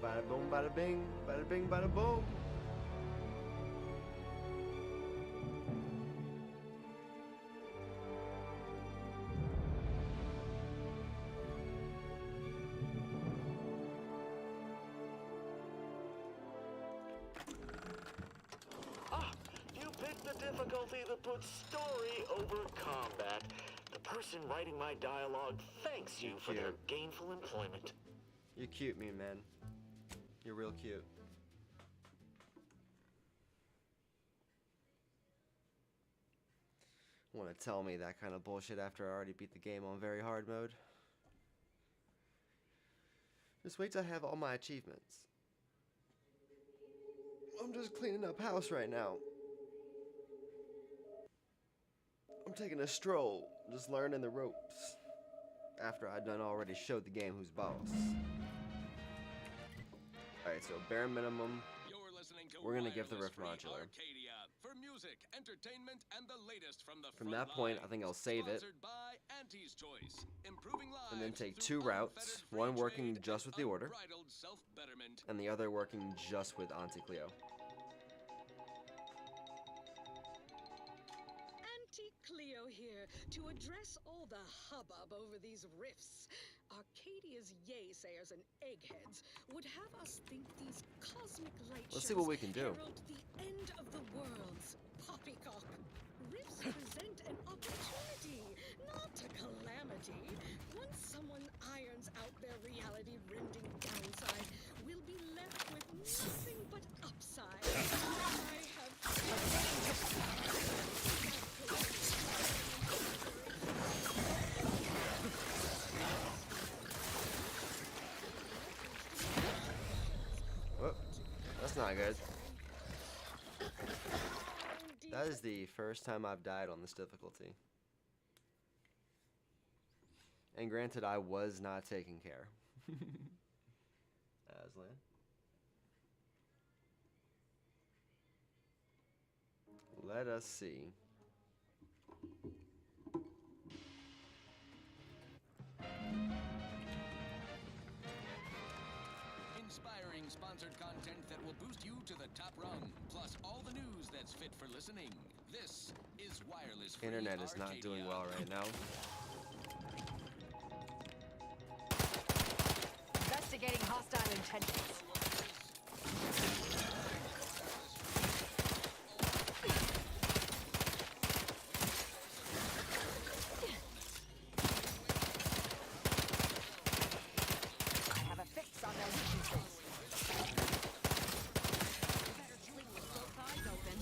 Bada boom, bada bing, bada boom. You picked the difficulty that puts story over combat. The person writing my dialogue thanks you for their gainful employment. You're cute, me man. You're real cute. Want to tell me that kind of bullshit after I already beat the game on very hard mode? Just wait till I have all my achievements. I'm just cleaning up house right now. I'm taking a stroll, just learning the ropes. After I done already showed the game who's boss. Alright, so bare minimum, we're gonna give the riff modular. Arcadia for music, entertainment, and the latest from the From that point, I think I'll save it. by Auntie's Choice, improving lives And then take through 2 routes, unfettered free one working trade just with the order, unbridled self-betterment. and the other working just with Auntie Cleo. Auntie Cleo here to address all the hubbub over these riffs. Arcadia's yaysayers and eggheads would have us think these cosmic light Let's see what we can do. herald the end of the world's poppycock. Riffs present an opportunity, not a calamity. Once someone irons out their reality-rending downside, we'll be left with nothing but upside. I Whoop, that's not good. That is the first time I've died on this difficulty. And granted, I was not taking care. Aslan. Let us see. Inspiring sponsored content that will boost you to the top rung, plus all the news that's fit for listening. This is Wireless Free Internet is not Arcadia. doing well right now. Investigating hostile intentions. I have a fix on those nuisances. Better sleep with both eyes open.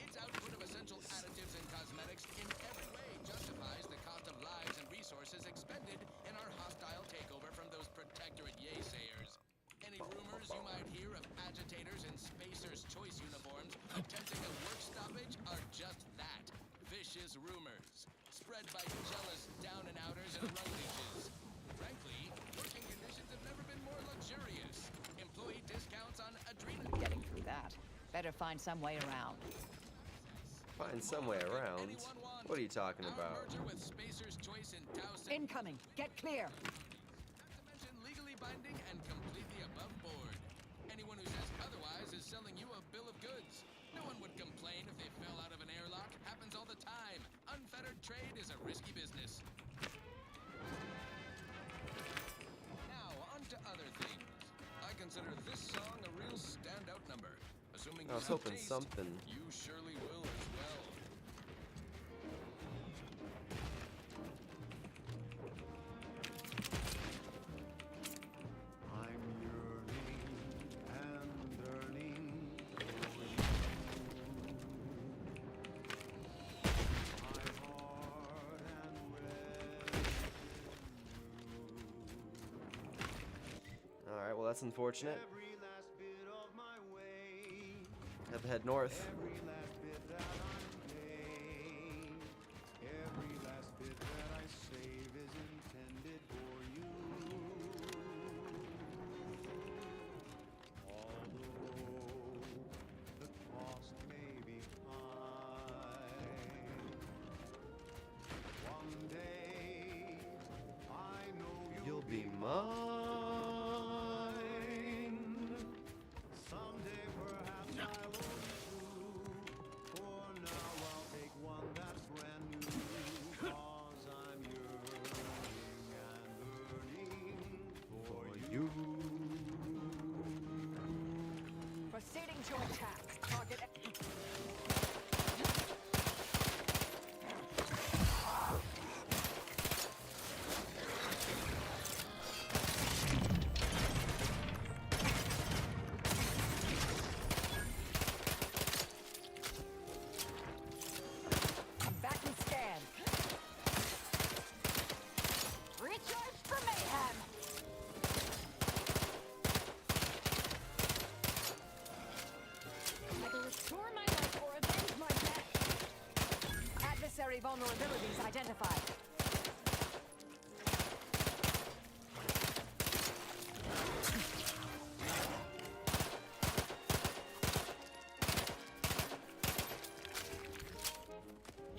Its output of essential additives and cosmetics in every way justifies the cost of lives and resources expended in our hostile takeover from those protectorate yaysayers. Any rumors you might hear of agitators in Spacer's Choice uniforms attempting a work stoppage are just that. Vicious rumors, spread by jealous down-and-outers and rug-leeches. Frankly, working conditions have never been more luxurious. Employee discounts on adrenal... Getting through that. Better find some way around. Find some way around? What are you talking Our about? merger with Spacer's Choice in Taos... Incoming. Get clear. Not to mention legally binding and completely above board. Anyone who says otherwise is selling you a bill of goods. No one would complain if they fell out of an airlock. Happens all the time. Unfettered trade is a risky business. Now, on to other things. I consider this song a real standout number. Assuming I was you have hoping taste, something. you surely will as well. I'm yearning and yearning for you. My heart and Alright, well that's unfortunate. every last bit of my way, Have to head north. every last bit that I'm paid, every last bit that I save is intended for you. Although the cost may be high, one day I know You'll be mine. Ready to attack. Target. Combatant scan. Recharge for mayhem. Either restore my life or avenge my death. Adversary vulnerabilities identified.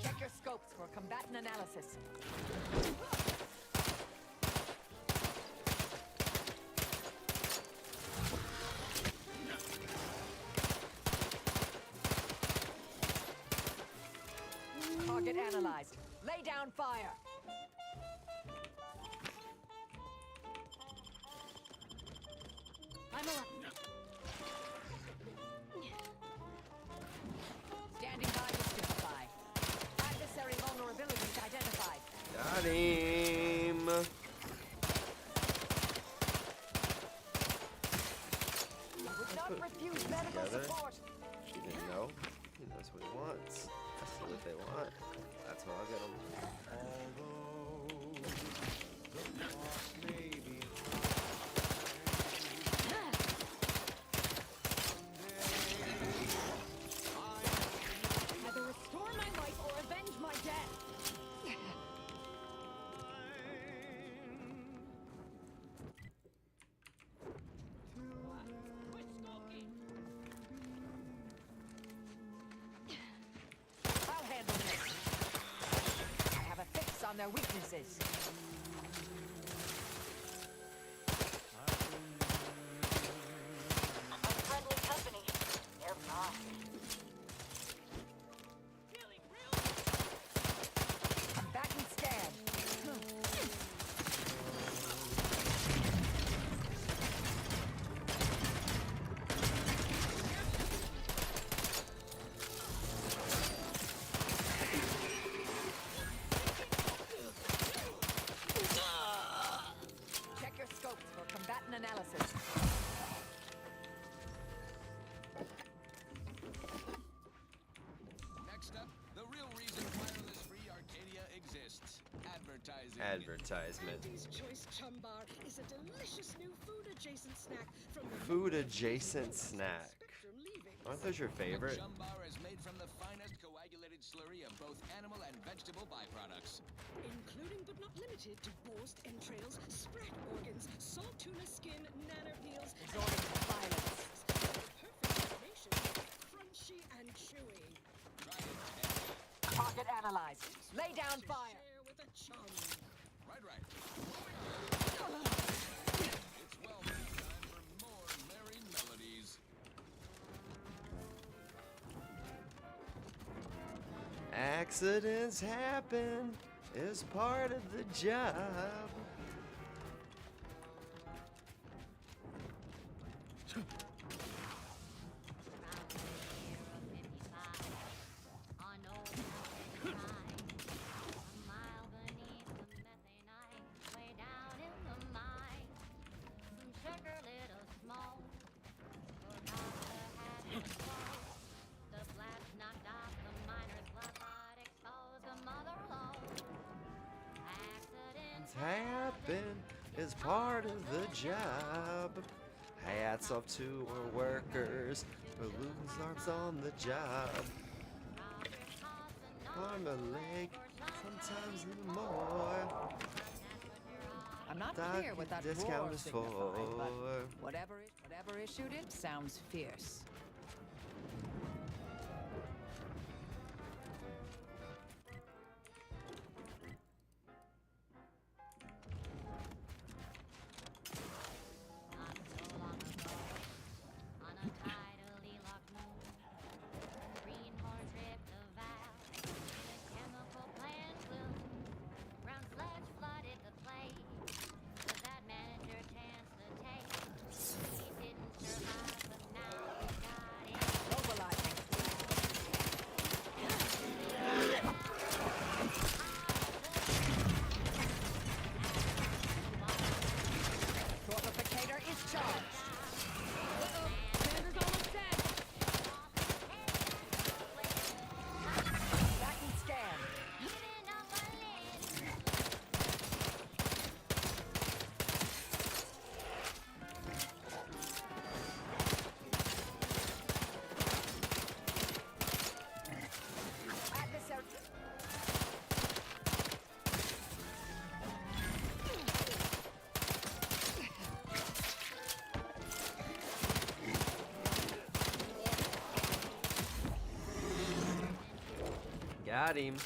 Check your scopes for combatant analysis. Target analyzed. Lay down fire. I'm alive. Standing by to stupefy. Adversary vulnerabilities identified. Got him. Would not refuse medical Together. support. He didn't know. He knows what he wants. That's what they want. That's what I'll get him. Although the cost may be Either restore my life or avenge my death. I'll handle this. I have a fix on their weaknesses. Unfriendly company. They're mine. Combatant scan. Check your scopes for combatant analysis. Next up, the real reason wireless free Arcadia exists. Advertising. Advertisement. Andy's Choice Chum Bar is a delicious new food-adjacent snack from the Food-adjacent snack. Spectrum leaving. Aren't those your favorite? Chum Bar is made from the finest coagulated slurry of both animal and vegetable byproducts. Including but not limited to borscht entrails, sprat organs, salt tuna skin, nanner peels, Resorting to violence. perfect combination, crunchy and chewy. Try it today. Target analyzed. Lay down fire. Share with a chum. Right. It's well time for more merry melodies. Accidents happen. Is part of the job. Happen is part of the job. Hats off to our workers for losing arms on the job. Arm a leg, sometimes even more. I'm not Doc, clear what that discount roar is signified, but for. whatever issued it sounds fierce. Got him.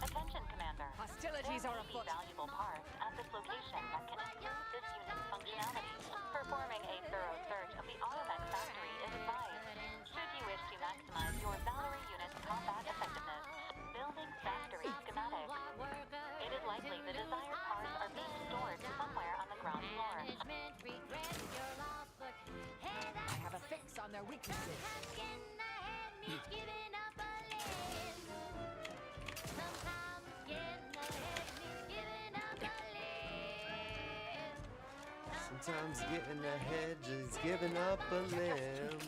Attention, Commander. Hostilities are afoot. Valuable parts at this location that can improve this unit's functionality. Performing a thorough search of the Automax factory is advised. Should you wish to maximize your Valerie unit's combat effectiveness, building factory schematic. It is likely the desired parts are being stored somewhere on the ground floor. I have a fix on their weaknesses. Sometimes getting ahead is giving up a limb.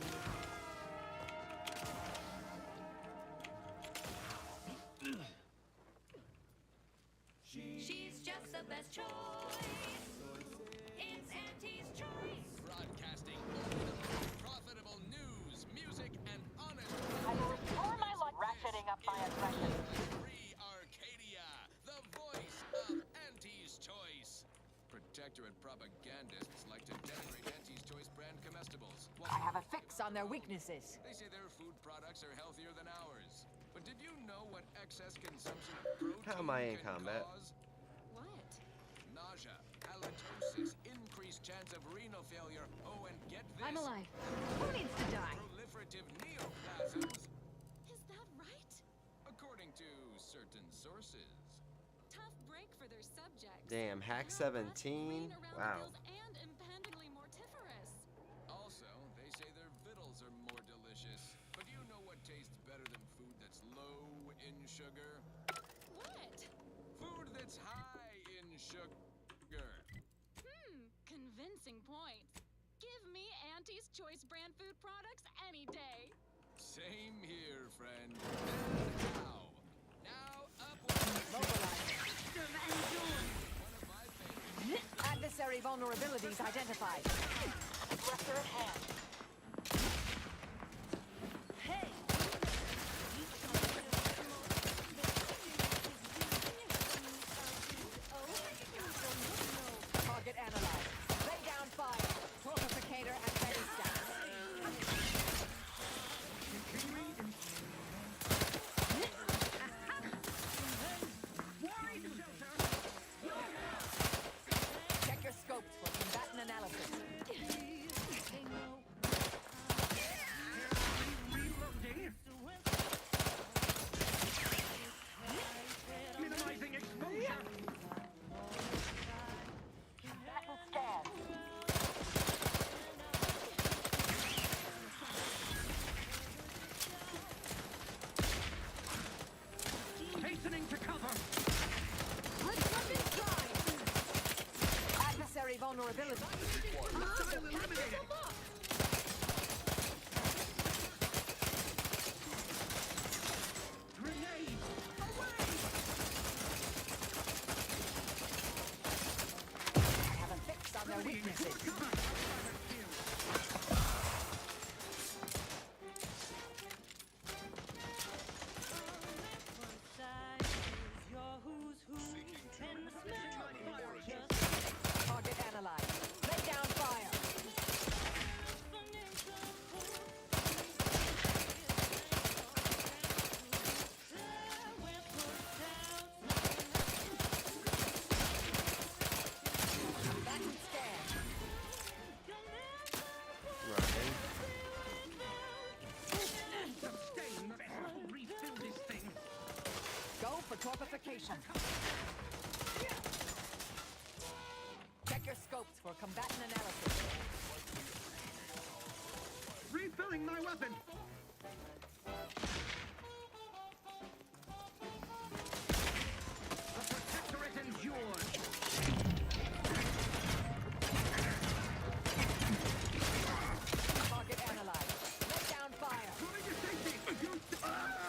She's just the best choice. It's Auntie's choice. Broadcasting only the most profitable news, music, and honest I will restore my life. Ratcheting up my aggression. Free Arcadia, the voice of Auntie's Choice. Protectorate propagandists like to denigrate Auntie's Choice brand comestibles. Well, I have a fix on their weaknesses. they say their food products are healthier than ours. But did you know what excess consumption of protein How am I in can combat? cause? What? Nausea, halitosis, increased chance of renal failure. Oh, and get this. I'm alive. Who needs to die? Proliferative neoplasms, Is that right? according to certain sources. Tough break for their subjects. Damn, Hack How much 17? rain around the Wow. gills and impendingly mortiferous. Also, they say their vittles are more delicious. But do you know what tastes better than food that's low in sugar? What? Food that's high in sugar. Convincing points. Give me Auntie's Choice brand food products any day. Same here, friend. And now upwards. Mobilize. One of my favorites. Adversary vulnerabilities identified. Aggressor at hand. Target analyzed. Lay down fire. Torpificator at ready status. Check your scopes for combatant analysis. Minimizing exposure. Combatant scan. Hastening to cover. Let's run this drive. Adversary vulnerability. Hostile eliminated. Grenade. Away. I have a fix on their weaknesses. Target analyzed. Lay down fire. Combatant scan. Running. Sustain. Best refill this thing. Go for torpification. Check your scopes for combatant analysis. Refilling my weapon. The protectorate endures. Target analyzed. Lay down fire. Trying to safety.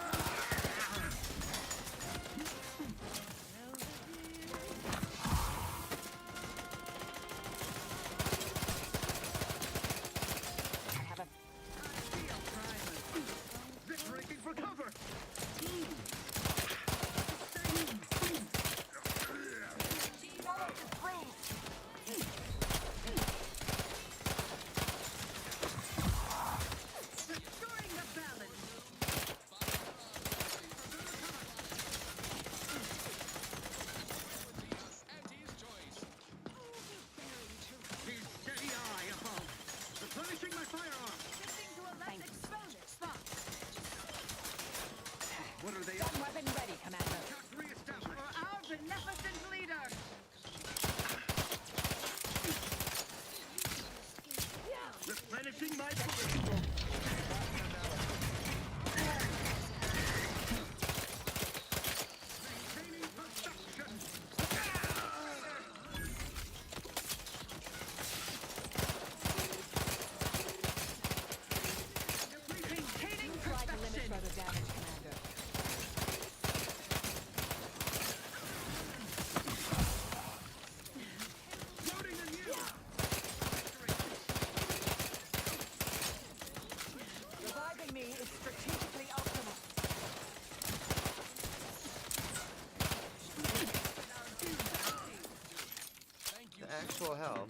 actual hell?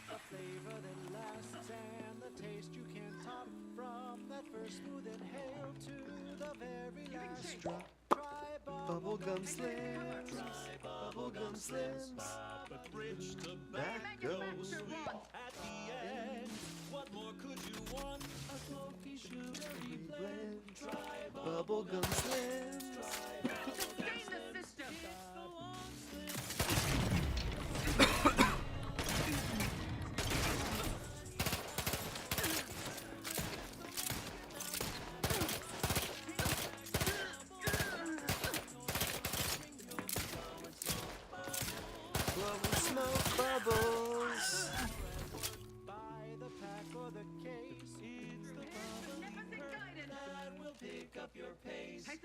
A flavor that lasts and the taste you can't top from that first smooth inhale to the very last drop. Try Bubblegum Slims. Bubblegum Slims. rich Tobacco. at the end. What more could you want? A smoky sugary blend. Try Bubblegum Slims. Blowing smoke bubbles. by the pack or the case. It's the bubbly that will pick up your pace. It's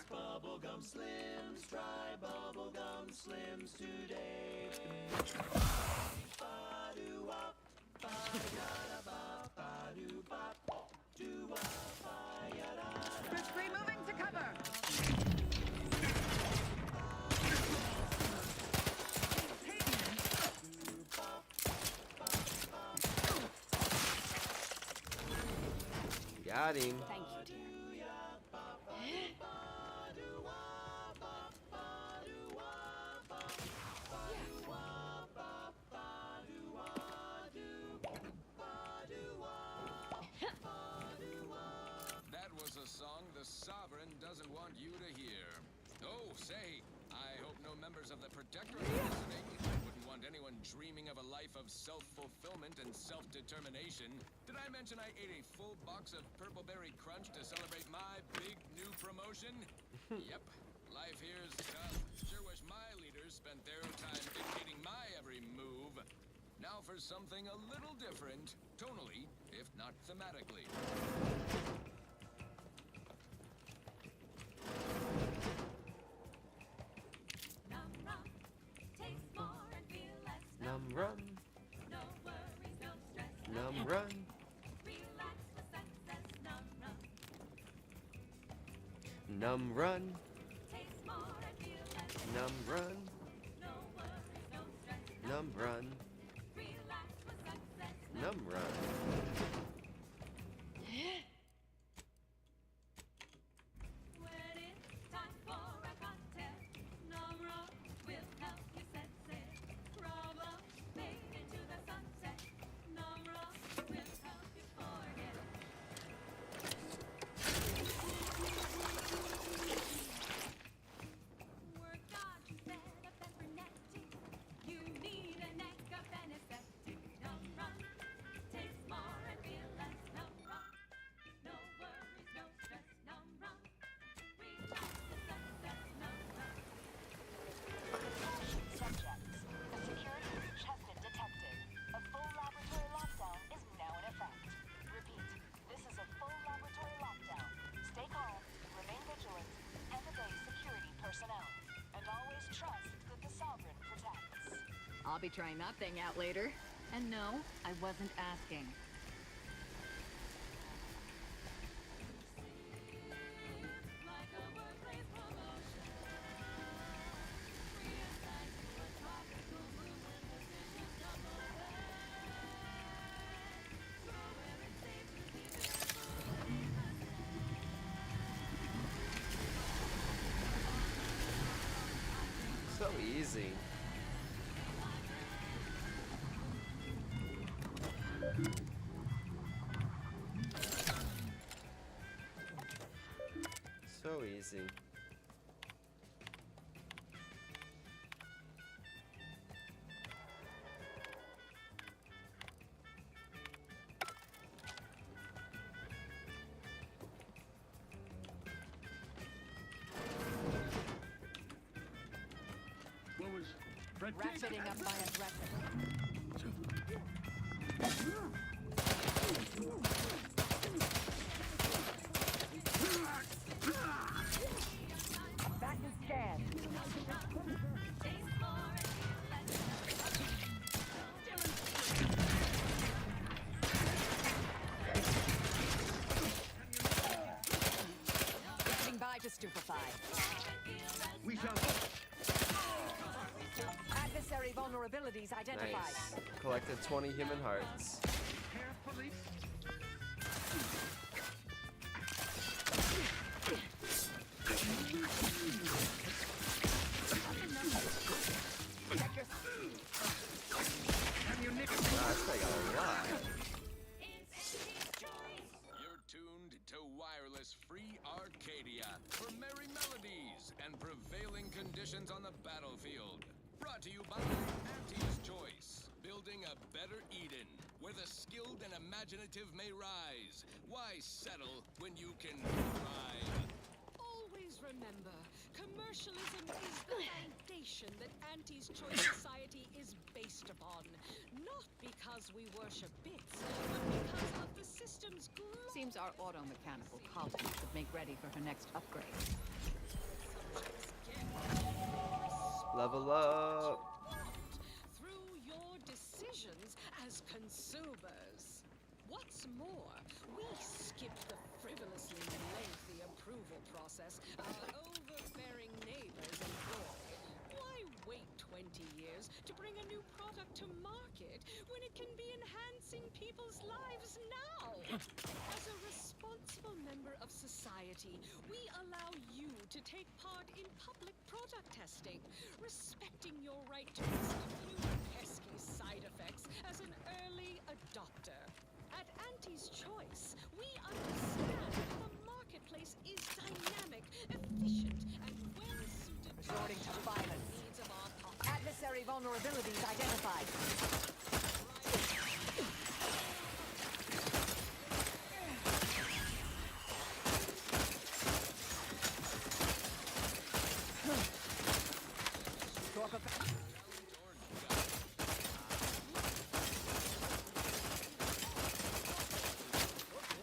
Bubblegum Slims. Try Bubblegum Slims today. Ba-doo-wop, ba-da-da-bop, ba-doo-bop, doo-wop, ba-ya-da-da. Crisply moving to cover. Got him. Thank you, dear. That was a song the Sovereign doesn't want you to hear. Oh, say, I hope no members of the Protectorate are listening. I wouldn't want anyone dreaming of a life of self-fulfillment and self-determination. Did I mention I ate a full box of Purple Berry Crunch to celebrate my big new promotion? Yep, life here's tough. Sure wish my leaders spent their time dictating my every move. Now for something a little different, tonally, if not thematically. Num run. Num run. Num run. Num run. Num run. Num run. I'll be trying that thing out later. And no, I wasn't asking. So easy. So easy. Ratcheting up my aggression. Back to scan. vulnerabilities identified. Nice. Collected 20 human hearts. Carefully. That's like a lot. You're tuned to wireless free Arcadia for merry melodies and prevailing conditions on the battlefield. Brought to you by Auntie's Choice, building a better Eden, where the skilled and imaginative may rise. Why settle when you can thrive? Always remember, commercialism is the foundation that Auntie's Choice Society is based upon. Not because we worship bits, but because of the system's Seems our auto-mechanical colleague should make ready for her next upgrade. Level up. through your decisions as consumers. What's more, we skip the frivolously lengthy approval process our overbearing neighbors employ. Why wait 20 years to bring a new product to market when it can be enhancing people's lives now? As a responsible member of society, we allow you to take part in public product testing, respecting your right to exclude pesky side effects as an early adopter. At Auntie's Choice, we understand the marketplace is dynamic, efficient, and well-suited Resorting to violence. needs of our population. Adversary vulnerabilities identified.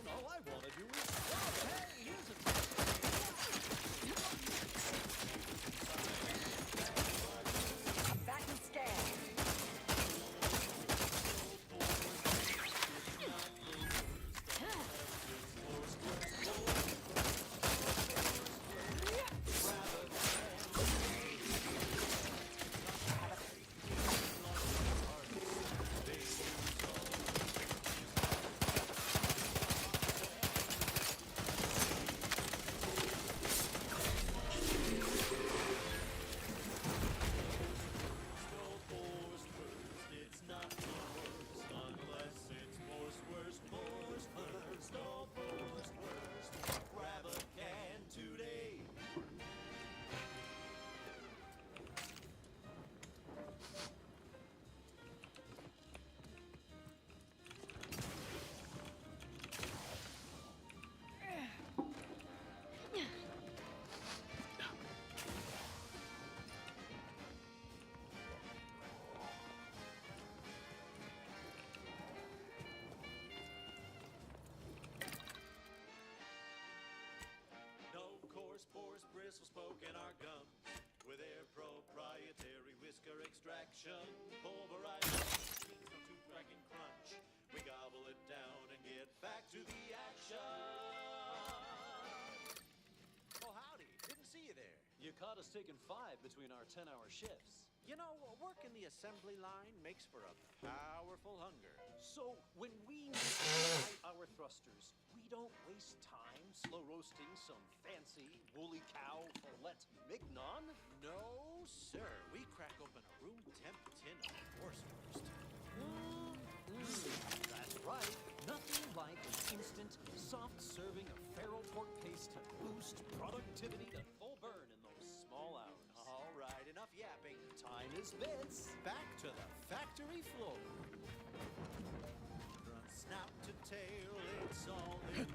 All I want to do is stop. Hey, here's a Combatant scan. No coarse pores, bristles poking our gums with their proprietary whisker extraction. Pulverized, no tooth crack and crunch. We gobble it down and get back to the action. Oh, howdy. Didn't see you there. You caught us taking 5 between our 10-hour shifts. You know, working the assembly line makes for a powerful hunger. So, when we need our thrusters, we don't waste time slow roasting some fancy woolly cow fillet mignon. No, sir. We crack open a room temp tin of Wurst. That's right. Nothing like an instant, soft serving of feral pork paste to boost productivity to full burn in those small hours. All right, enough yapping. Time is bits. Back to the factory floor. From snout to tail, it's all in.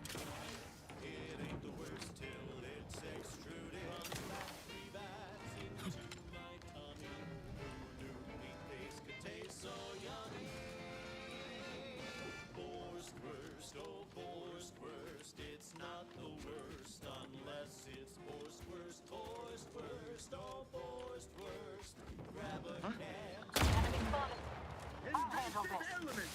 It ain't the worst till it's extruded. From factory vats into my tummy. Who knew meat paste could taste so yummy? Borstwurst, oh Borstwurst, it's not the worst unless it's Borstwurst. Borstwurst, oh Borstwurst, grab a can. Enemy spotted. I'll handle this.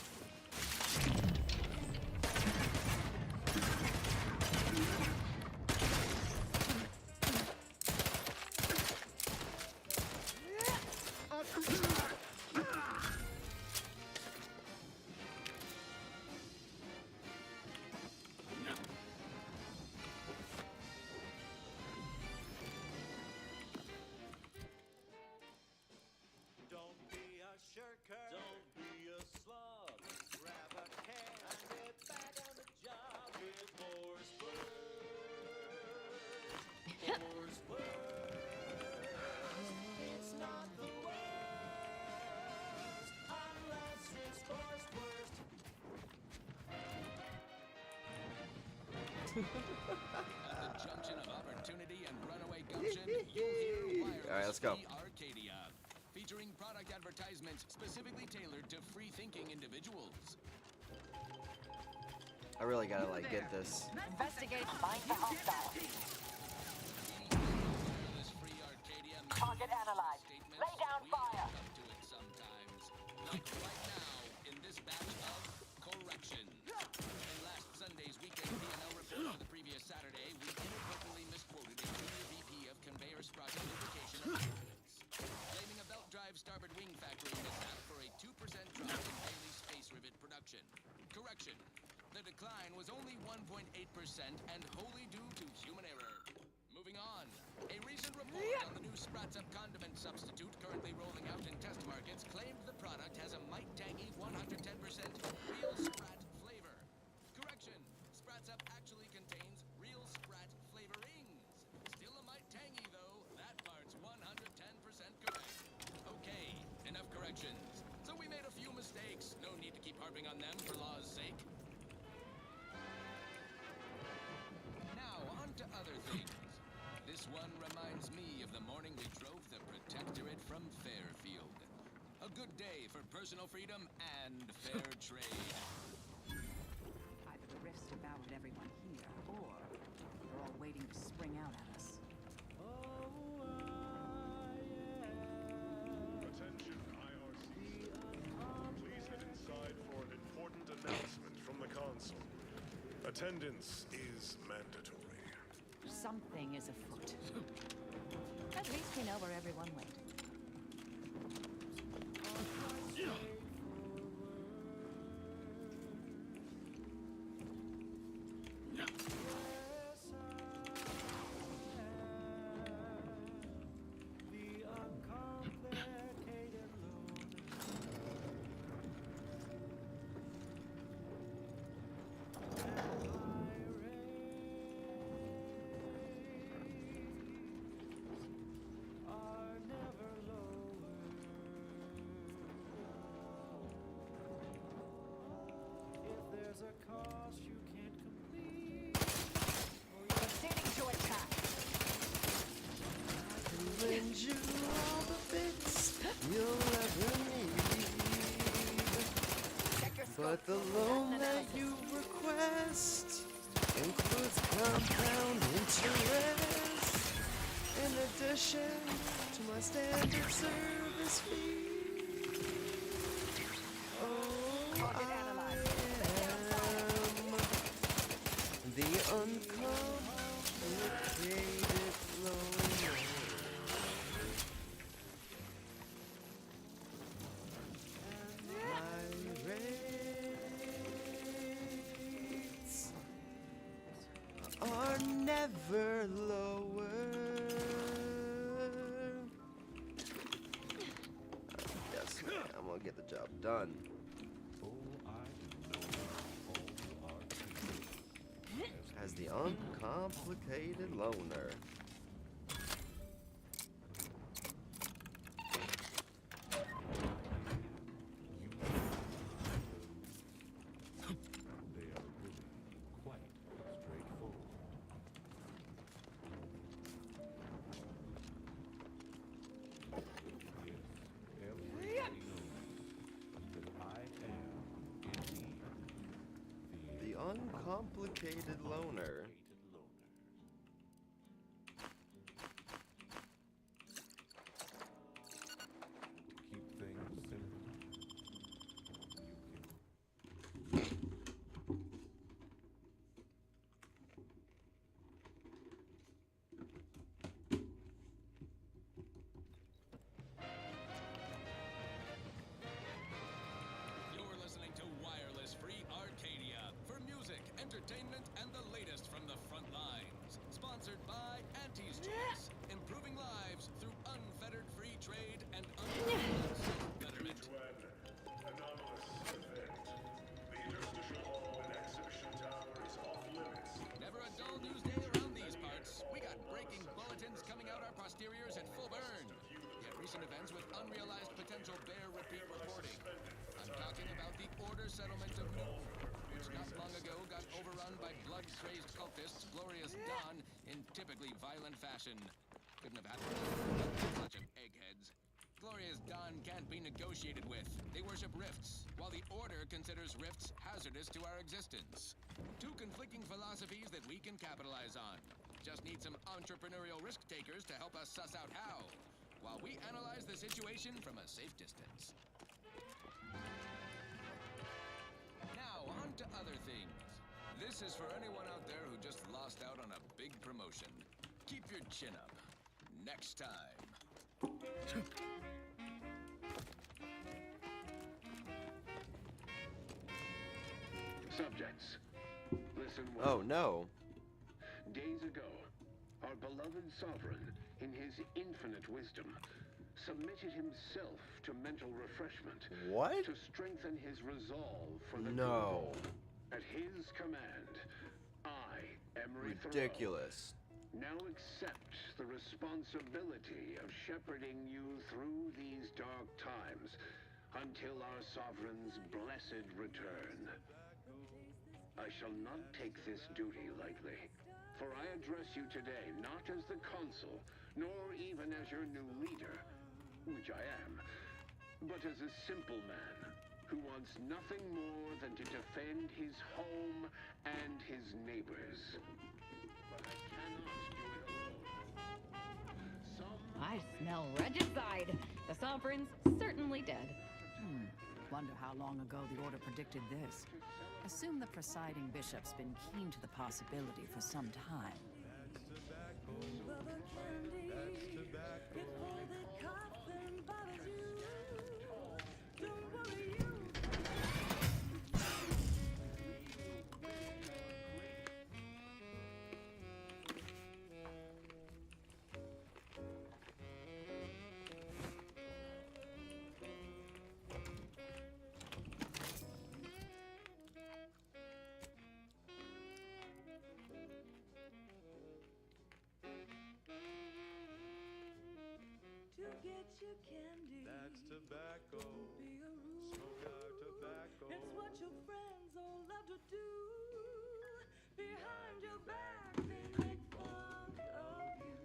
At the junction of opportunity and runaway gumption, you'll hear Wireless All right, let's go. Free Arcadia, featuring product advertisements specifically tailored to free-thinking individuals. I really gotta like get this. Investigate. Find the hostile. Wireless Free Arcadia Target analyzed. statements Lay down we fire. come to it sometimes. Like right now, in this batch of corrections. In last Sunday's weekend P&L report for the previous Saturday, we inadvertently misquoted a junior VP of conveyor sprocket lubrication and maintenance, blaming a belt drive starboard wing factory mishap for a 2% drop in daily space rivet production. Correction. The decline was only 1.8% and wholly due to human error. Moving on. A recent report on the new Sprats Up condiment substitute currently rolling out in test markets claimed the product has a might tangy 110% real Sprat flavor. Correction. Sprats Up actually contains real Sprat flavorings. Still a might tangy though. That part's 110% correct. Okay, enough corrections. So we made a few mistakes. No need to keep harping on them for law's sake. Now, on to other things. This one reminds me of the morning we drove the Protectorate from Fairfield. A good day for personal freedom and fair trade. Either the rifts devoured everyone here, or they're all waiting to spring out at us. Attention, IRC. Please head inside for an important announcement from the console. Attendance is mandatory. Something is afoot. At least we know where everyone went. Proceeding to attack. Lend you all the bits you'll ever need. Check your But the loan that you request includes compound interest in addition to my standard service fee. Oh, Target analyzed. the uncomplicated loner. My rates are never lower. Yes, I'm gonna get the job done. As the uncomplicated loner. They are really quite straightforward. Yes, everybody knows that I am indeed The uncomplicated loner. Keep things simple. You're listening to Wireless Free Arcadia for music, entertainment, and the latest from the front lines. Sponsored by Auntie's Choice, improving lives through unfettered free trade and unlimited self-betterment. To an anomalous event, the interstitial hall and exhibition tower is off limits. Never a dull news day around these parts. We got breaking bulletins coming out our posteriors at full burn. Yet recent events with unrealized potential bear repeat reporting. I'm talking about the order settlement of Newton, which not long ago got overrun by blood-crazed cultists glorious Dawn in typically violent fashion. Couldn't have happened with a bunch of eggheads. Glorious Dawn can't be negotiated with. They worship rifts, while the Order considers rifts hazardous to our existence. Two conflicting philosophies that we can capitalize on. Just need some entrepreneurial risk takers to help us suss out how, while we analyze the situation from a safe distance. Now, on to other things. This is for anyone out there who just lost out on a big promotion. Keep your chin up. Next time. Subjects, listen well. Oh no. Days ago, our beloved sovereign, in his infinite wisdom, submitted himself to mental refreshment. What? To strengthen his resolve for the No. good. At his command, I, Emery Ridiculous. Thoreau, now accept the responsibility of shepherding you through these dark times until our sovereign's blessed return. I shall not take this duty lightly, for I address you today not as the consul, nor even as your new leader, which I am, but as a simple man who wants nothing more than to defend his home and his neighbors. But I cannot do it alone. I smell regicide. The sovereign's certainly dead. Wonder how long ago the Order predicted this. Assume the presiding bishop's been keen to the possibility for some time. That's tobacco. Smoke our tobacco. It's what your friends all love to do. Behind your back, they make fun of you.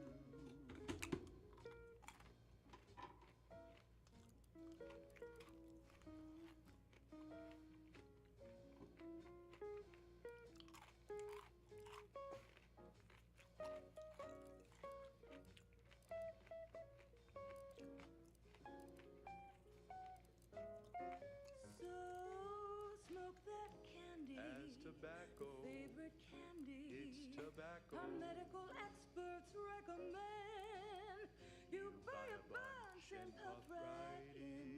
Tobacco. Favorite candy. It's tobacco. Our medical experts recommend you buy a bunch and puff right in.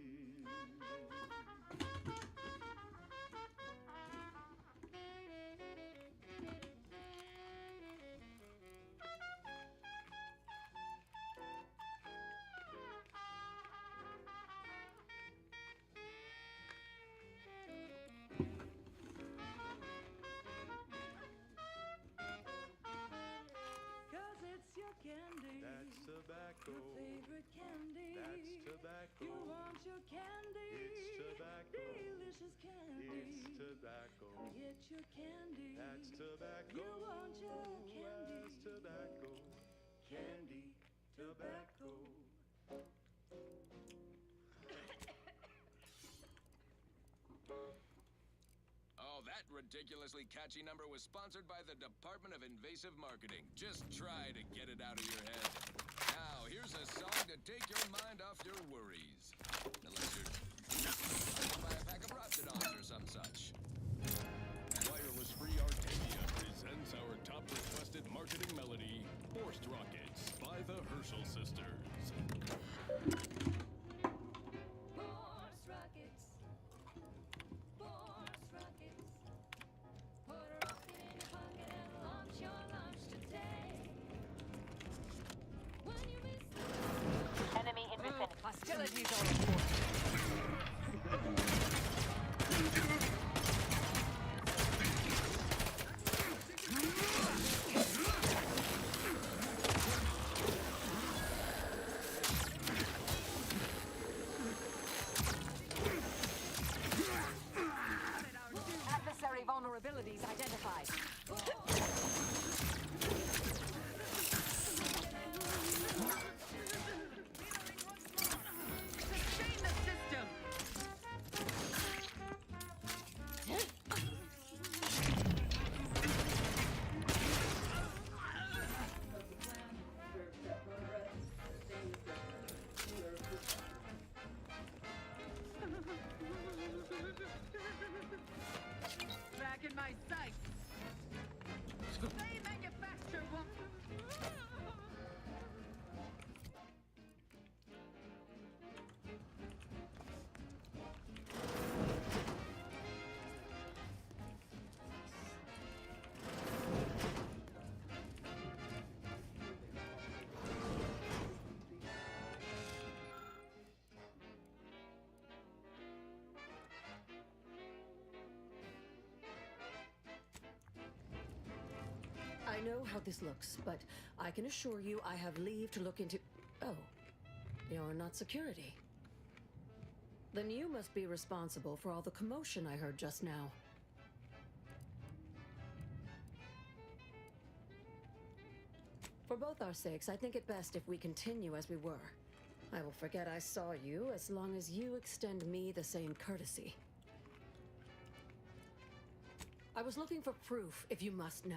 Candy. That's tobacco. Your favorite candy. That's tobacco. You want your candy. It's tobacco. Delicious candy. It's tobacco. Come get your candy. That's tobacco. You want your candy. That's tobacco. Candy. Tobacco. Oh, that ridiculously catchy number was sponsored by the Department of Invasive Marketing. Just try to get it out of your head. Now, here's a song to take your mind off your worries. Unless you're buy a pack of Raptidons or some such. Wireless Free Arcadia presents our top requested marketing melody, Forced Rockets by the Herschel Sisters. Force rockets. Force rockets. Put a rocket in your pocket and launch your launch today. When you miss the Enemy in vicinity. Hostilities are reported. Adversary vulnerabilities identified. this looks, but I can assure you I have leave to look into... Oh, you're not security. Then you must be responsible for all the commotion I heard just now. For both our sakes, I think it best if we continue as we were. I will forget I saw you as long as you extend me the same courtesy. I was looking for proof, if you must know.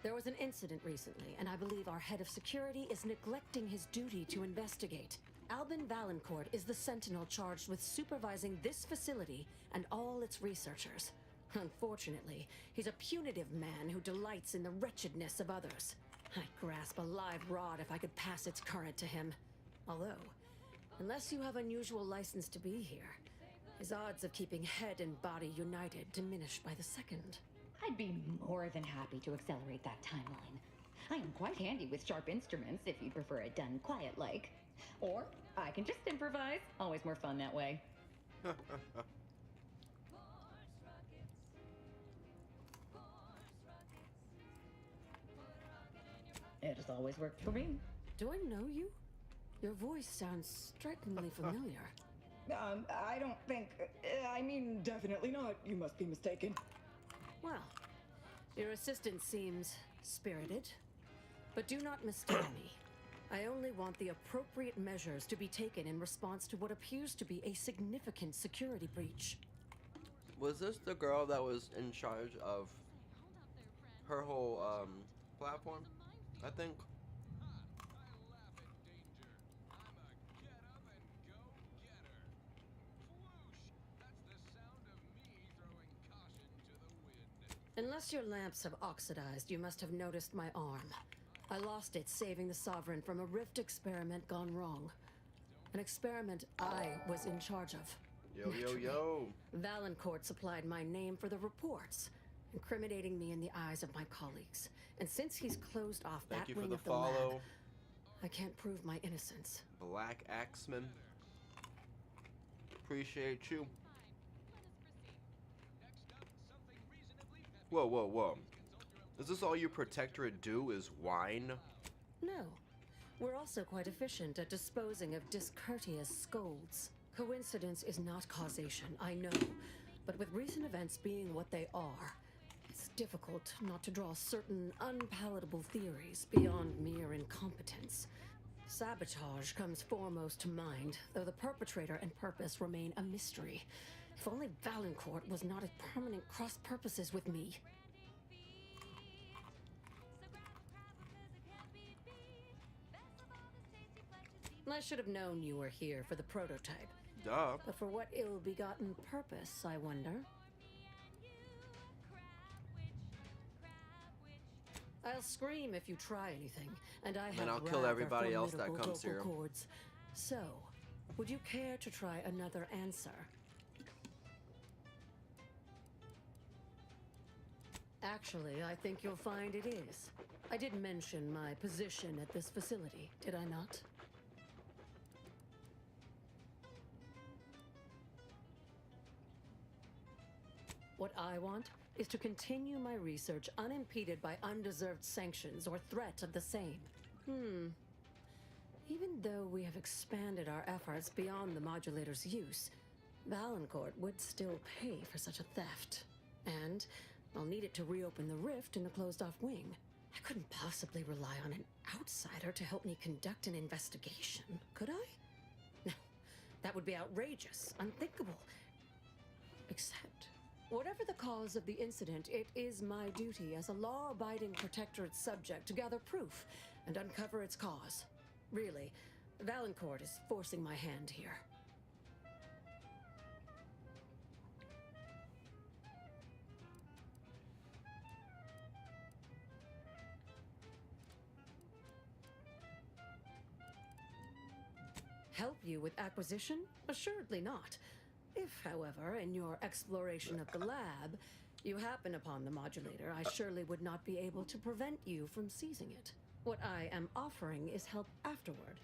There was an incident recently, and I believe our head of security is neglecting his duty to investigate. Albin Valancourt is the sentinel charged with supervising this facility and all its researchers. Unfortunately, he's a punitive man who delights in the wretchedness of others. I'd grasp a live rod if I could pass its current to him. Although, unless you have unusual license to be here, his odds of keeping head and body united diminish by the second. I'd be more than happy to accelerate that timeline. I am quite handy with sharp instruments if you prefer it done quiet-like. Or I can just improvise. Always more fun that way. It has always worked for me. Do I know you? Your voice sounds strikingly familiar. I don't think... I mean, definitely not. You must be mistaken. Well, your assistant seems spirited, but do not mistake me. I only want the appropriate measures to be taken in response to what appears to be a significant security breach. Was this the girl that was in charge of her whole platform? I think. Unless your lamps have oxidized, you must have noticed my arm. I lost it saving the Sovereign from a rift experiment gone wrong. An experiment I was in charge of. Yo, yo, yo. Valancourt supplied my name for the reports, incriminating me in the eyes of my colleagues. And since he's closed off Thank that you for wing the of the follow. lab, I can't prove my innocence. Black Axeman. Appreciate you. Whoa, whoa, whoa. Is this all your protectorate do is whine? No. We're also quite efficient at disposing of discourteous scolds. Coincidence is not causation, I know. But with recent events being what they are, it's difficult not to draw certain unpalatable theories beyond mere incompetence. Sabotage comes foremost to mind, though the perpetrator and purpose remain a mystery. If only Valancourt was not at permanent cross-purposes with me. I should have known you were here for the prototype. Duh. But for what ill-begotten purpose, I wonder? I'll scream if you try anything, and I have And I'll kill rather everybody else that formidable comes vocal here. cords. So, would you care to try another answer? Actually, I think you'll find it is. I did mention my position at this facility, did I not? What I want is to continue my research unimpeded by undeserved sanctions or threat of the same. Even though we have expanded our efforts beyond the modulator's use, Valancourt would still pay for such a theft. And I'll need it to reopen the rift in the closed-off wing. I couldn't possibly rely on an outsider to help me conduct an investigation, could I? No, that would be outrageous, unthinkable. Except, whatever the cause of the incident, it is my duty as a law-abiding protectorate subject to gather proof and uncover its cause. Really, Valancourt is forcing my hand here. Help you with acquisition? Assuredly not. If, however, in your exploration of the lab, you happen upon the modulator, I surely would not be able to prevent you from seizing it. What I am offering is help afterward.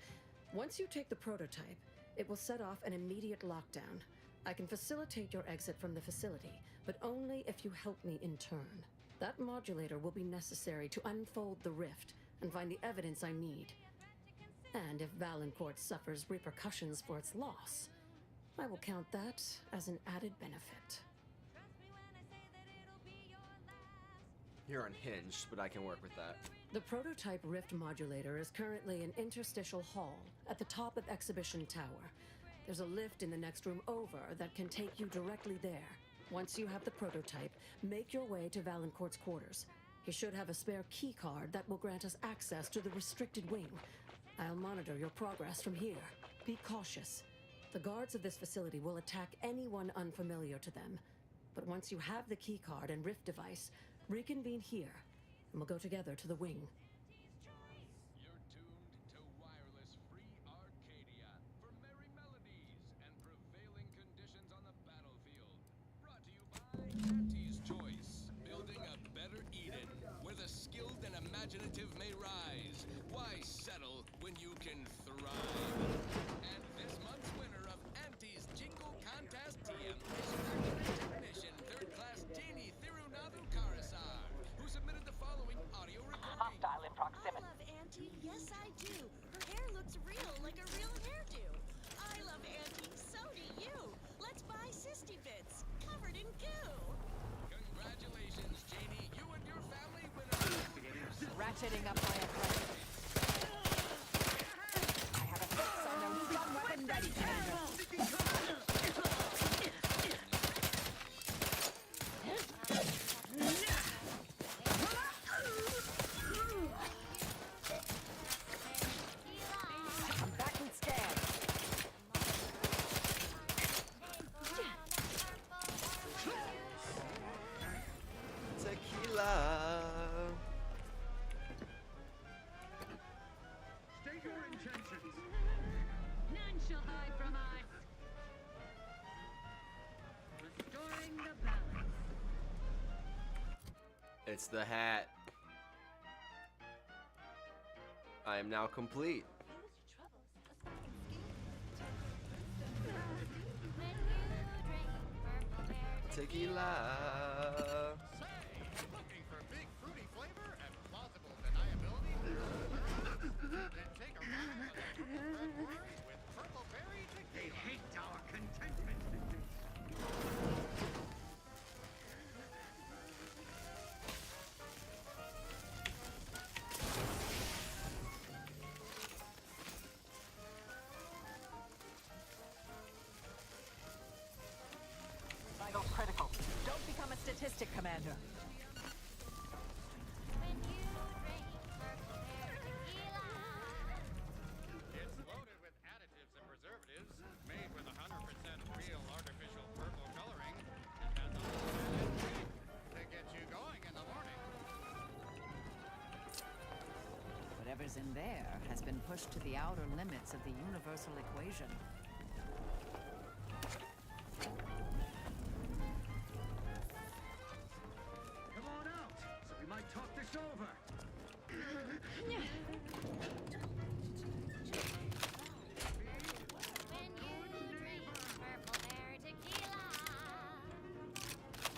Once you take the prototype, it will set off an immediate lockdown. I can facilitate your exit from the facility, but only if you help me in turn. That modulator will be necessary to unfold the rift and find the evidence I need. And if Valancourt suffers repercussions for its loss, I will count that as an added benefit. You're unhinged, but I can work with that. The prototype rift modulator is currently in interstitial hall at the top of Exhibition Tower. There's a lift in the next room over that can take you directly there. Once you have the prototype, make your way to Valancourt's quarters. He should have a spare key card that will grant us access to the restricted wing. I'll monitor your progress from here. Be cautious. The guards of this facility will attack anyone unfamiliar to them. But once you have the key card and rift device, reconvene here, and we'll go together to the wing. You're tuned to wireless free Arcadia for merry melodies and prevailing conditions on the battlefield. Brought to you by Auntie's Choice, building a better Eden where the skilled and imaginative may rise. Why settle when you can thrive? And this month's winner of Auntie's Jingle Contest TM is factory technician, third-class Dini Thirunadu Karasar, who submitted the following audio recording. Hostile in proximity. I love Auntie. Yes, I do. Her hair looks real, like a real hairdo. I love Auntie. So do you. Let's buy Sisty Bits, covered in goo. Congratulations, Janie. You and your family winner. Ratcheting up my aggressive. I have a fix on their stun weapon ready, Commander. I'm back and scared. Tequila. State your intentions. None shall hide from us. Restoring the balance. It's the hat. I am now complete. Tequila. Looking for big fruity flavor and plausible deniability? Then take a ride on the red berry with purple berry They tequila. hate our contentment. Vital critical. Don't become a statistic, Commander. It's loaded with additives and preservatives, made with 100% real artificial purple coloring. It has all that intrigue to get you going in the morning. Whatever's in there has been pushed to the outer limits of the universal equation. Come on out, so we might talk this over.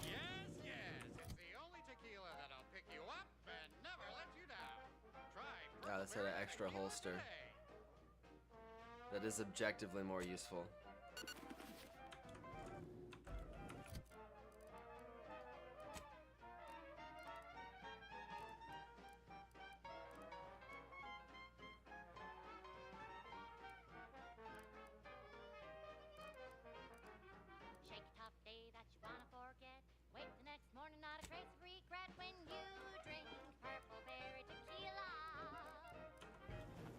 Yes, yes, it's the only tequila that'll pick you up and never let you down. Try Ah, let's add an extra tequila holster. today. That is objectively more useful. Shake a tough day that you wanna forget. Wake the next morning, not a trace of regret when you drink purple berry tequila.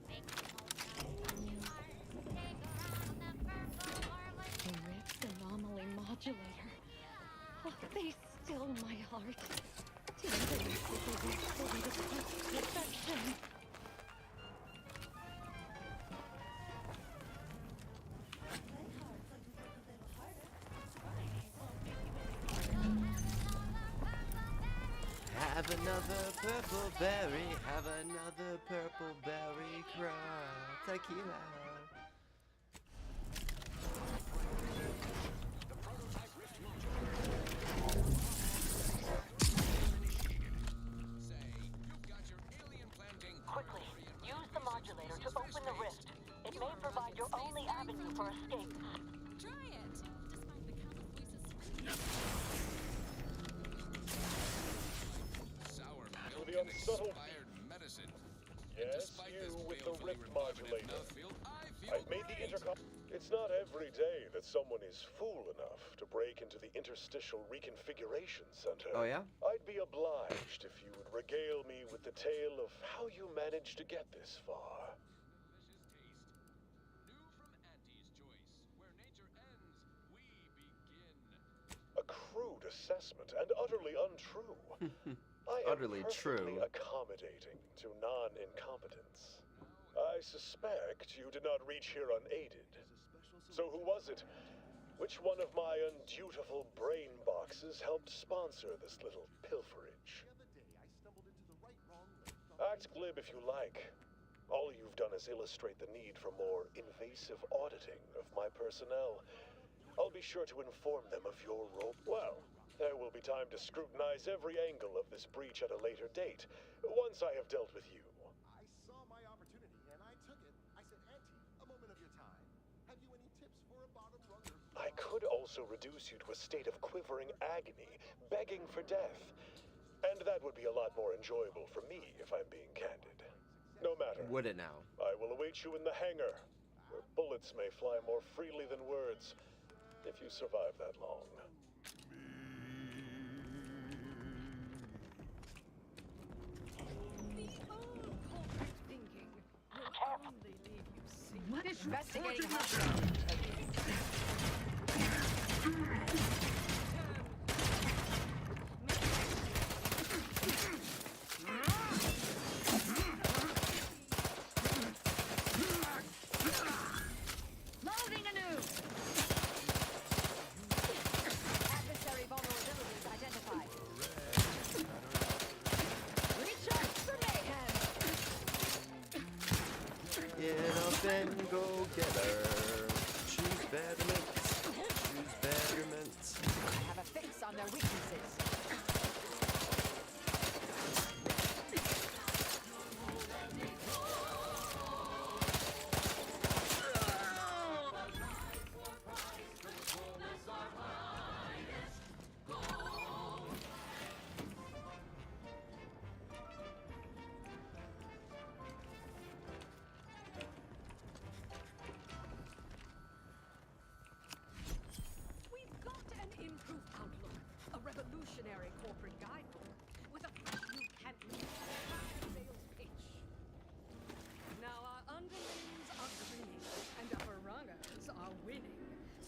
Make the most out of what you are. Take a round of purple marmalade. The rift anomaly modulator. Oh, they still my heart. Together we will be the perfection. Have another purple berry, have another purple berry cry. Tequila. for escape. Try it. Despite the countless voices Sour milk the and unsubtle- expired medicine. Yes, Despite you this with the balefully rip repugnant modulator. mouthfeel, I feel I've made the great. intercom. It's not every day that someone is fool enough to break into the Interstitial Reconfiguration Center. Oh, yeah? I'd be obliged if you would regale me with the tale of how you managed to get this far. New from Auntie's Choice. Where nature ends, we begin. A crude assessment and utterly untrue. I am Utterly perfectly true. accommodating to non-incompetence. I suspect you did not reach here unaided. So who was it? Which one of my undutiful brain boxes helped sponsor this little pilferage? Act glib if you like. All you've done is illustrate the need for more invasive auditing of my personnel. I'll be sure to inform them of your role. Well, there will be time to scrutinize every angle of this breach at a later date, once I have dealt with you. I saw my opportunity and I took it. I said, Auntie, a moment of your time. Have you any tips for a bottom runner? I could also reduce you to a state of quivering agony, begging for death. And that would be a lot more enjoyable for me, if I'm being candid. No matter. Would it now? I will await you in the hangar, where bullets may fly more freely than words, if you survive that long. Investigating hostile. Loading anew. Adversary vulnerabilities identified. Recharge for mayhem. Get up and go get her. Choose betterment. Choose betterment. I have a fix on their weaknesses. We've got an improved outlook, a revolutionary corporate guidebook with a fresh new canton sales pitch. Now our underlings are grinning and upper rungers are winning.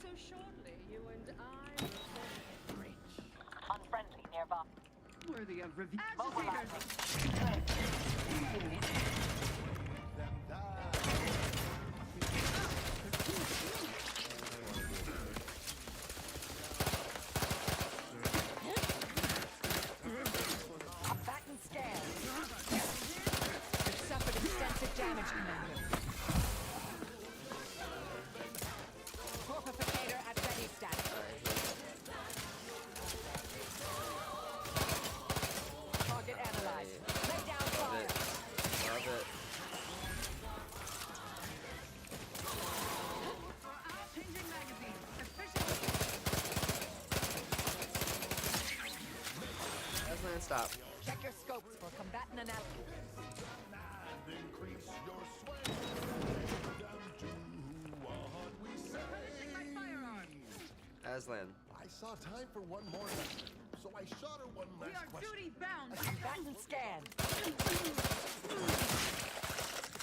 So shortly you and I will both get rich. Unfriendly nearby. Worthy of review. Mobilizing. Combatant scanned. You've suffered extensive damage, Commander. Corpificator at ready status. Target analyzed. Lay down Love fire. it. Love it. Changing magazine. Efficient. Aslan, stop. Check your scopes for combatant analysis. Increase your sway. Do what we say. My firearm. Aslan. I saw time for one more lesson, so I shot her one last question. duty bound. A combatant scan.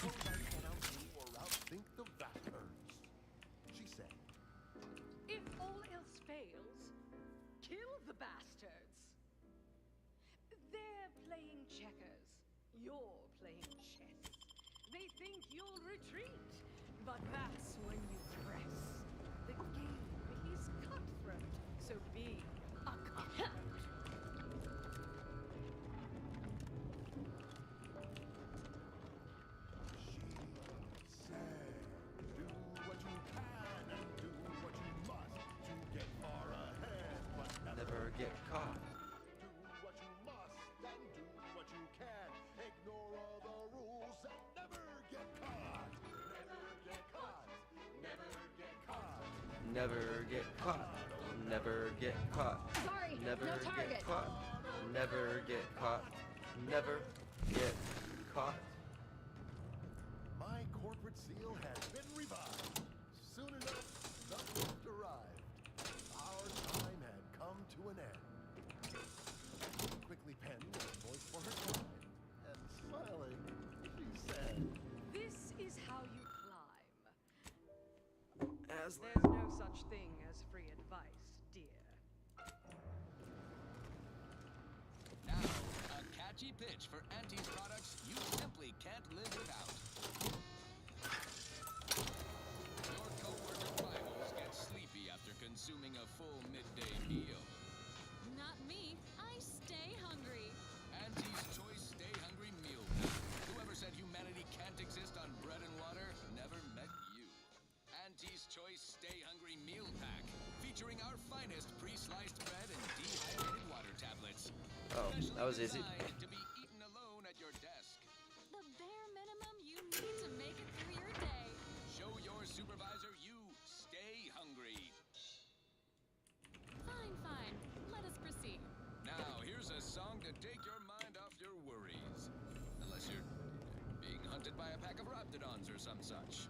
Or outthink the bastards. She said. If all else fails, kill the bastards. They're playing checkers. You're playing chess. They think you'll retreat, but that's when you press. The game is cutthroat, so be a cutthroat. She said, do what you can and do what you must to get far ahead, but Never get caught. do what you must and do what you can. Ignore all the rules and never get caught. Never get caught. Never get Never get caught. Never get caught. Sorry, Never no get target. caught. Never get caught. Never get caught. My corporate seal has been revived. Soon enough, the gift arrived. Our time had come to an end. Quickly penned an invoice for her time, and smiling, she said, This is how you climb. As There's no such thing as free advice, dear. Now, a catchy pitch for Auntie's products you simply can't live without. Your co-worker rivals get sleepy after consuming a full midday meal. Not me. I stay hungry. Auntie's Choice Stay Hungry Meal Pack. Whoever said humanity can't exist on bread and water never met you. Auntie's Choice Stay Hungry Meal Pack, featuring our finest pre-sliced bread and dehydrated water tablets. Oh, that was easy. Designed to be eaten alone at your desk. The bare minimum you need to make it through your day. Show your supervisor you stay hungry. Fine, fine. Let us proceed. Now, here's a song to take your mind off your worries. Unless you're being hunted by a pack of raptidons or some such.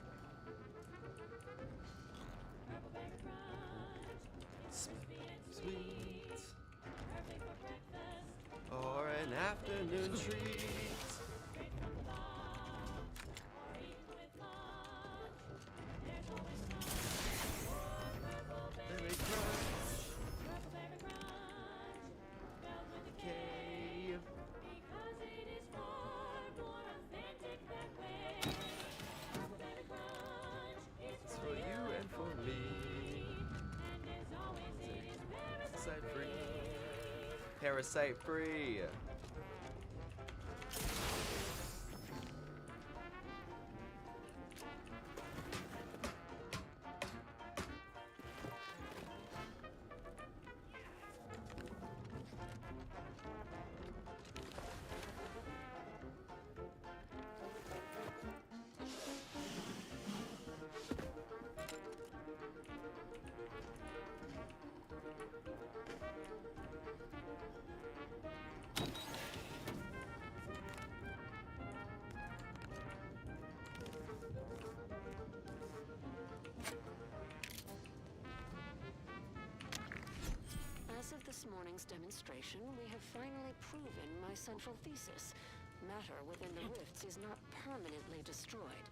Sweet. Or an afternoon treat. Berry crunch. Okay. It's for you and for me. Parasite free. Parasite free. As of this morning's demonstration, we have finally proven my central thesis. Matter within the rifts is not permanently destroyed.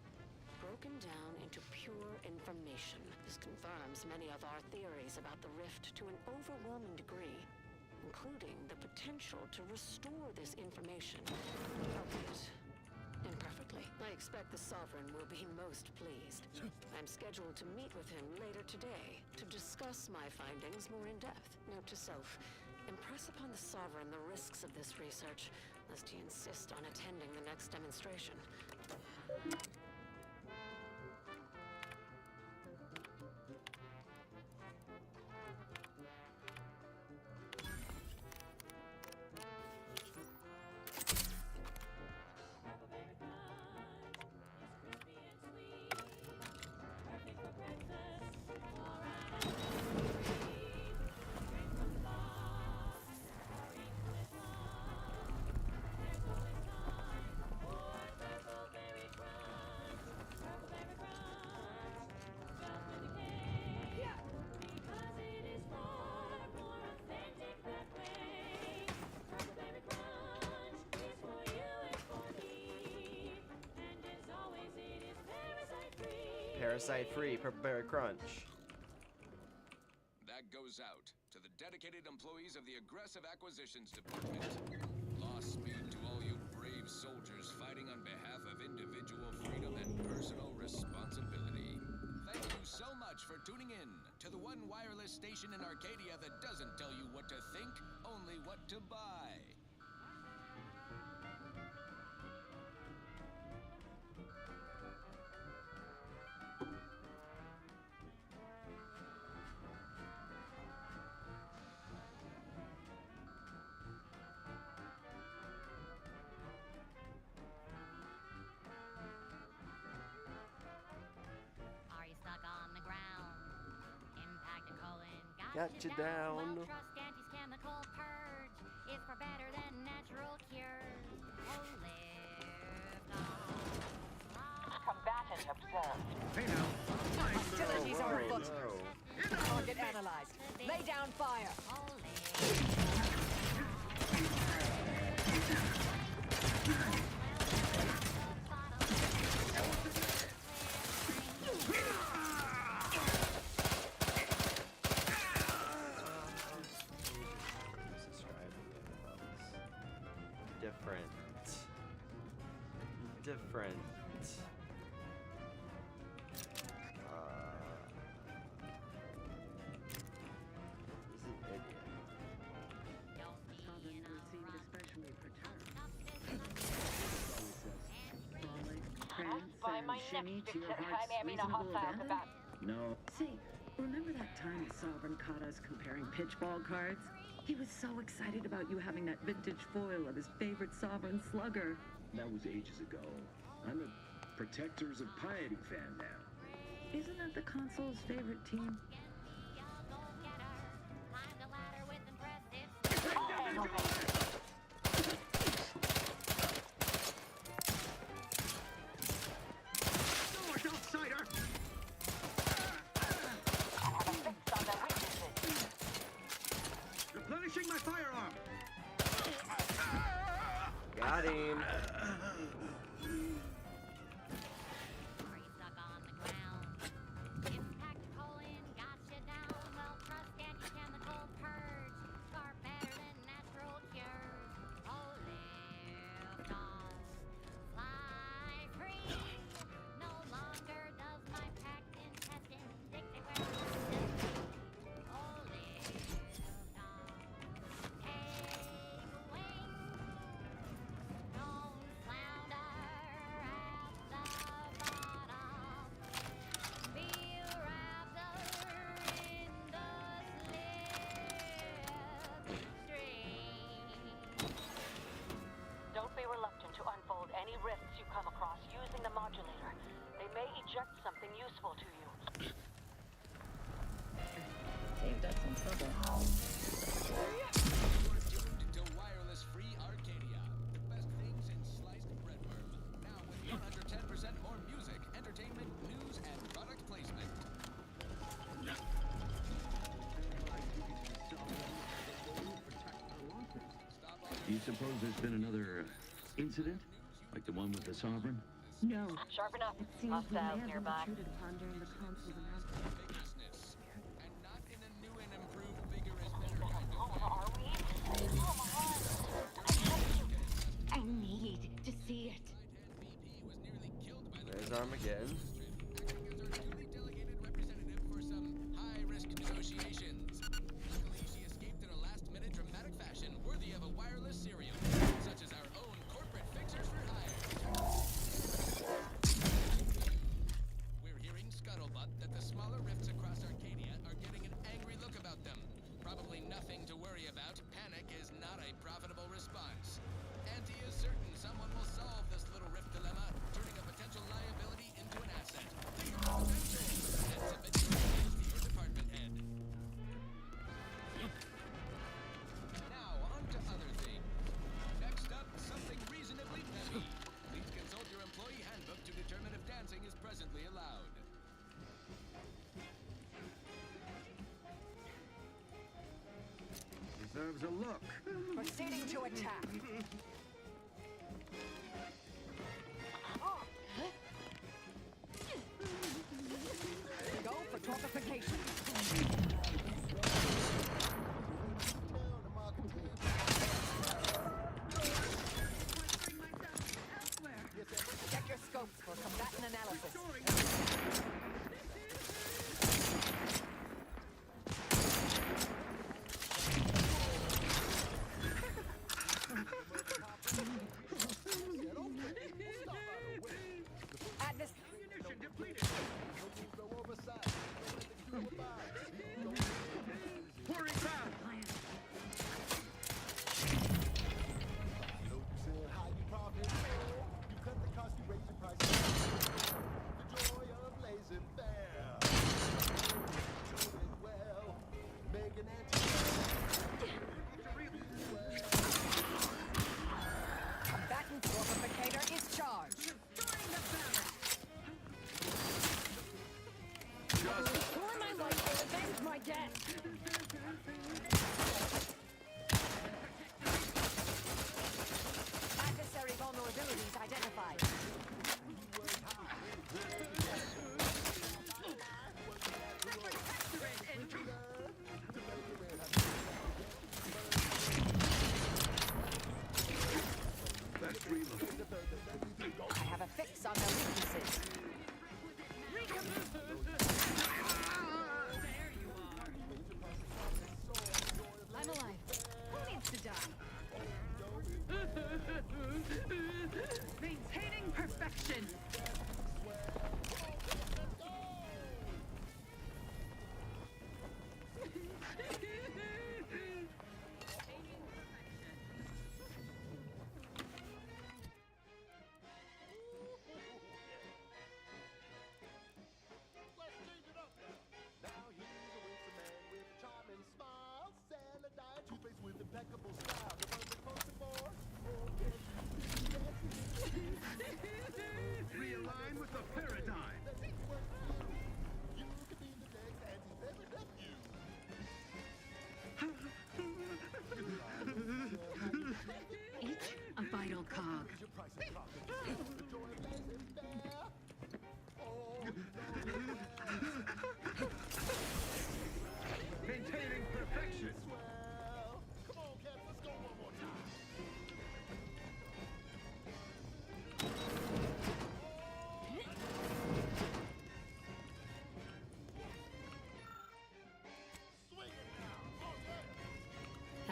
Broken down into pure information. This confirms many of our theories about the rift to an overwhelming degree, including the potential to restore this information, albeit imperfectly. I expect the Sovereign will be most pleased. I'm scheduled to meet with him later today to discuss my findings more in depth. Note to self, impress upon the Sovereign the risks of this research, lest he insist on attending the next demonstration. Parasite free, Purple Berry Crunch. That goes out to the dedicated employees of the Aggressive Acquisitions Department. Lost speed to all you brave soldiers fighting on behalf of individual freedom and personal responsibility. Thank you so much for tuning in to the one wireless station in Arcadia that doesn't tell you what to think, only what to buy. Are you stuck on the ground in pat you down. Trust Auntie's chemical purge is far better than natural cures. Combatant observed. Hey now. Hostilities are afoot. Target analyzed. Lay down fire. Different. He's an idiot. Sovereign seemed especially perturbed. By my shimmy next to your victim, heart's I mean a reasonable hostile abandon? combatant. No. See, remember that time the Sovereign caught us comparing pitchball cards? He was so excited about you having that vintage foil of his favorite Sovereign slugger. That was ages ago. I'm a Protectors of Piety fan now. Isn't that the console's favorite team? North outsider! Replenishing my firearm! Got him. Don't be reluctant to unfold any rifts you come across using the modulator. They may eject something useful to you. Saved us some trouble. You're tuned to wireless-free Arcadia. The best things in sliced breadworm. Now with 110% more music, entertainment, news, and product placement. Do you suppose there's been another incident? Like the one with the Sovereign? No. Sharp enough. It seems we may Hostiles have been nearby. intruded upon during the consul's announcement. Vigorousness. And not in a new and improved vigorous better kind of way. Are we? I need to see it. There's Armageddon. Acting as our duly delegated representative for some high-risk negotiations. Luckily, she escaped in a last-minute dramatic fashion worthy of a wireless serial, such as our own corporate fixers for hire. We're hearing scuttlebutt that the smaller rifts across Arcadia are getting an angry look about them. Probably nothing to worry about. Panic is not a profitable response. Auntie is certain someone will solve this little rift dilemma, turning a potential liability into an asset. Take your potential and submit your plans to your department head. Now, on to other things. Next up, something reasonably petty. Please consult your employee handbook to determine if dancing is presently allowed. Deserves a look. Proceeding to attack. Go for torpification. Check your scopes for combatant analysis. Add this. Ammunition depleted.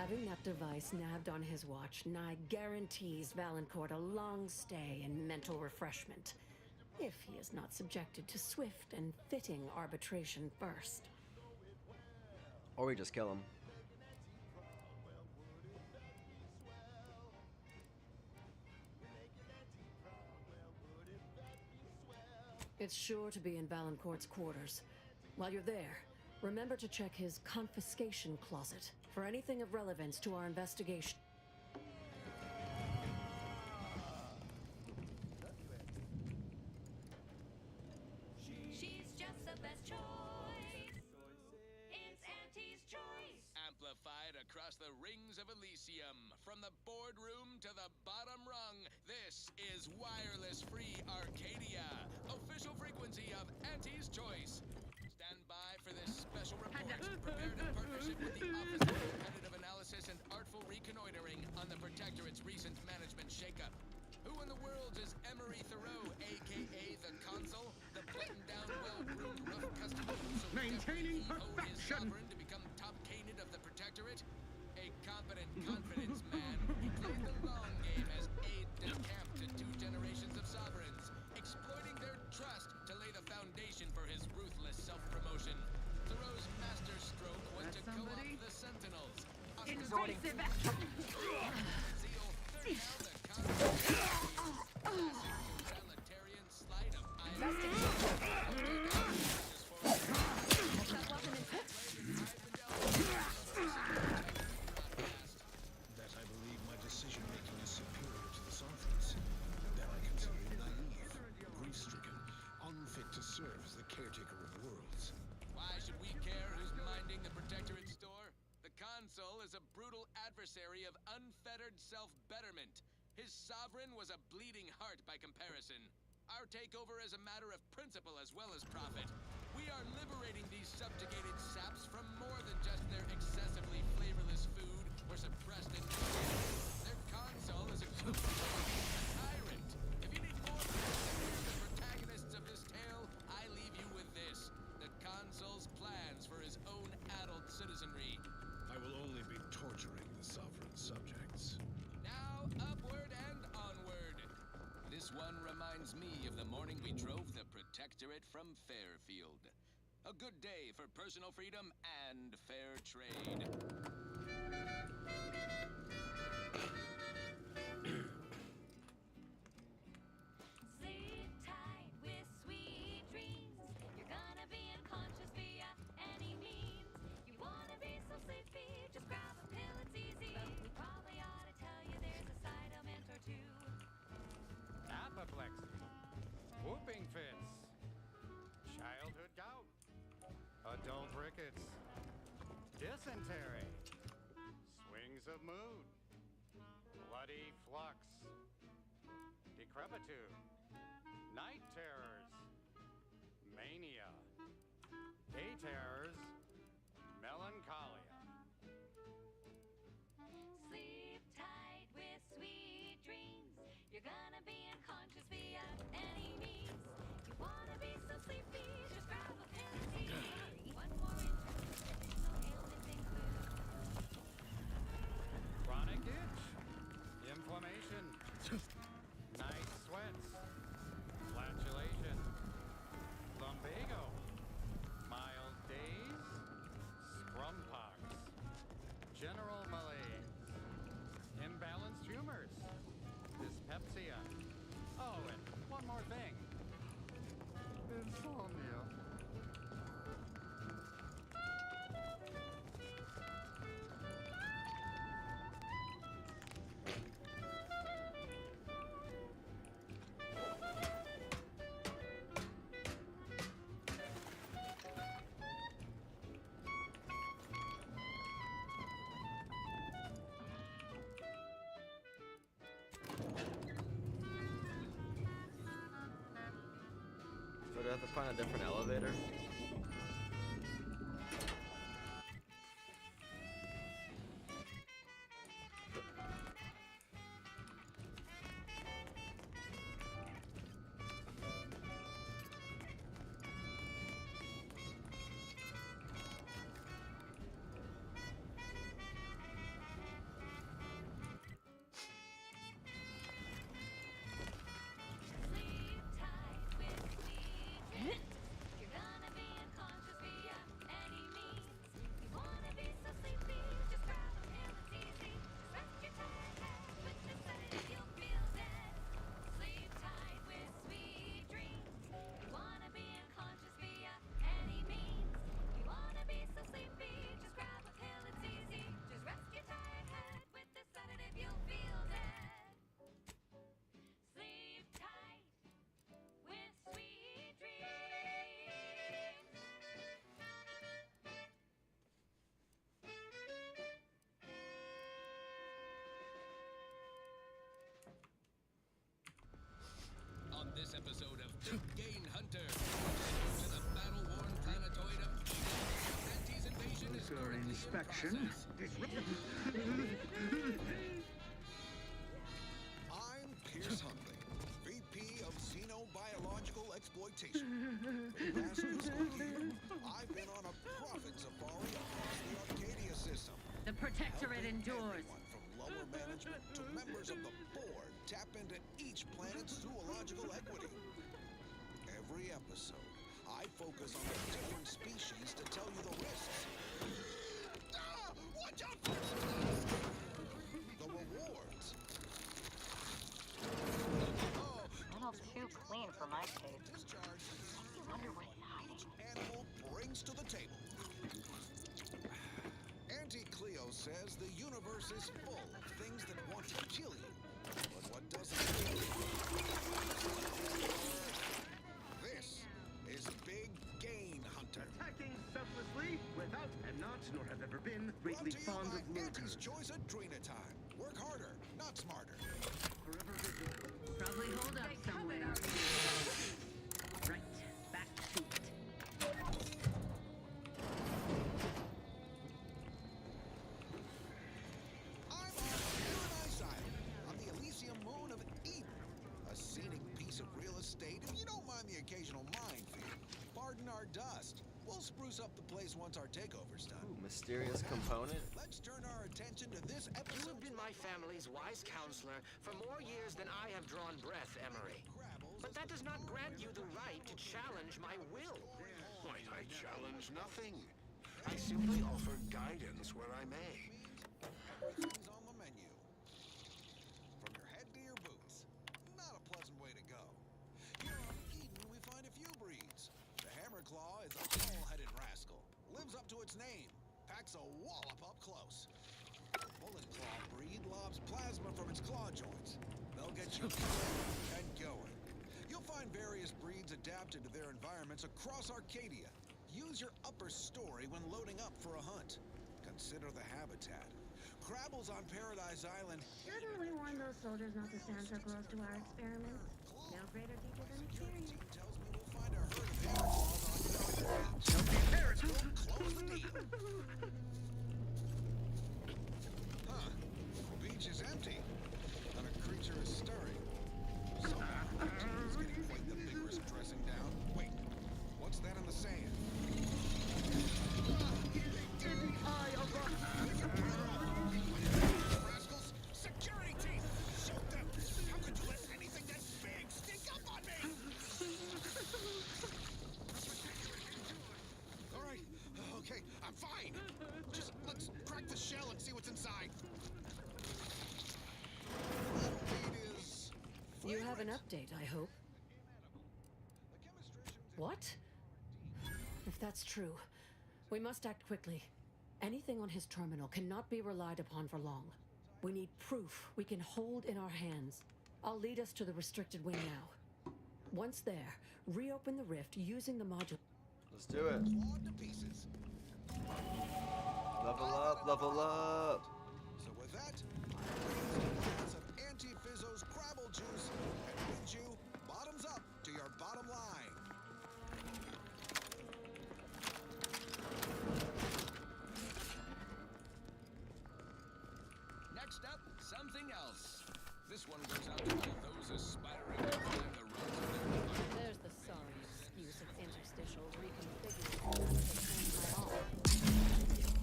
Having that device nabbed on his watch nigh guarantees Valancourt a long stay and mental refreshment, if he is not subjected to swift and fitting arbitration first. Or we just kill him. It's sure to be in Valancourt's quarters. While you're there, remember to check his confiscation closet for anything of relevance to our investigation. She's just the best choice. It's Auntie's choice. Amplified across the rings of Elysium, from the boardroom to the bottom rung, this is Wireless Free Arcadia, official frequency of Auntie's Choice. Stand by for this special report, prepared in partnership with the Office of Competitive Analysis and Artful Reconnoitering on the Protectorate's recent management shakeup. Who in the world is Emery Thoreau, a.k.a. the Consul, the buttoned-down, well-groomed, rough customer who so Maintaining perfection! His perfection! sovereign to become top canid of the Protectorate? A competent confidence man who played the long game as aide-de-camp to 2 generations of sovereigns, exploiting their trust to lay the foundation for his ruthless self-promotion. Thoreau's master stroke was to co-opt the Sentinels. Invasive Zeal, third down the totalitarian sleight of That I believe my decision-making is superior to the Sovereign's. That I consider naive, grief-stricken, unfit to serve as the caretaker of worlds. Why should we care who's minding the Protectorate store? The Consul is a brutal adversary of unfettered self-betterment. His sovereign was a bleeding heart by comparison. Our takeover is a matter of principle as well as profit. We are liberating these subjugated saps from more than just their excessively flavorless food or suppressed ingredients. Their Consul is a tyrant. If you need more hear the protagonists of this tale, I leave you with this. The Consul's plans for his own adult citizenry. I will only be torturing the Sovereign's subjects. Now, upward and onward. This one reminds me of the morning we drove the Protectorate from Fairfield. A good day for personal freedom and fair trade. Sleep tight with sweet dreams. You're gonna be unconscious via any means. You wanna be so sleepy, just grab a pill, it's easy. We probably ought to tell you there's a side element or two. Apoplexy, whooping fits, childhood gout, adult rickets, dysentery, swings of mood, bloody flux, decrepitude, night terrors, mania, day terrors, melancholia. Sleep tight with sweet dreams. You're gonna be unconscious via any means. You wanna be so sleepy, just grab a pill, it's easy. One more interdimensional ailment includes Chronic itch, inflammation, night sweats, flatulation, lumbago, mild days, scrumpox, general malaise, imbalanced humors, dyspepsia. Oh, and one more thing. Insomnia. So do I have to find a different elevator? inspection. I'm Pierce Huntley, VP of Xenobiological Exploitation. For the past fiscal year, I've been on a profit safari across the Arcadia system. The Protectorate endures. Everyone from lower management to members of the board tap into each planet's zoological equity. Every episode, I focus on a different species to tell you the risks. Watch out for the rewards. Not all too clean for my taste. I wonder what he's hiding. Animal brings to the table. Auntie Cleo says the universe is full of things that want to kill you, but what doesn't kill you? This is Big Gain Hunter. Attacking selflessly, without, am not, nor have ever been, greatly fond of Auntie's choice Adrena time. Work harder, not smarter. Forever vigilant. Probably hold up somewhere. Right, back to it. I'm on Paradise Island, on the Elysium moon of Eden. A scenic piece of real estate, if you don't mind the occasional minefield. Pardon our dust. We'll spruce up the place once our takeover's done. Ooh, mysterious component. Let's turn our attention to this episode. You have been my family's wise counselor for more years than I have drawn breath, Emery. But that does not grant you the right to challenge my will. Why, I challenge nothing. I simply offer guidance where I may. Everything's on the menu. From your head to your boots. Not a pleasant way to go. Here on Eden, we find a few breeds. The Hammerclaw is a tall-headed rascal. Lives up to its name. Packs a wallop up close. The Bullet Claw breed lobs plasma from its claw joints. They'll get you going and going. You'll find various breeds adapted to their environments across Arcadia. Use your upper story when loading up for a hunt. Consider the habitat. Crabbles on Paradise Island. Shouldn't we warn those soldiers not to stand so close to our experiments? No greater teacher than experience. Tells me we'll find a herd of Hammerclaws on Yard Beach. Chunky parrots will close the deal. Huh. The beach is empty. Not a creature is stirring. Someone is getting quite the vigorous dressing down. Wait, what's that in the sand? Rascals! Security team! Shoot them! How could you let anything that big sneak up on me? All right, okay, I'm fine. Just let's crack the shell and see what's inside. You have an update, I hope. What? If that's true, we must act quickly. Anything on his terminal cannot be relied upon for long. We need proof we can hold in our hands. I'll lead us to the restricted wing now. Once there, reopen the rift using the module. Let's do it. Level up, level up. So with that, a glass of Anti-Fizzo's Crabble Juice and lead you bottoms up to your bottom line. Next up, something else. This one goes out to all those aspiring to climb the road to their life. There's the sorry excuse of interstitial reconfiguring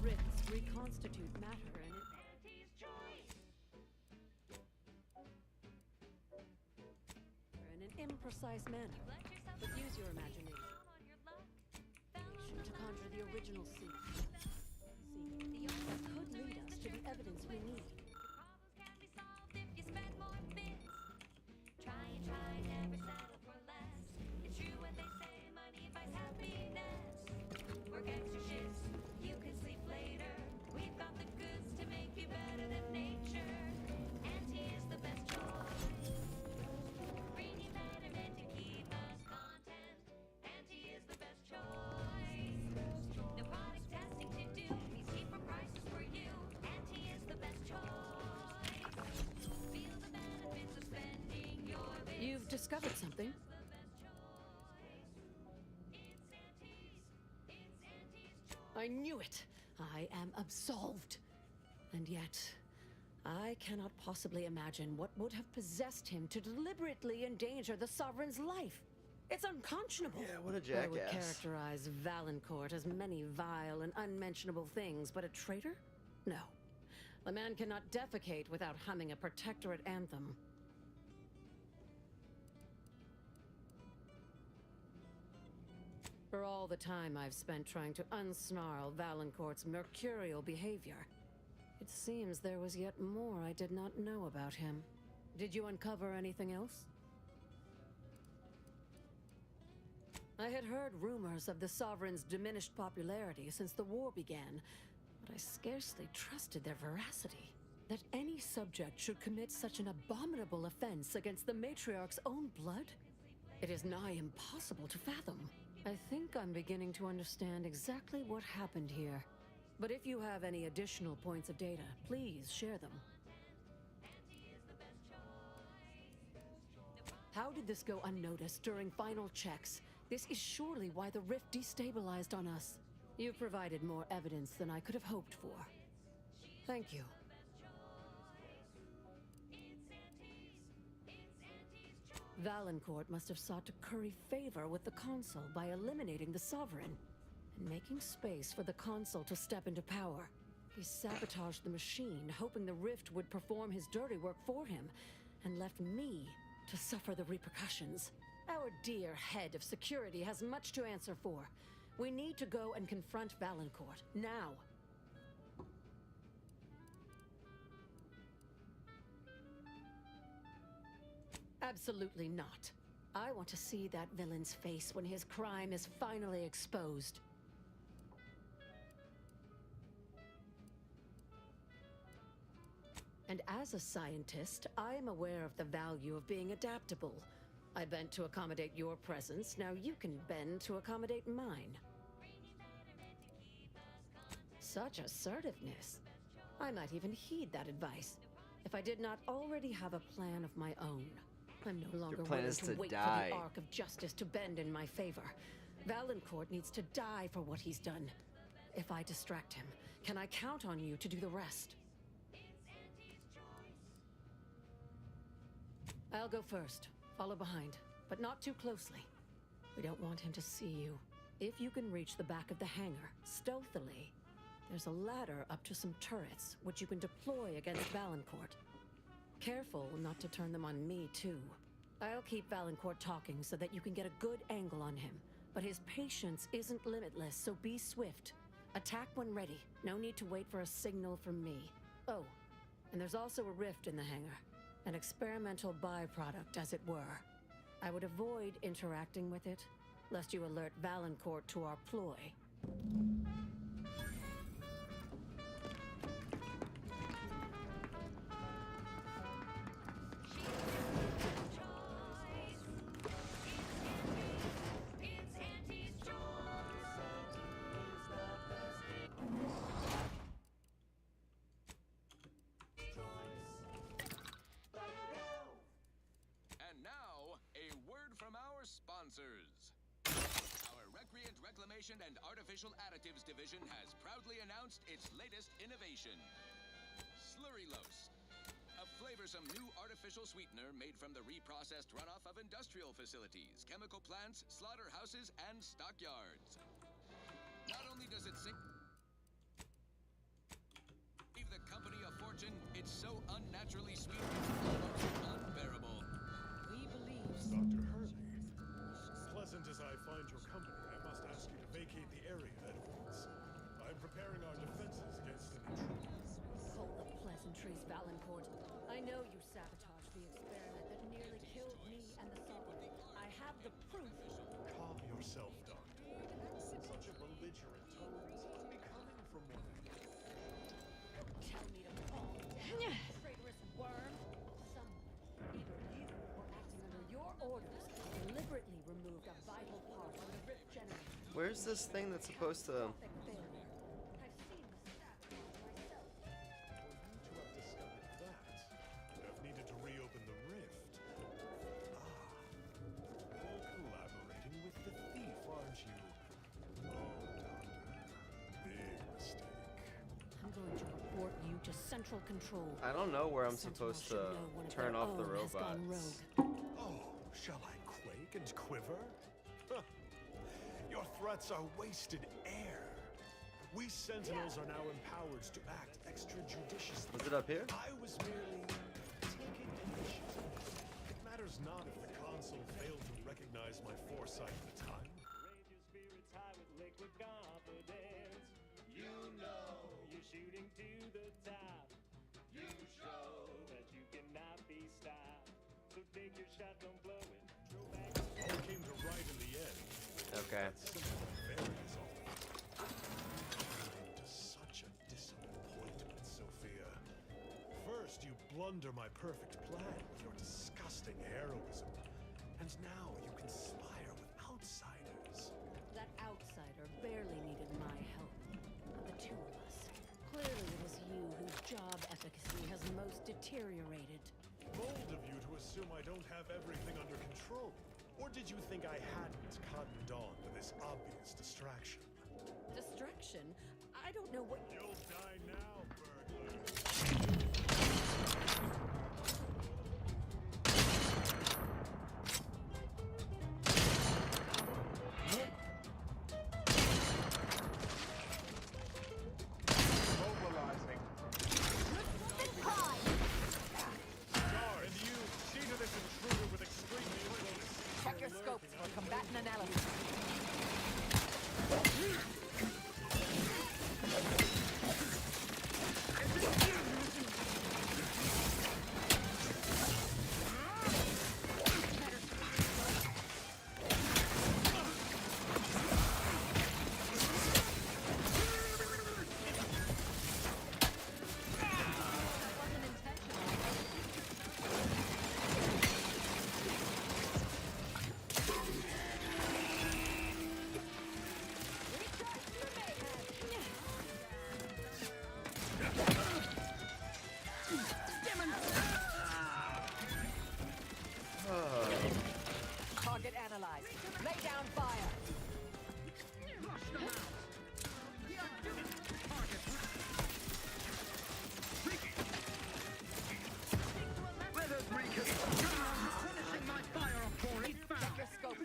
rifts reconstitute matter and in an imprecise manner. But use your imagination to conjure the original seed. That could lead us to the evidence we need. Work extra shifts, you can sleep later. We've got the goods to make you better than nature. Auntie is the best choice. Bringing betterment to keep us content. Auntie is the best choice. No product testing to do. He's cheaper prices for you. Auntie is the best choice. Feel the benefits of spending your bits. You've discovered something. It's Auntie's. I knew it! I am absolved. And yet, I cannot possibly imagine what would have possessed him to deliberately endanger the Sovereign's life. It's unconscionable. Yeah, what a I would jackass. characterize Valancourt as many vile and unmentionable things, but a traitor? No. The man cannot defecate without humming a protectorate anthem. For all the time I've spent trying to unsnarl Valancourt's mercurial behavior, it seems there was yet more I did not know about him. Did you uncover anything else? I had heard rumors of the Sovereign's diminished popularity since the war began, but I scarcely trusted their veracity. That any subject should commit such an abominable offense against the Matriarch's own blood? It is nigh impossible to fathom. I think I'm beginning to understand exactly what happened here. But if you have any additional points of data, please share them. How did this go unnoticed during final checks? This is surely why the rift destabilized on us. You've provided more evidence than I could have hoped for. Thank you. Valancourt must have sought to curry favor with the Consul by eliminating the Sovereign and making space for the Consul to step into power. He sabotaged the machine, hoping the rift would perform his dirty work for him, and left me to suffer the repercussions. Our dear head of security has much to answer for. We need to go and confront Valancourt, now. Absolutely not. I want to see that villain's face when his crime is finally exposed. And as a scientist, I am aware of the value of being adaptable. I bent to accommodate your presence, now you can bend to accommodate mine. Such assertiveness. I might even heed that advice, if I did not already have a plan of my own. I'm no longer plan willing is to to wait for die. the arc of justice to bend in my favor. Valancourt needs to die for what he's done. If I distract him, can I count on you to do the rest? I'll go first. Follow behind, but not too closely. We don't want him to see you. If you can reach the back of the hangar, stealthily, there's a ladder up to some turrets, which you can deploy against Valancourt. Careful not to turn them on me, too. I'll keep Valancourt talking so that you can get a good angle on him, but his patience isn't limitless, so be swift. Attack when ready. No need to wait for a signal from me. Oh, and there's also a rift in the hangar. An experimental byproduct, as it were. I would avoid interacting with it, lest you alert Valancourt to our ploy. And now, a word from our sponsors. Our Recreant Reclamation and Artificial Additives Division has proudly announced its latest innovation, Slurrylose. A flavorsome new artificial sweetener made from the reprocessed runoff of industrial facilities, chemical plants, slaughterhouses, and stockyards. Not only does it save the company a fortune, it's so unnaturally sweet it's almost unbearable. We believe. Dr. Hurley, pleasant as I find your company, I must ask you to vacate the area at once. I'm preparing our defenses against an intruder. Hold the pleasantries, Valancourt. I know you sabotaged the experiment that nearly killed me and the Sovereign. I have the proof. Calm yourself, Doctor. Such a belligerent tone isn't becoming from one of you. Tell me to calm down, traitorous worm. Someone, either you or acting under your orders, deliberately removed a vital part from the rift generator. Where's this thing that's supposed to... I've seen the sabotage myself. For you to have discovered that, would have needed to reopen the rift. You're collaborating with the thief, aren't you? Oh, Doctor. Big mistake. to central control. I don't know where I'm Sentinel supposed should to know one of turn their off the own has gone robots. rogue. Oh, shall I quake and quiver? Your threats are wasted air. We Sentinels are now empowered to act extrajudiciously. Was it up here? I was merely taking initiative. It matters not if the console failed to recognize my foresight at the time. Raise your spirits high with liquid confidence. You know you're shooting to the top. You show that you cannot be stopped. So take your shot, don't blow it. Throw back. All came to right in the end. Okay. Such a disappointment, Sophia. First, you blunder my perfect plan with your disgusting heroism. And now you conspire with outsiders. That outsider barely needed my help. The two of us. Clearly it is you whose job efficacy has most deteriorated. Bold of you to assume I don't have everything under control. Or did you think I hadn't cottoned on to this obvious distraction? Distraction? I don't know what You'll die now, burglar. Mobilizing. Star, and you, see to this intruder with extreme cleverness. Check your scopes for combatant analysis. Target analyzed. Lay down fire. Weather's weakened. Finishing my fire off for it. Check your scope.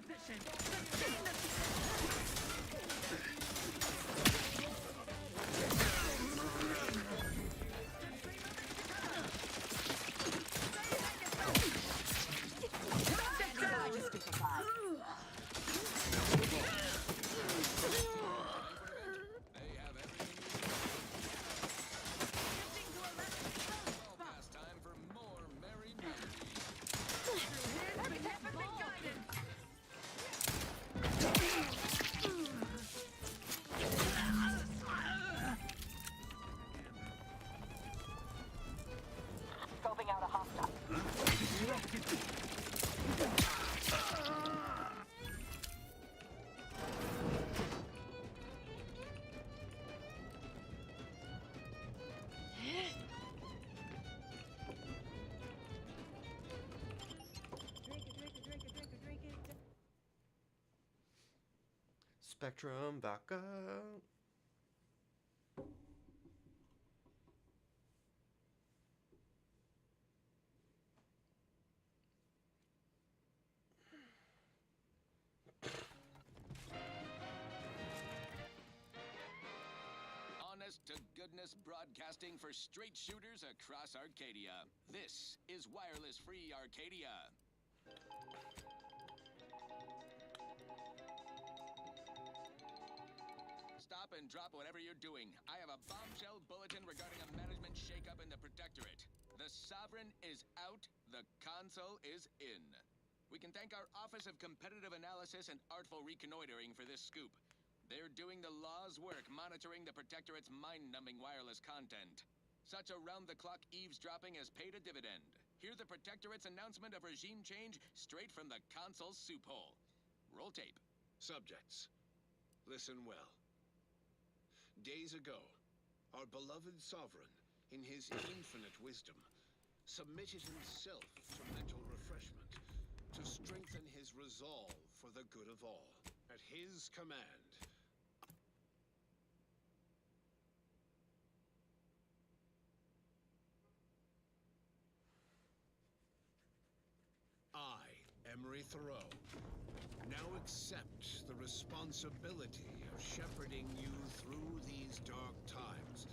They have everything you need. Well past time for more merry melodies. Scoping out a hostile. Spectrum back up. Honest to goodness broadcasting for straight shooters across Arcadia. This is Wireless Free Arcadia. Stop and drop whatever you're doing. I have a bombshell bulletin regarding a management shakeup in the Protectorate. The Sovereign is out, the Consul is in. We can thank our Office of Competitive Analysis and Artful Reconnoitering for this scoop. They're doing the law's work monitoring the Protectorate's mind-numbing wireless content. Such around-the-clock eavesdropping has paid a dividend. Hear the Protectorate's announcement of regime change straight from the Consul's soup hole. Roll tape. Subjects, listen well. Days ago, our beloved sovereign, in his infinite wisdom, submitted himself to mental refreshment to strengthen his resolve for the good of all. At his command, Emery Thoreau. Now accept the responsibility of shepherding you through these dark times.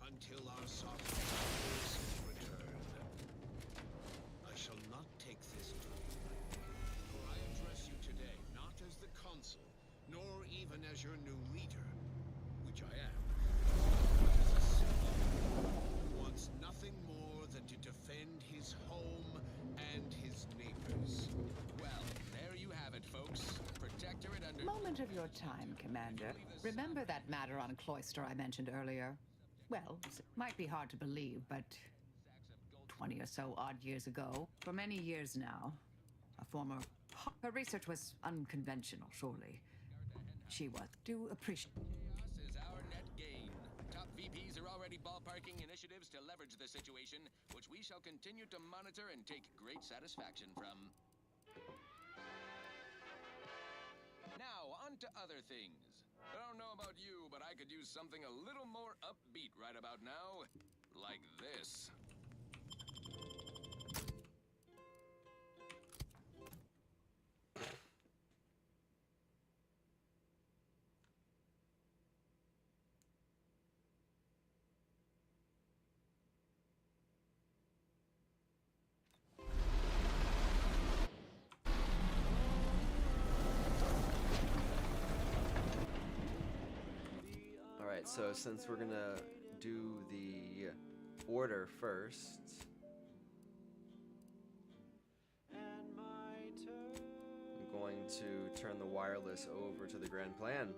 Until our sovereign's return. I shall not take this duty lightly, for I address you today not as the consul, nor even as your new leader, which I am, but as a civil who wants nothing more than to defend his home and his neighbors. Well, there you have it, folks. Protectorate under... Moment of your time, Commander. Remember that matter on Cloister I mentioned earlier? Well, it might be hard to believe, but 20 or so odd years ago, for many years now, a former... Her research was unconventional, surely. She was. Do appreciate... Chaos is our net gain. Top VPs are already ballparking initiatives to leverage the situation, which we shall continue to monitor and take great satisfaction from. Now, on to other things. I don't know about you, but I could use something a little more upbeat right about now. Like this. Alright, so since we're gonna do the order first, I'm going to turn the wireless over to the Grand Plan.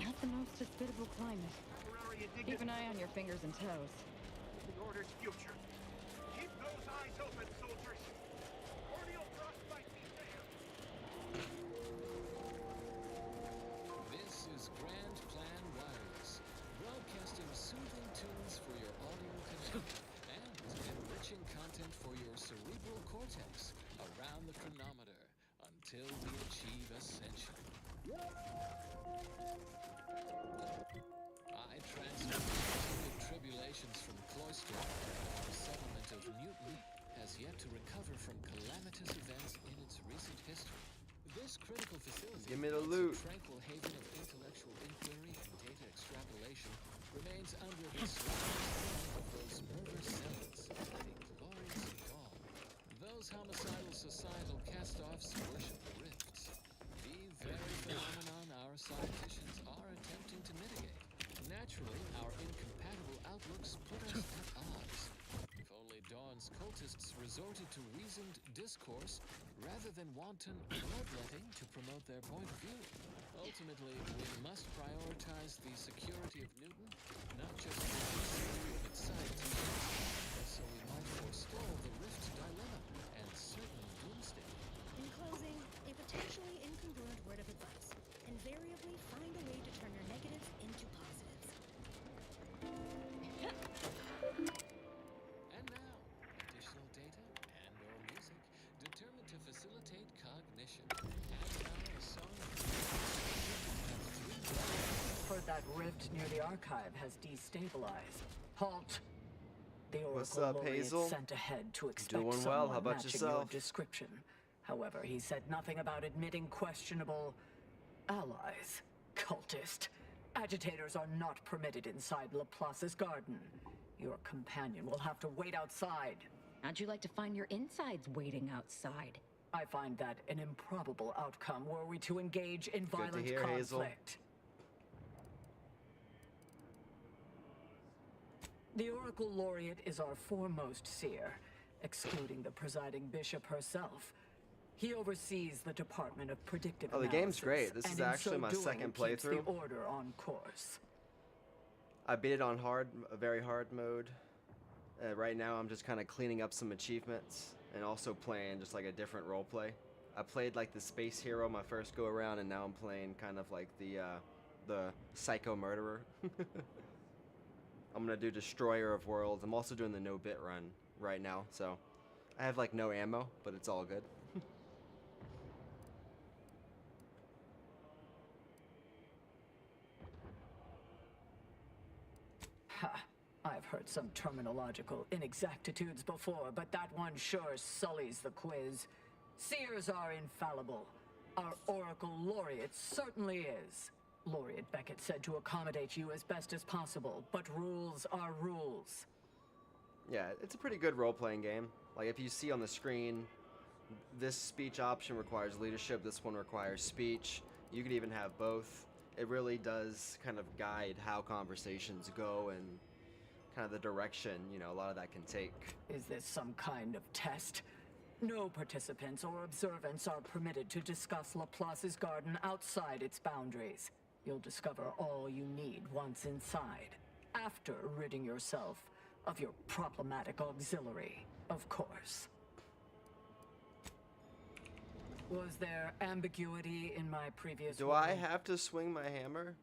Not the most hospitable climate. Keep an eye on your fingers and toes. The Order's future. Keep those eyes open, soldiers. Corneal frostbite be there. This is Grand Plan Wireless, broadcasting soothing tunes for your audio control and enriching content for your cerebral cortex around the chronometer until we achieve ascension. I transfer continued tribulations from Cloister. Our settlement of Newton has yet to recover from calamitous events in its recent history. This critical facility, Give me the loot. a tranquil haven of intellectual inquiry and data extrapolation, remains under the sway of those murder cells. A glorious dawn. Those homicidal societal cast-offs worship the rifts. The very phenomenon our scienticians are attempting to mitigate. Naturally, our incompatible outlooks put us at odds. If only Dawn's cultists resorted to reasoned discourse rather than wanton bloodletting to promote their point of view. Ultimately, we must prioritize the security of Newton, not just the safety of its scientists, so we might forestall the Rift dilemma and certain doomsday. In closing, a potentially incongruent word of advice. Invariably find a way to turn your negatives into positives. And now, additional data and/or music determined to facilitate cognition. And now a song Heard that rift near the archive has destabilized. Halt! The Oracle What's up, Laureate Hazel? sent ahead to expect Doing well. someone How about matching yourself? your description. However, he said nothing about admitting questionable allies. Cultist. Agitators are not permitted inside Laplace's garden. Your companion will have to wait outside. How'd you like to find your insides waiting outside? I find that an improbable outcome were we to engage in to violent hear, Hazel. conflict. The Oracle Laureate is our foremost seer, excluding the presiding bishop herself. He oversees the Department of Predictive Oh, the game's Analysis, great. This and is in actually so my doing, second keeps playthrough. the Order on course. I beat it on hard, a very hard mode. Right now, I'm just kind of cleaning up some achievements and also playing just like a different role play. I played like the space hero my first go around, and now I'm playing kind of like the psycho murderer. I'm gonna do Destroyer of Worlds. I'm also doing the no bit run right now, so I have like no ammo, but it's all good. Ha! I've heard some terminological inexactitudes before, but that one sure sullies the quiz. Seers are infallible. Our Oracle Laureate certainly is. Laureate Beckett said to accommodate you as best as possible, but rules are rules. Yeah, it's a pretty good role-playing game. Like, if you see on the screen, this speech option requires leadership, this one requires speech. You could even have both. It really does kind of guide how conversations go and kind of the direction, you know, a lot of that can take. Is this some kind of test? No participants or observants are permitted to discuss Laplace's garden outside its boundaries. You'll discover all you need once inside, after ridding yourself of your problematic auxiliary, of course. Was there ambiguity in my previous Do I have to swing my hammer?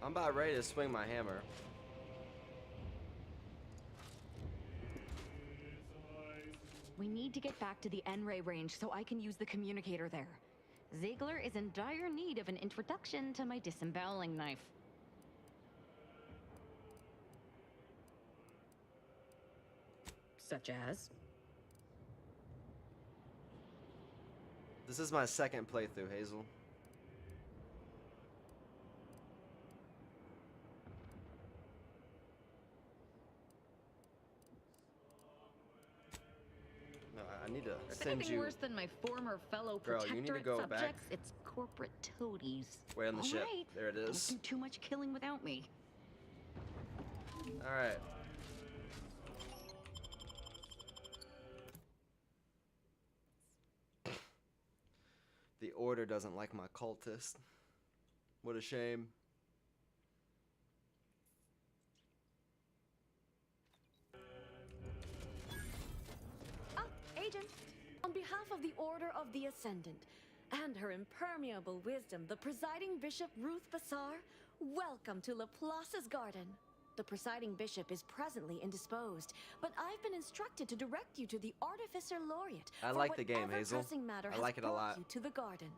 I'm about ready to swing my hammer. We need to get back to the N-ray range so I can use the communicator there. Ziegler is in dire need of an introduction to my disemboweling knife. Such as? This is my second playthrough, Hazel. No, I need to If send anything you. worse than my former fellow Girl, you need to protectorate go subjects, back. it's corporate toadies. Wait on the All ship. right. There it is. Don't do too much killing without me. All right. The Order doesn't like my cultist. What a shame. Ah, Agent. On behalf of the Order of the Ascendant and her impermeable wisdom, the presiding Bishop Ruth Bassar, welcome to Laplace's garden. The presiding bishop is presently indisposed, but I've been instructed to direct you to the Artificer Laureate. I for like the game, whatever Hazel. pressing matter I has like it a brought lot. you to the garden.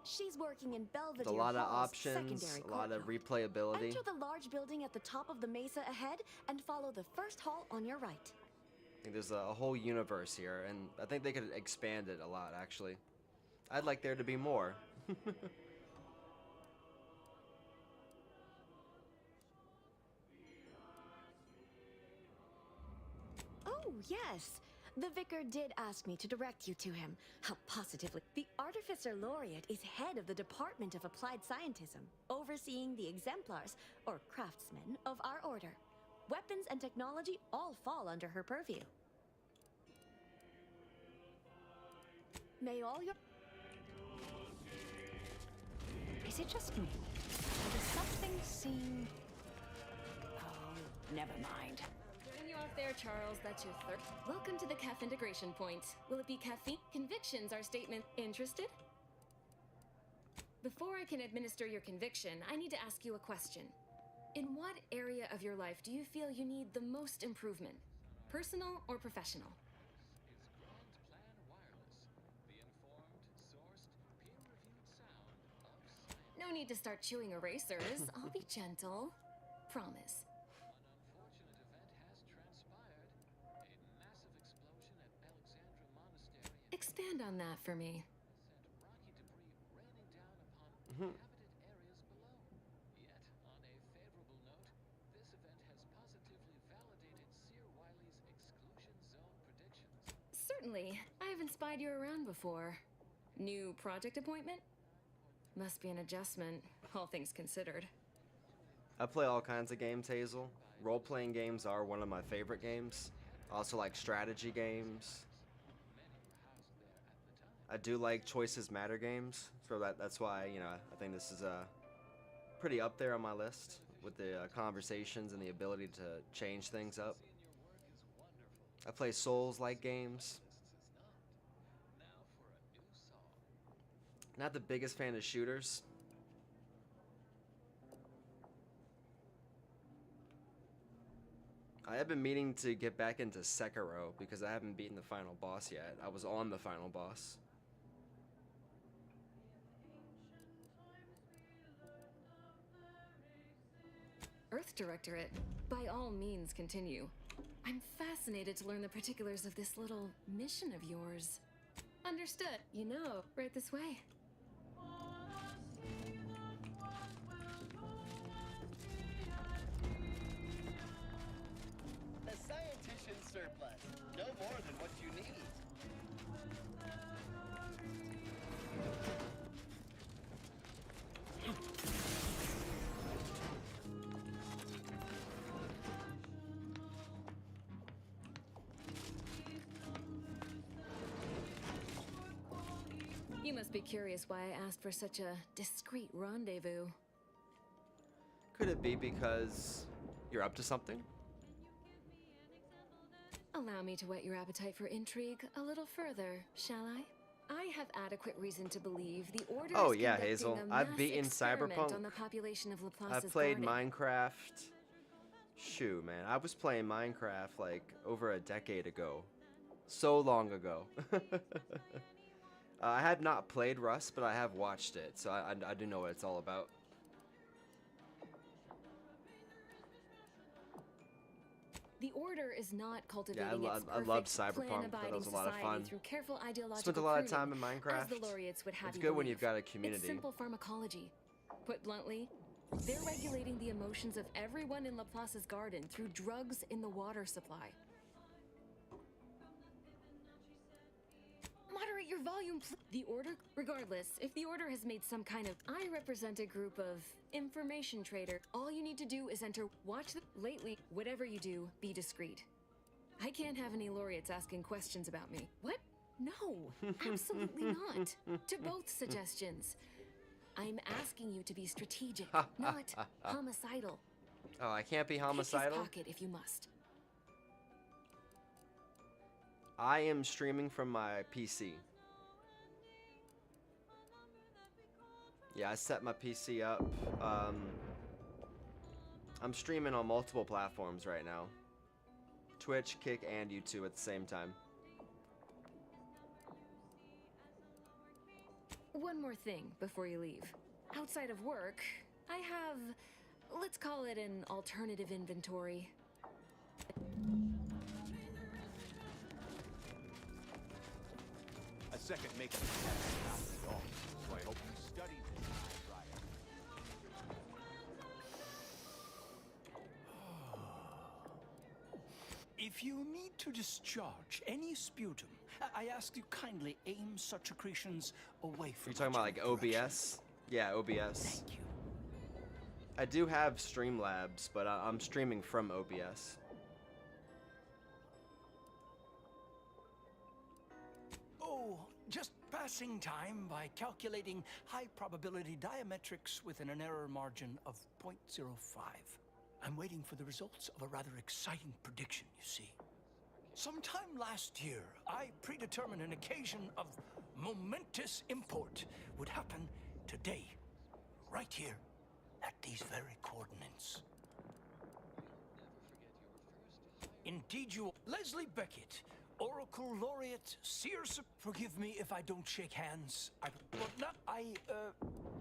She's working in Belvedere There's a lot of Hall's options, secondary a lot of courtyard. replayability. Enter the large building at the top of the mesa ahead and follow the first hall on your right. I think there's a whole universe here, and I think they could expand it a lot, actually. I'd like there to be more. Oh, yes. The vicar did ask me to direct you to him. How positively. The Artificer Laureate is head of the Department of Applied Scientism, overseeing the exemplars, or craftsmen, of our order. Weapons and technology all fall under her purview. May all your... Is it just me? Or does something seem... Oh, never mind. Turning you off there, Charles. That's your third. Welcome to the CAF integration point. Will it be caffeine? Convictions are statement. Interested? Before I can administer your conviction, I need to ask you a question. In what area of your life do you feel you need the most improvement? Personal or professional? No need to start chewing erasers. I'll be gentle. Promise. Expand on that for me. Certainly. I haven't spied you around before. New project appointment? Must be an adjustment, all things considered. I play all kinds of games, Hazel. Role-playing games are one of my favorite games. I also like strategy games. I do like Choices Matter games, so that's why, you know, I think this is pretty up there on my list with the conversations and the ability to change things up. I play Souls-like games. Not the biggest fan of shooters. I have been meaning to get back into Sekiro because I haven't beaten the final boss yet. I was on the final boss. Earth Directorate, by all means continue. I'm fascinated to learn the particulars of this little mission of yours. Understood. You know, right this way. A scientician surplus. No more than what you need. You must be curious why I asked for such a discreet rendezvous. Could it be because you're up to something? Allow me to whet your appetite for intrigue a little further, shall I? I have adequate reason to believe the Order Oh is yeah, conducting Hazel. a I've mass beaten experiment Cyberpunk. on the population of Laplace's I've played garden. Minecraft. Shoo, man. I was playing Minecraft like over a decade ago. So long ago. I have not played Rust, but I have watched it, so I do know what it's all about. The Order is not cultivating I its loved perfect, Cyberpunk. That plan-abiding was a lot of society fun. through careful ideological Spent a lot of pruning, time in Minecraft. as the laureates would have It's you good when believe. you've got a community. It's simple pharmacology. Put bluntly, they're regulating the emotions of everyone in Laplace's garden through drugs in the water supply. Moderate your volume, The Order? Regardless, if the Order has made some kind of... I represent a group of information trader. All you need to do is enter watch the... Lately, whatever you do, be discreet. I can't have any laureates asking questions about me. What? No, absolutely not. To both suggestions. I'm asking you to be strategic, not homicidal. Oh, I can't be Pick homicidal? his pocket if you must. I am streaming from my PC. Yeah, I set my PC up. I'm streaming on multiple platforms right now. Twitch, Kick, and YouTube at the same time. One more thing before you leave. Outside of work, I have, let's call it an alternative inventory. A second makes a test not at all, so I hope you studied this prior. If you need to discharge any sputum, I ask you kindly aim such accretions away Are from you talking about like OBS? Yeah, OBS. Thank you. I do have Streamlabs, but I'm streaming from OBS. Oh, just passing time by calculating high probability diametrics within an error margin of 0.05. I'm waiting for the results of a rather exciting prediction, you see. Sometime last year, I predetermined an occasion of momentous import would happen today, right here, at these very coordinates. Indeed, you, Leslie Beckett, Oracle Laureate, Sears. Forgive me if I don't shake hands. I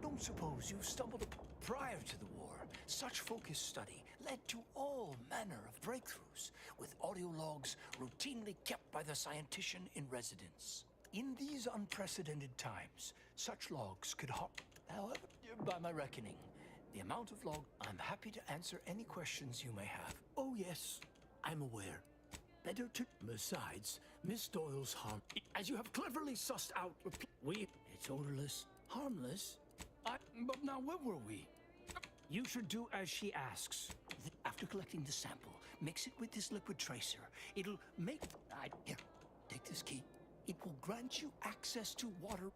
don't suppose you've stumbled upon. Prior to the war, such focused study led to all manner of breakthroughs, with audio logs routinely kept by the scientician in residence. In these unprecedented times, such logs could however, by my reckoning, the amount of log, I'm happy to answer any questions you may have. Oh yes, I'm aware. Better to... Besides, Miss Doyle's harm... As you have cleverly sussed out... It's odorless, harmless. But now where were we? You should do as she asks. After collecting the sample, mix it with this liquid tracer. It'll make... Here, take this key. It will grant you access to water...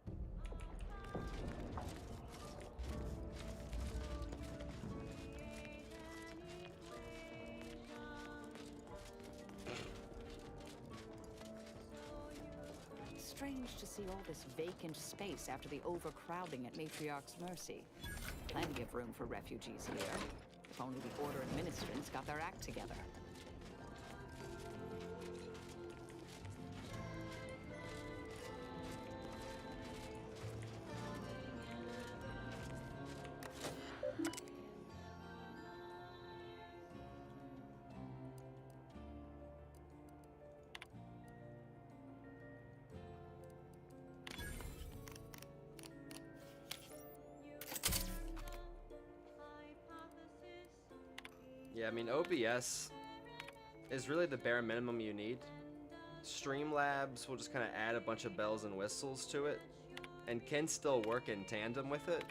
Strange strange to see all this vacant space after the overcrowding at Matriarch's Mercy. Plenty of room for refugees here. If only the Order administrants got their act together. Yeah, I mean, OBS is really the bare minimum you need. Streamlabs will just kind of add a bunch of bells and whistles to it and can still work in tandem with it.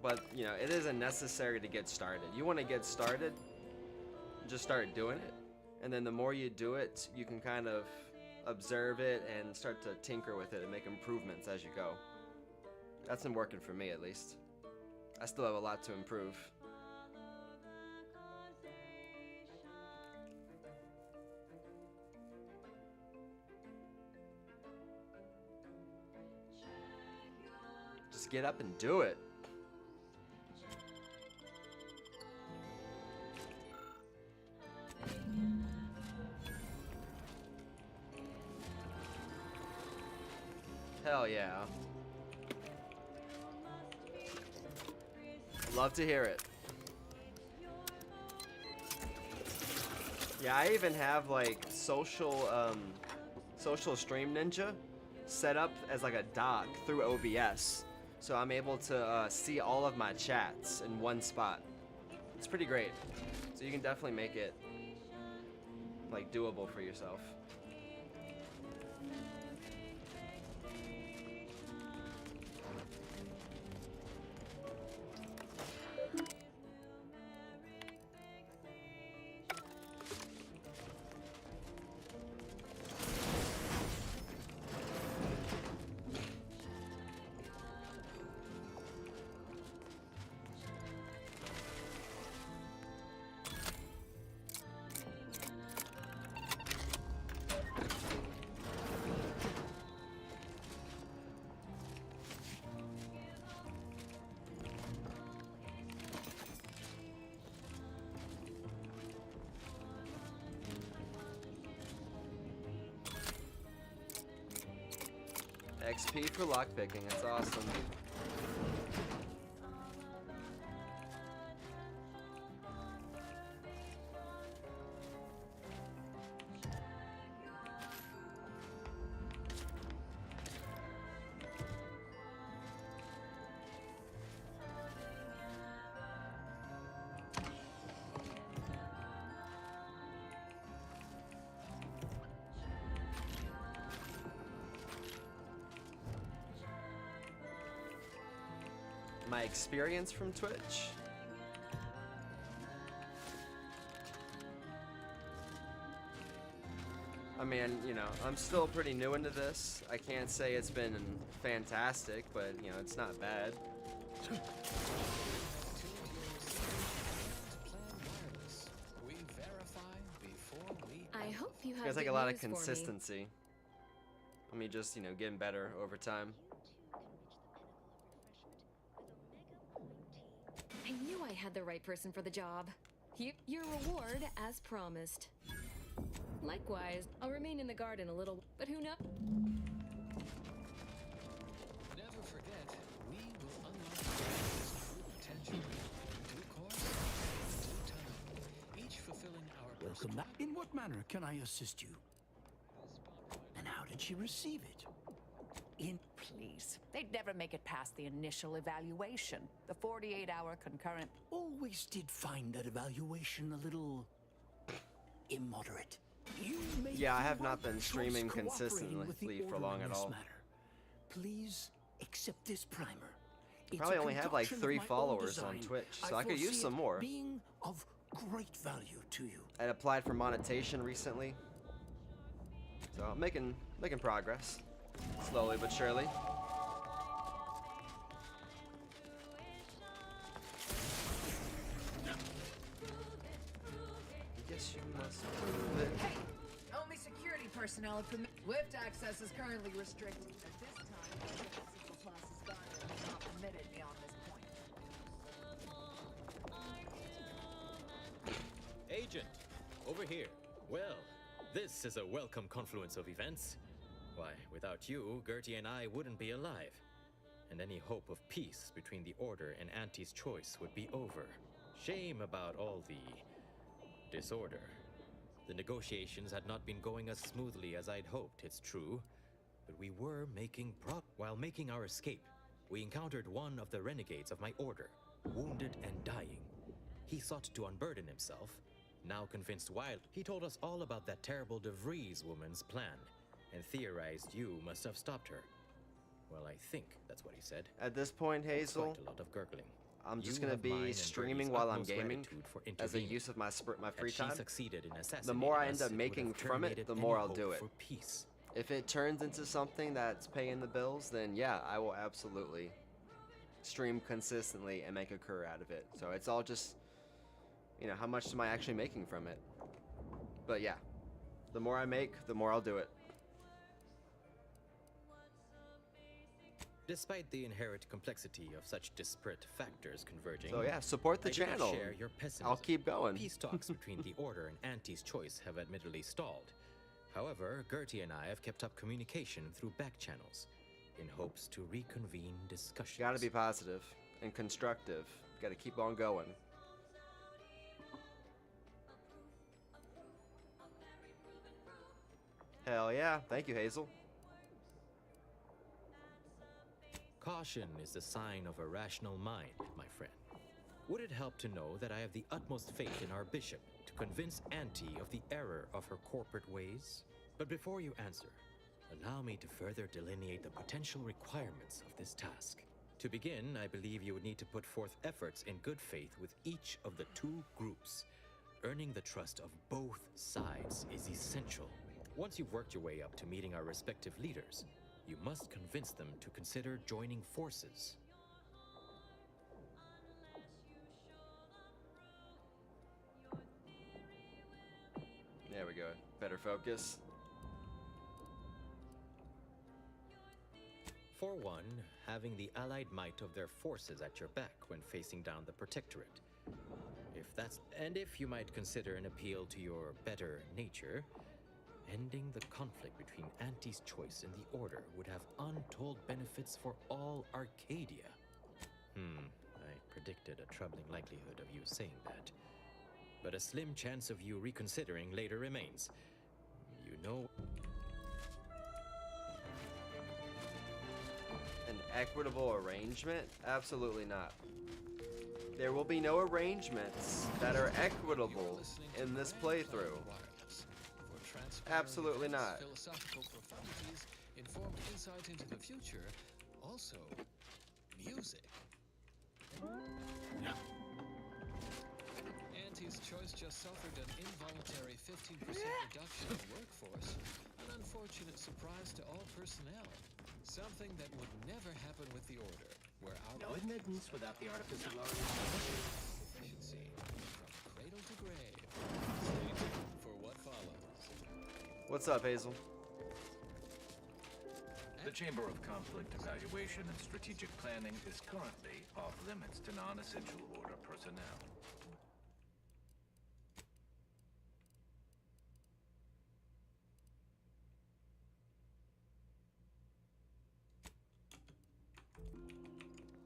But, you know, it isn't necessary to get started. You want to get started, just start doing it. And then the more you do it, you can kind of observe it and start to tinker with it and make improvements as you go. That's been working for me, at least. I still have a lot to improve. Just get up and do it. Hell yeah. Love to hear it. Yeah, I even have like social stream ninja set up as like a dock through OBS. So I'm able to see all of my chats in one spot. It's pretty great. So you can definitely make it like doable for yourself. XP for lockpicking, it's awesome. My experience from Twitch. I mean, you know, I'm still pretty new into this. I can't say it's been fantastic, but, you know, it's not bad. I hope you have There's like good a lot of news for me. consistency. I mean, just, you know, getting better over time. I knew I had the right person for the job. Your reward, as promised. Likewise, I'll remain in the garden a little, but who knows? Never forget, we will unlock your true potential in due course, in due time, each fulfilling our Welcome back. In what manner can I assist you? And how did she receive it? Please. They'd never make it past the initial evaluation. The 48-hour concurrent. Always did find that evaluation a little immoderate. You made Yeah, I the have not right been choice streaming cooperating with the consistently for Order long in at this all. matter. Please accept this primer. It's Probably a only have like concoction of 3 my own followers on design. Twitch, so I could use foresee some it more. Being of great value to you. I applied for monetization recently, so I'm making progress, slowly but surely. Yes, you must prove it. Only security personnel are permitted. Lift access is currently restricted. At this time, the class is guarded and not permitted beyond this point. Agent, over here. Well, this is a welcome confluence of events. Why, without you, Gertie and I wouldn't be alive. And any hope of peace between the Order and Auntie's choice would be over. Shame about all the disorder. The negotiations had not been going as smoothly as I'd hoped, it's true. But we were making While making our escape, we encountered one of the renegades of my Order, wounded and dying. He sought to unburden himself. Now convinced Wild, he told us all about that terrible DeVries woman's plan, and theorized you must have stopped her. Well, I think that's what he said. At this point, Hazel, Quite a lot of gurgling. I'm just You gonna have mine be and streaming Bertie's while I'm utmost gaming gratitude for as a intervening. use of my free Had she time. succeeded in The assassinating more I us, end up it would making have from it, terminated the any more I'll hope do it. for peace. If it turns into something that's paying the bills, then yeah, I will absolutely stream consistently and make a career out of it. So it's all just, you know, how much am I actually making from it? But yeah, the more I make, the more I'll do it. Despite the inherent complexity of such disparate factors converging, So yeah, support the I do not channel. share your pessimism. I'll keep going. Peace talks between the Order and Auntie's choice have admittedly stalled. However, Gertie and I have kept up communication through back channels in hopes to reconvene discussions. Gotta be positive and constructive. Gotta keep on going. Hell yeah. Thank you, Hazel. Caution is the sign of a rational mind, my friend. Would it help to know that I have the utmost faith in our bishop to convince Auntie of the error of her corporate ways? But before you answer, allow me to further delineate the potential requirements of this task. To begin, I believe you would need to put forth efforts in good faith with each of the two groups. Earning the trust of both sides is essential. Once you've worked your way up to meeting our respective leaders, you must convince them to consider joining forces. There we go. Better focus. For one, having the allied might of their forces at your back when facing down the Protectorate. If you might consider an appeal to your better nature, ending the conflict between Auntie's choice and the Order would have untold benefits for all Arcadia. I predicted a troubling likelihood of you saying that. But a slim chance of you reconsidering later remains. You know... An equitable arrangement? Absolutely not. There will be no arrangements that are equitable in this playthrough. Absolutely not. Philosophical profundities, informed insight into the future, also music. Auntie's choice just suffered an involuntary 15% reduction in workforce, an unfortunate surprise to all personnel. Something that would never happen with the Order, where our No admittance without the artificial efficiency from cradle to grave. Stay tuned for what follows. What's up, Hazel? The Chamber of Conflict Evaluation and Strategic Planning is currently off limits to non-essential Order personnel.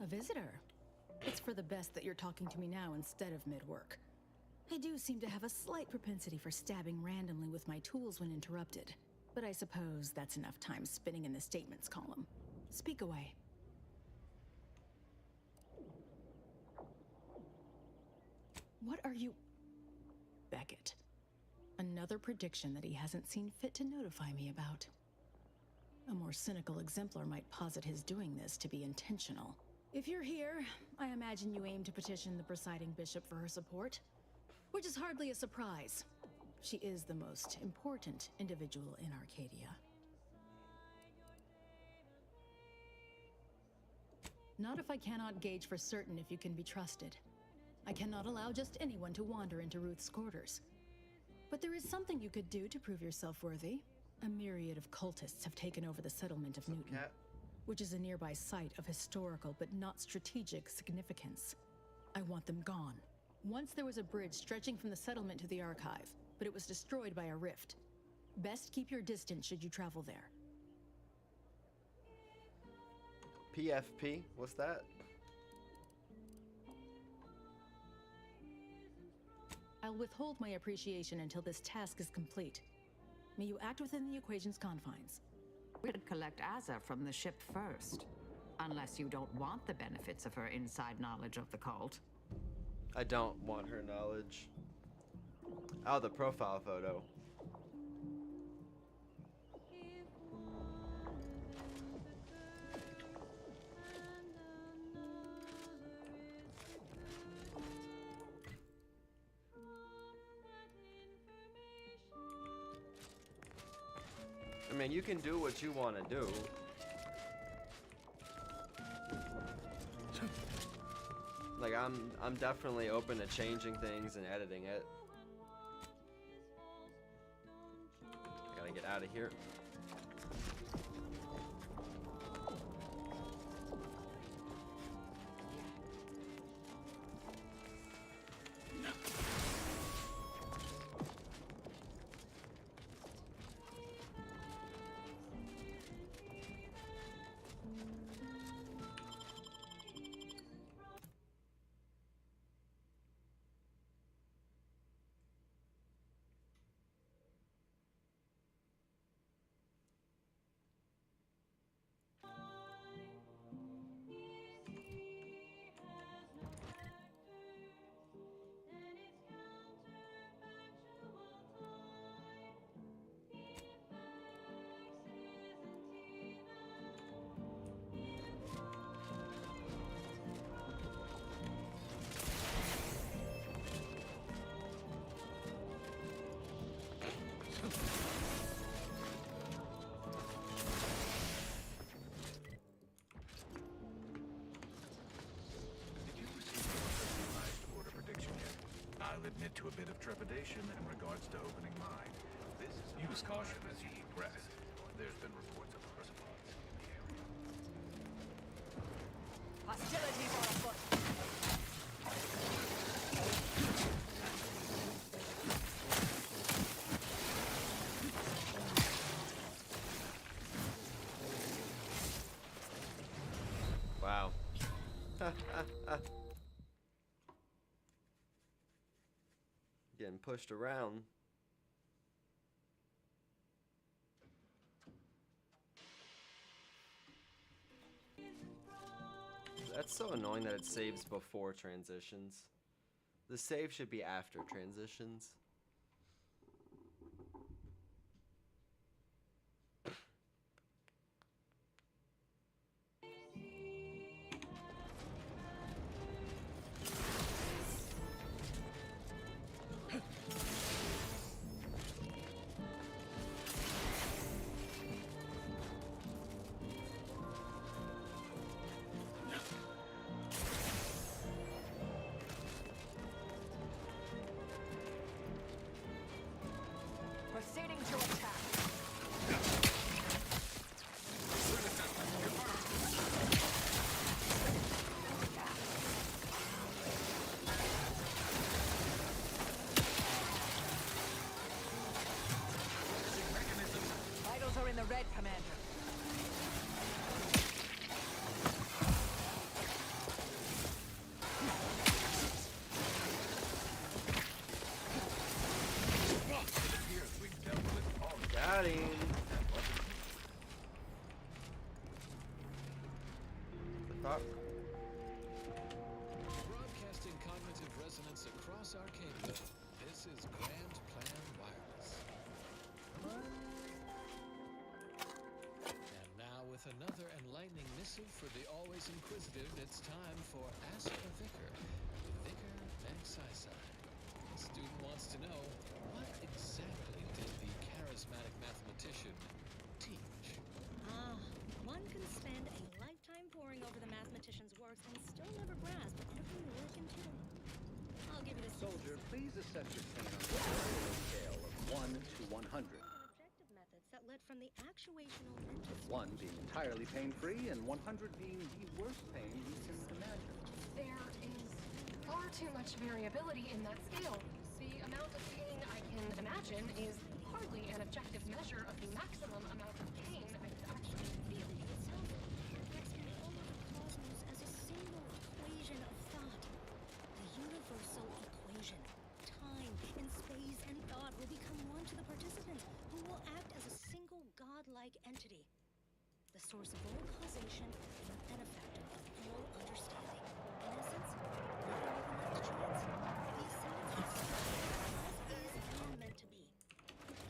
A visitor. It's for the best that you're talking to me now instead of mid-work. I do seem to have a slight propensity for stabbing randomly with my tools when interrupted, but I suppose that's enough time spinning in the statements column. Speak away. What are you... Beckett. Another prediction that he hasn't seen fit to notify me about. A more cynical exemplar might posit his doing this to be intentional. If you're here, I imagine you aim to petition the presiding bishop for her support, which is hardly a surprise. She is the most important individual in Arcadia. Not if I cannot gauge for certain if you can be trusted. I cannot allow just anyone to wander into Ruth's quarters. But there is something you could do to prove yourself worthy. A myriad of cultists have taken over the settlement of Newton, which is a nearby site of historical but not strategic significance. I want them gone. Once there was a bridge stretching from the settlement to the archive, but it was destroyed by a rift. Best keep your distance should you travel there. PFP? What's that? I'll withhold my appreciation until this task is complete. May you act within the equation's confines. We'd collect Azza from the ship first. Unless you don't want the benefits of her inside knowledge of the cult. I don't want her knowledge. Oh, the profile photo. I mean, you can do what you want to do. Like, I'm definitely open to changing things and editing it. I gotta get out of here. I'll admit to a bit of trepidation in regards to opening mine. Use caution as you eat grass. There's been reports of response in the area. Hostilities are afoot. Wow. Getting pushed around. That's so annoying that it saves before transitions. The save should be after transitions. Proceeding to attack. Vitals are in the red, Commander. Got him. The fuck? Broadcasting cognitive resonance across Arcadia. This is Grand Plan Wireless. And now with another enlightening missive for the always inquisitive, it's time for Ask the Vicar. The Vicar Magsaysai. The student wants to know, what exactly did the charismatic mathematician teach? One can spend a lifetime poring over the mathematician's works and still never grasp every lick and tittle. I'll give you the Soldier, please assess your pain on the scale but from the actuational mental One being entirely pain-free, and 100 being the worst pain you can imagine. There is far too much variability in that scale. The amount of pain I can imagine is hardly an objective measure of the maximum amount of pain I could actually feel. Let's control the cosmos as a single equation of thought. The universal equation. Time and space and thought will become one to the participant, who will act as a single godlike entity. The source of all causation and the benefactor of all understanding. In essence, nothing will be left to chance. The ascendancy as is and meant to be.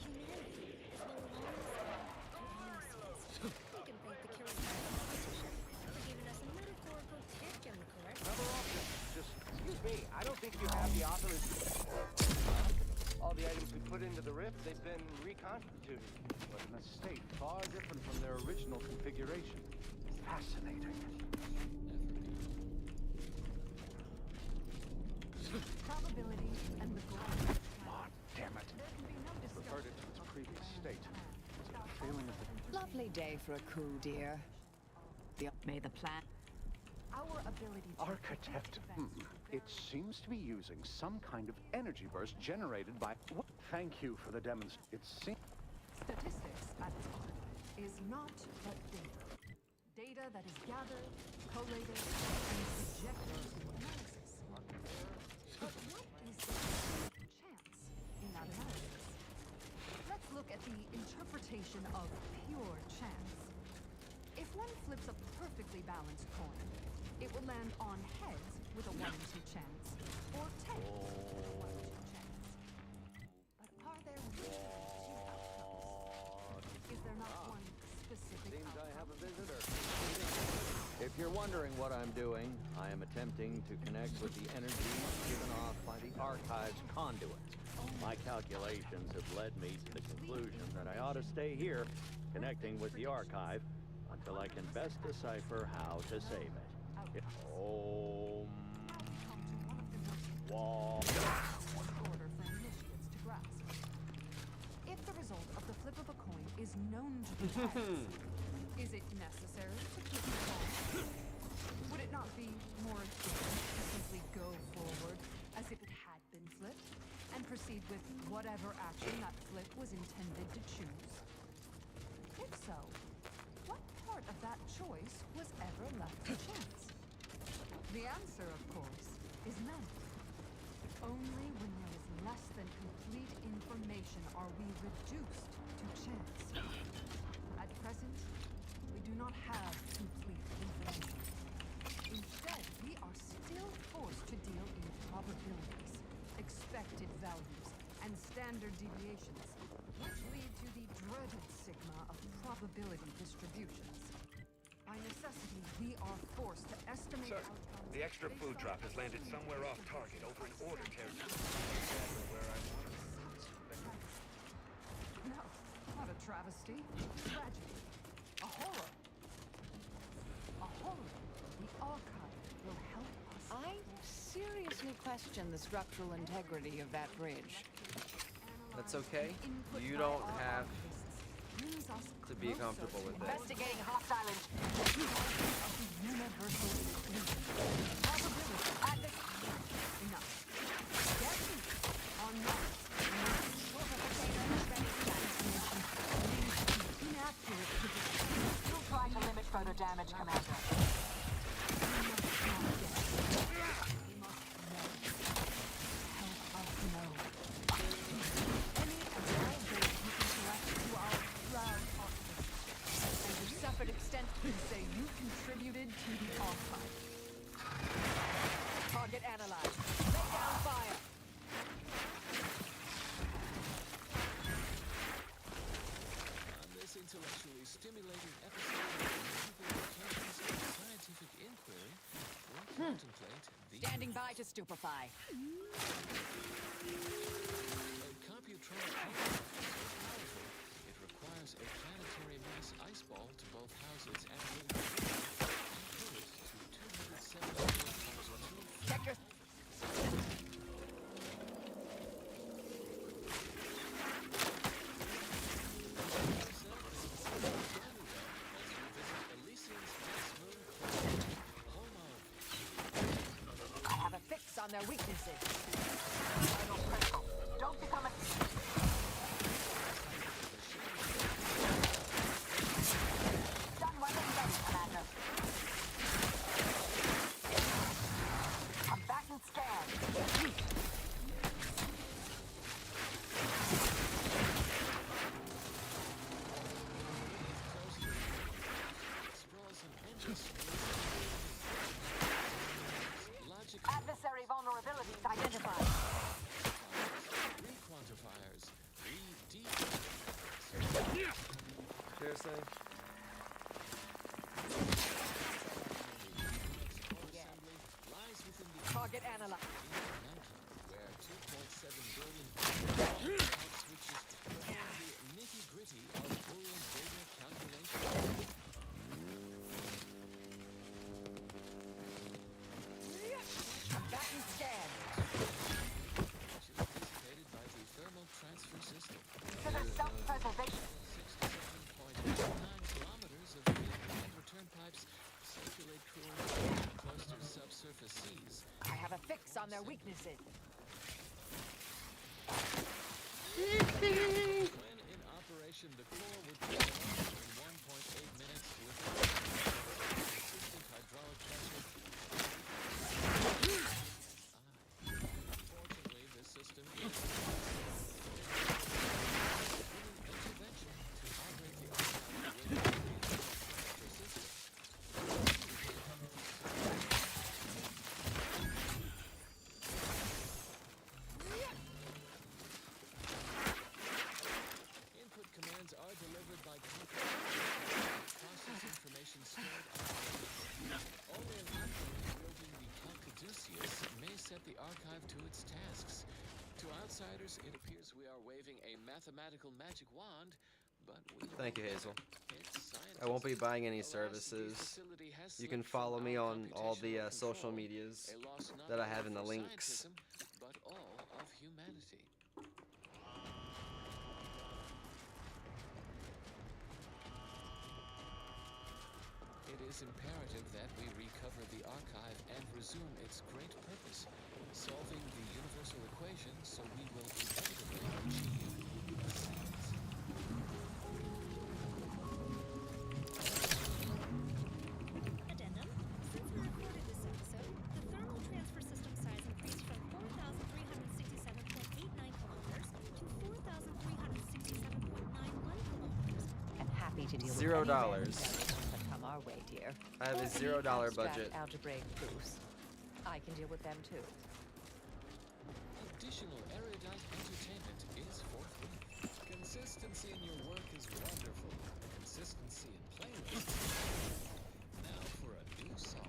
Humanity is the longest to We can thank the charismatic politician for giving us a metaphorical kick in the correct. Just, excuse me, I don't think you have the authorization. All the items we put into the rift, they've been reconstituted, but in a state far different from their original configuration. Fascinating. Probability and the goal. Oh, damn it. Reverted to its previous state. It's got a feeling of the... Lovely day for a coup, dear. May the plan. Our ability to Architect. It seems to be using some kind of energy burst generated by... Thank you for the demonstration. It seems... Statistics at its heart is not but data. Data that is gathered, collated, and subjected to analysis. But what is the chance in that analysis? Let's look at the interpretation of pure chance. If one flips a perfectly balanced coin, it will land on heads with a 1 in 2 chance, or tails with a 1 in 2 chance. But are there really 2 outcomes? Is there not one specific Seems I have a visitor. If you're wondering what I'm doing, I am attempting to connect with the energy given off by the archive's conduit. My calculations have led me to the conclusion that I ought to stay here, connecting with the archive, until I can best decipher how to save it. Order for initiates to grasp. If the result of the flip of a coin is known to be heads, is it necessary to keep it on? Would it not be more efficient to simply go forward as if it had been flipped, and proceed with whatever action that flip was intended to choose? If so, what part of that choice was ever left to chance? The answer, of course, is none. Only when there is less than complete information are we reduced to chance. At present, we do not have complete information. Instead, we are still forced to deal in probabilities, expected values, and standard deviations, which lead to the dreaded sigma of probability distributions. By necessity, we are forced to estimate outcomes. The extra food drop has landed somewhere off target over in Order territory. Exactly where I wanted it. No, not a travesty. Tragedy. A horror. A horror. The archive will help us. I seriously question the structural integrity of that bridge. That's okay. You don't have to be comfortable with that. Investigating hostile universal exclusion. Probability at the... Enough. Guessing on not. Inaccurate position. Still trying to limit further damage, Commander. We must not guess. We must know. Help us know. Any and all data you can collect to our proud office. And to separate extent, you say you contributed to the archive. Target analyzed. Lay down fire. On this intellectually stimulating episode of Multiple Locations of Scientific Inquiry, we'll contemplate the... Standing by to stupefy. A computronic computer is so powerful, it requires a planetary mass ice ball to both house its animated figure and cool it to 274 Check your... saying? Target analyzed. Where 2.7 billion switches perform the nitty-gritty of Boolean data calculation. Batten scan. Which is dissipated by the thermal transfer system. Consider self-preservation. 67.9 kilometers of and return pipes circulate coolant close to subsurface seas. I have a fix on their weaknesses. When in operation, the core would turn on in 1.8 minutes with consistent hydraulic pressure. Fortunately, this system is intervention to operate the archive system. Input commands are delivered by process information stored on. Only an operator wielding the Calcaduceus may set the archive to its tasks. To outsiders, it appears we are waving a mathematical magic wand, but we Thank you, Hazel. it's I won't be scientists. buying any Alas, the services. facility has You can slipped from follow me our on all the computational social control, medias a loss not that I only have in the for links. scientism, but all of humanity. It is imperative that we recover the archive and resume its great purpose, solving the universal equation so we will inevitably achieve the science. Addendum. Since we recorded this episode, the thermal transfer system size increased from 4,367.89 kilometers to 4,367.91 kilometers. And happy to deal with $0. any random variations that come our way, dear. I have a Or any $0 abstract budget. algebraic proofs. I can deal with them too. Additional erudite entertainment is forthwith. Consistency in your work is wonderful. Consistency in playlists. Now for a new song.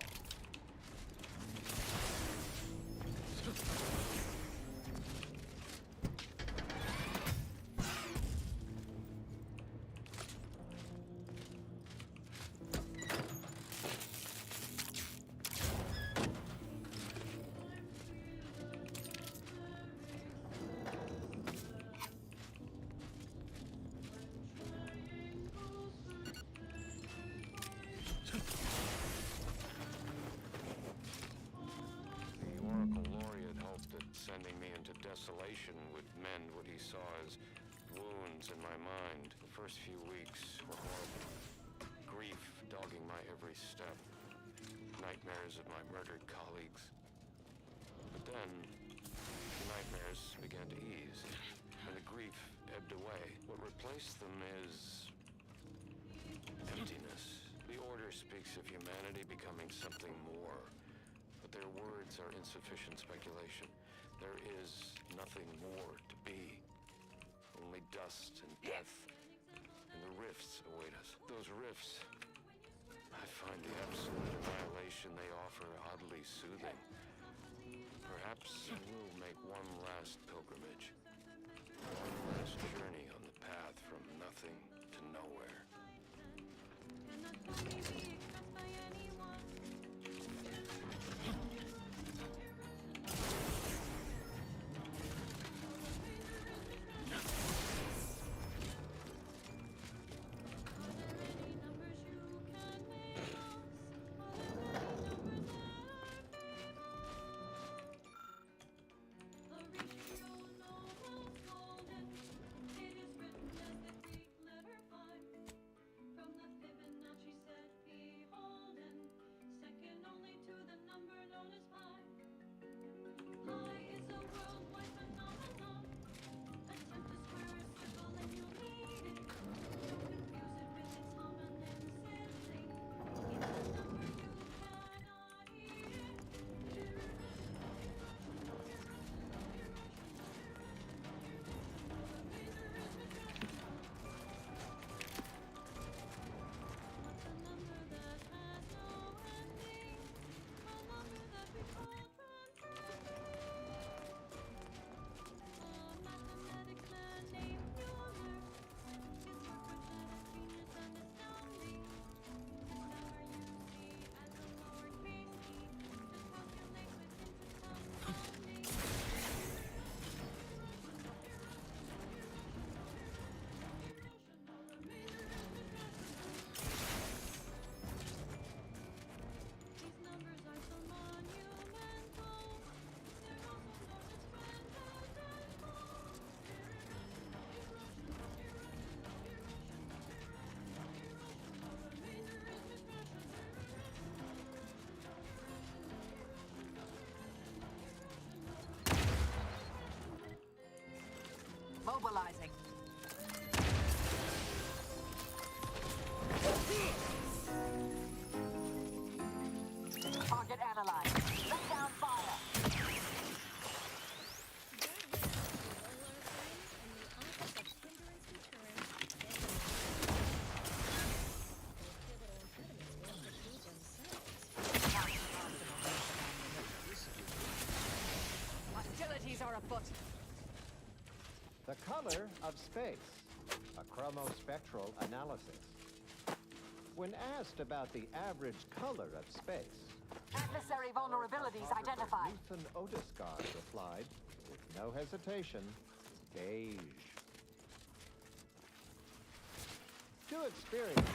The Oracle Laureate hoped that sending me into desolation would mend what he saw as wounds in my mind. The first few weeks were horrible. Grief dogging my every step. Nightmares of my murdered colleagues. But then, the nightmares began to ease, and the grief ebbed away. What replaced them is emptiness. The Order speaks of humanity becoming something more, but their words are insufficient speculation. There is nothing more to be. Only dust and death, and the rifts await us. Those rifts, I find the absolute annihilation they offer oddly soothing. Perhaps I will make one last pilgrimage. One last journey on the path from nothing to nowhere. From the Fibonacci set, Mobilizing. Target analyzed. Lay down fire. Hostilities are afoot. The color of space, a chromospectral analysis. When asked about the average color of space, Adversary vulnerabilities identified. Nathan Odesgard replied, with no hesitation, beige. To experienced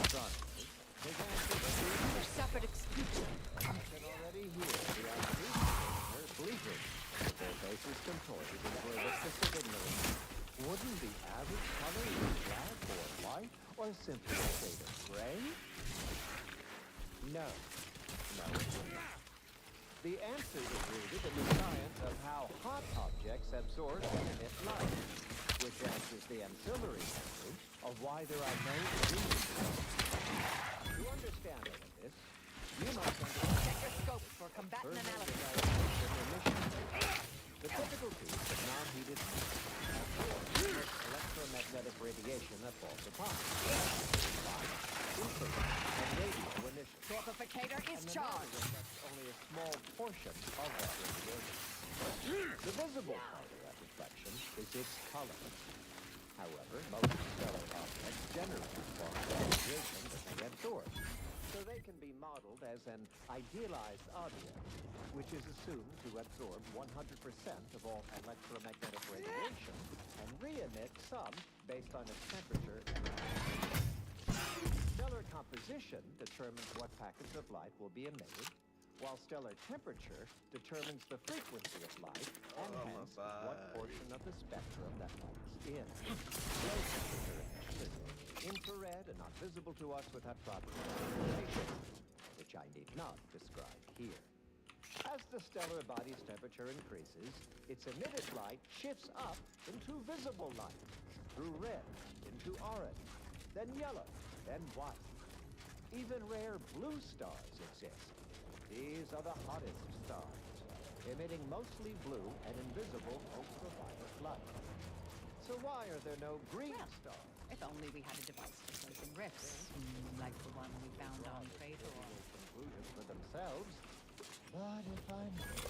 astronomers, his answer was Suffered exclusion. I can already hear the unreasonable bleating, with their faces contorted into a reckless ignorance. Wouldn't the average color be black or white, or simply a shade of gray? No. No, it would not. The answer is rooted in the science of how hot objects absorb and emit light, which answers the ancillary question of why there are no green zones. To understand all of this, you must understand Check your scope for combatant analysis. The typical tube of non-heated absorbs electromagnetic radiation that falls apart. Infrared and radio emission. Torpificator is charged. Reflects only a small portion of that radiation. The visible part of that reflection is its color. However, most stellar objects generate forms of radiation that they absorb, so they can be modeled as an idealized object, which is assumed to absorb 100% of all electromagnetic radiation and re-emit some based on its temperature and stellar composition determines what packets of light will be emitted, while stellar temperature determines the frequency of light and hence what portion of the spectrum that light is in. Low temperature emission is infrared and not visible to us without proper classification, which I need not describe here. As the stellar body's temperature increases, its emitted light shifts up into visible light, through red, into orange, then yellow, then white. Even rare blue stars exist. These are the hottest stars, emitting mostly blue and invisible ultraviolet light. So why are there no green stars? If only we had a device for closing rifts, like the one we found on Praetor. Conclusions for themselves, but if I may.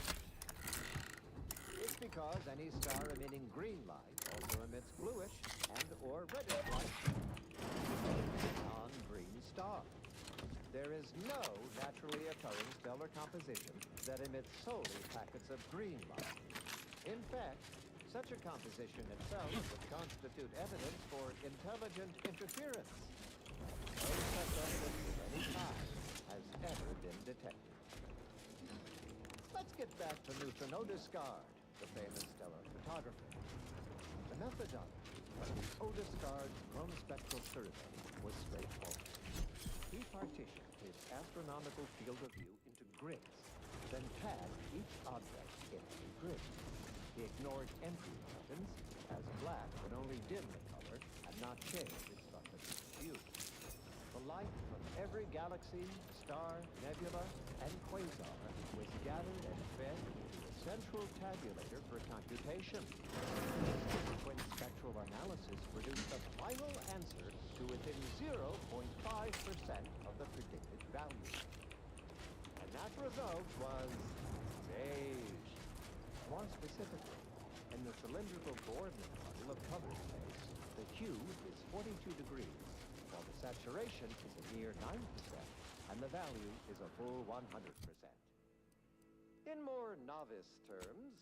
It's because any star emitting green light also emits bluish and or reddish light. Non-green star. There is no naturally occurring stellar composition that emits solely packets of green light. In fact, such a composition itself would constitute evidence for intelligent interference. No such evidence of any kind has ever been detected. Let's get back to Newton Odesgard, the famous stellar photographer. The methodology of the Odesgard chromospectral survey was straightforward. He partitioned his astronomical field of view into grids, then tagged each object in a grid. He ignored empty regions, as black would only dim the color and not change its fundamental hue. The light from every galaxy, star, nebula, and quasar was gathered and fed into a central tabulator for computation. Subsequent spectral analysis produced the final answer to within 0.5% of the predicted value. And that result was beige. More specifically, in the cylindrical coordinate model of color space, the hue is 42 degrees, while the saturation is a mere 9%, and the value is a full 100%. In more novice terms,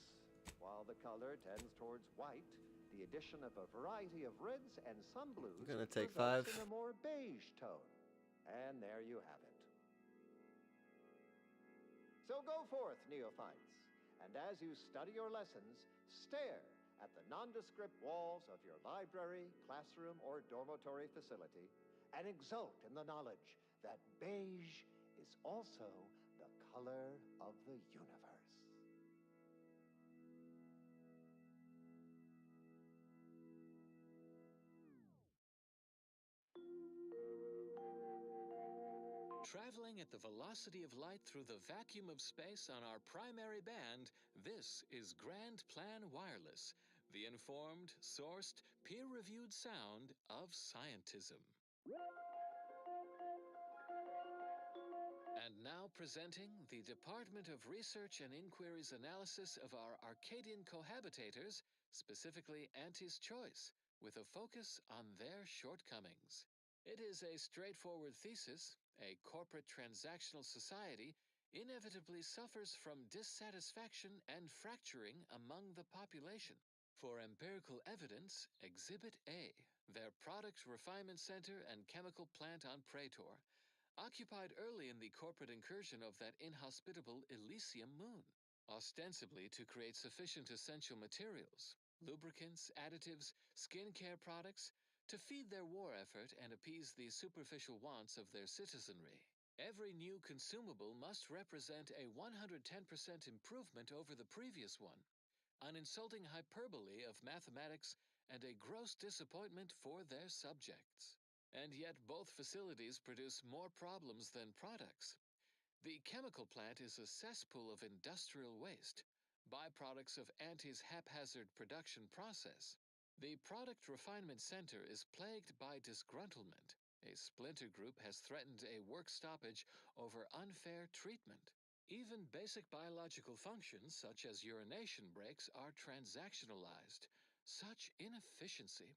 while the color tends towards white, the addition of a variety of reds and some blues I'm gonna take results 5. in a more beige tone. And there you have it. So go forth, neophytes, and as you study your lessons, stare at the nondescript walls of your library, classroom, or dormitory facility, and exult in the knowledge that beige is also the color of the universe. Traveling at the velocity of light through the vacuum of space on our primary band, this is Grand Plan Wireless, the informed, sourced, peer-reviewed sound of scientism. And now presenting the Department of Research and Inquiry's analysis of our Arcadian cohabitators, specifically Auntie's Choice, with a focus on their shortcomings. It is a straightforward thesis. A corporate transactional society inevitably suffers from dissatisfaction and fracturing among the population. For empirical evidence, Exhibit A, their product refinement center and chemical plant on Praetor, occupied early in the corporate incursion of that inhospitable Elysium moon, ostensibly to create sufficient essential materials, lubricants, additives, skincare products, to feed their war effort and appease the superficial wants of their citizenry. Every new consumable must represent a 110% improvement over the previous one, an insulting hyperbole of mathematics and a gross disappointment for their subjects. And yet both facilities produce more problems than products. The chemical plant is a cesspool of industrial waste, byproducts of Auntie's haphazard production process. The Product Refinement Center is plagued by disgruntlement. A splinter group has threatened a work stoppage over unfair treatment. Even basic biological functions, such as urination breaks, are transactionalized. Such inefficiency.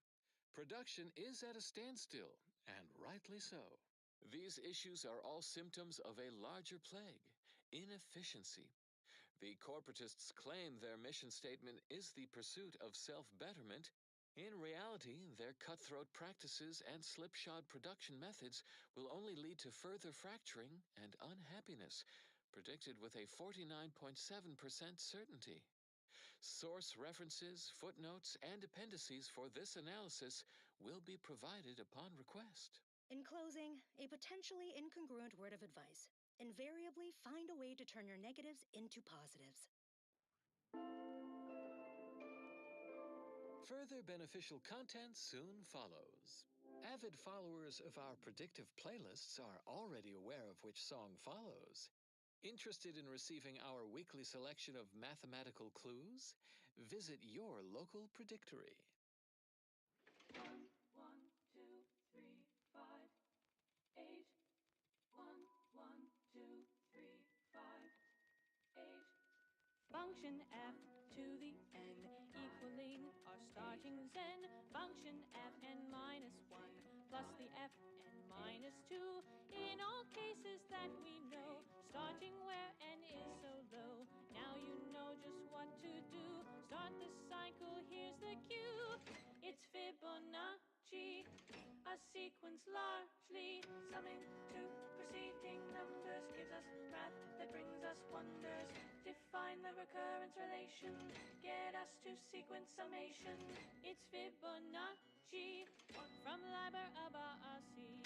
Production is at a standstill, and rightly so. These issues are all symptoms of a larger plague, inefficiency. The corporatists claim their mission statement is the pursuit of self-betterment. In reality, their cutthroat practices and slipshod production methods will only lead to further fracturing and unhappiness, predicted with a 49.7% certainty. Source references, footnotes, and appendices for this analysis will be provided upon request. In closing, a potentially incongruent word of advice. Invariably find a way to turn your negatives into positives. Further beneficial content soon follows. Avid followers of our predictive playlists are already aware of which song follows. Interested in receiving our weekly selection of mathematical clues? Visit your local predictory. 1, 2, 3, 5, 8. 1, 1, 2, 3, 5, 8. Function f to the n equaling our starting zen. Function fn minus 1 plus the fn minus 2. In all cases that we know, starting where n is so low. Now you know just what to do. Start the cycle, here's the cue. It's Fibonacci, a sequence largely summing to preceding numbers. Gives us math that brings us wonders. Define the recurrence relation, get us to sequence summation. It's Fibonacci from Liber Abaci.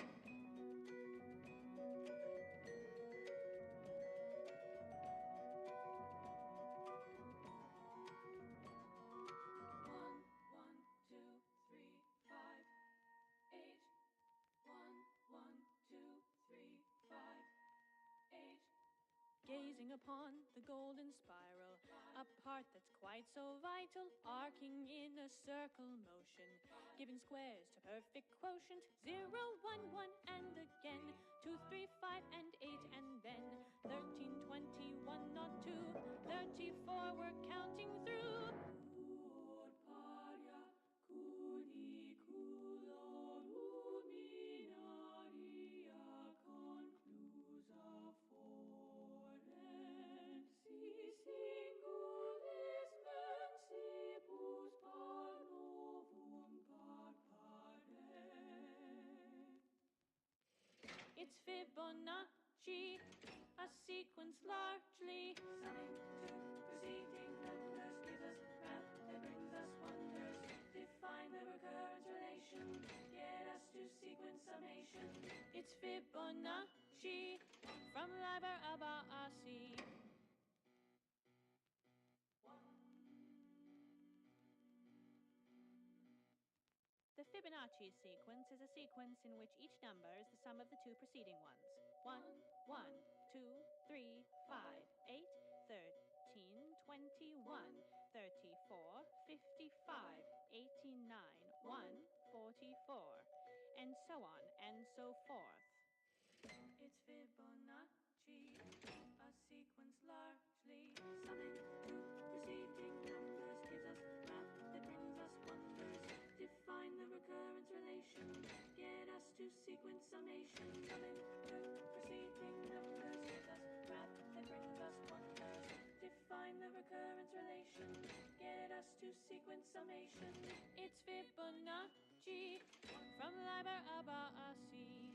Gazing upon the golden spiral, a part that's quite so vital, arcing in a circle motion, giving squares to perfect quotient, 0, 1, 1, and again, 2, 3, 5, and 8, and then 13, 21, not 2, 34, we're counting through. It's Fibonacci, a sequence largely summing to preceding numbers. Gives us math that brings us wonders. Define the recurrence relation, get us to sequence summation. It's Fibonacci from Liber Abaci. The Fibonacci sequence is a sequence in which each number is the sum of the two preceding ones. 1, 1, 2, 3, 5, 8, 13, 21, 34, 55, 89, 1, 44, and so on and so forth. It's Fibonacci, a sequence largely summing to preceding numbers gives us math that brings us wonders. Define the recurrence relation, get us to sequence summation. Summing to preceding numbers gives us math that brings us wonders. Define the recurrence relation, get us to sequence summation. It's Fibonacci from Liber Abaci.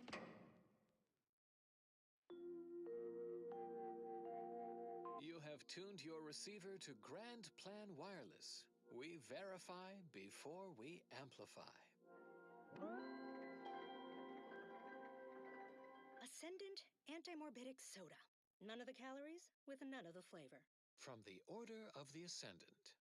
You have tuned your receiver to Grand Plan Wireless. We verify before we amplify. Ascendant anti-morbidic soda. None of the calories with none of the flavor. From the Order of the Ascendant.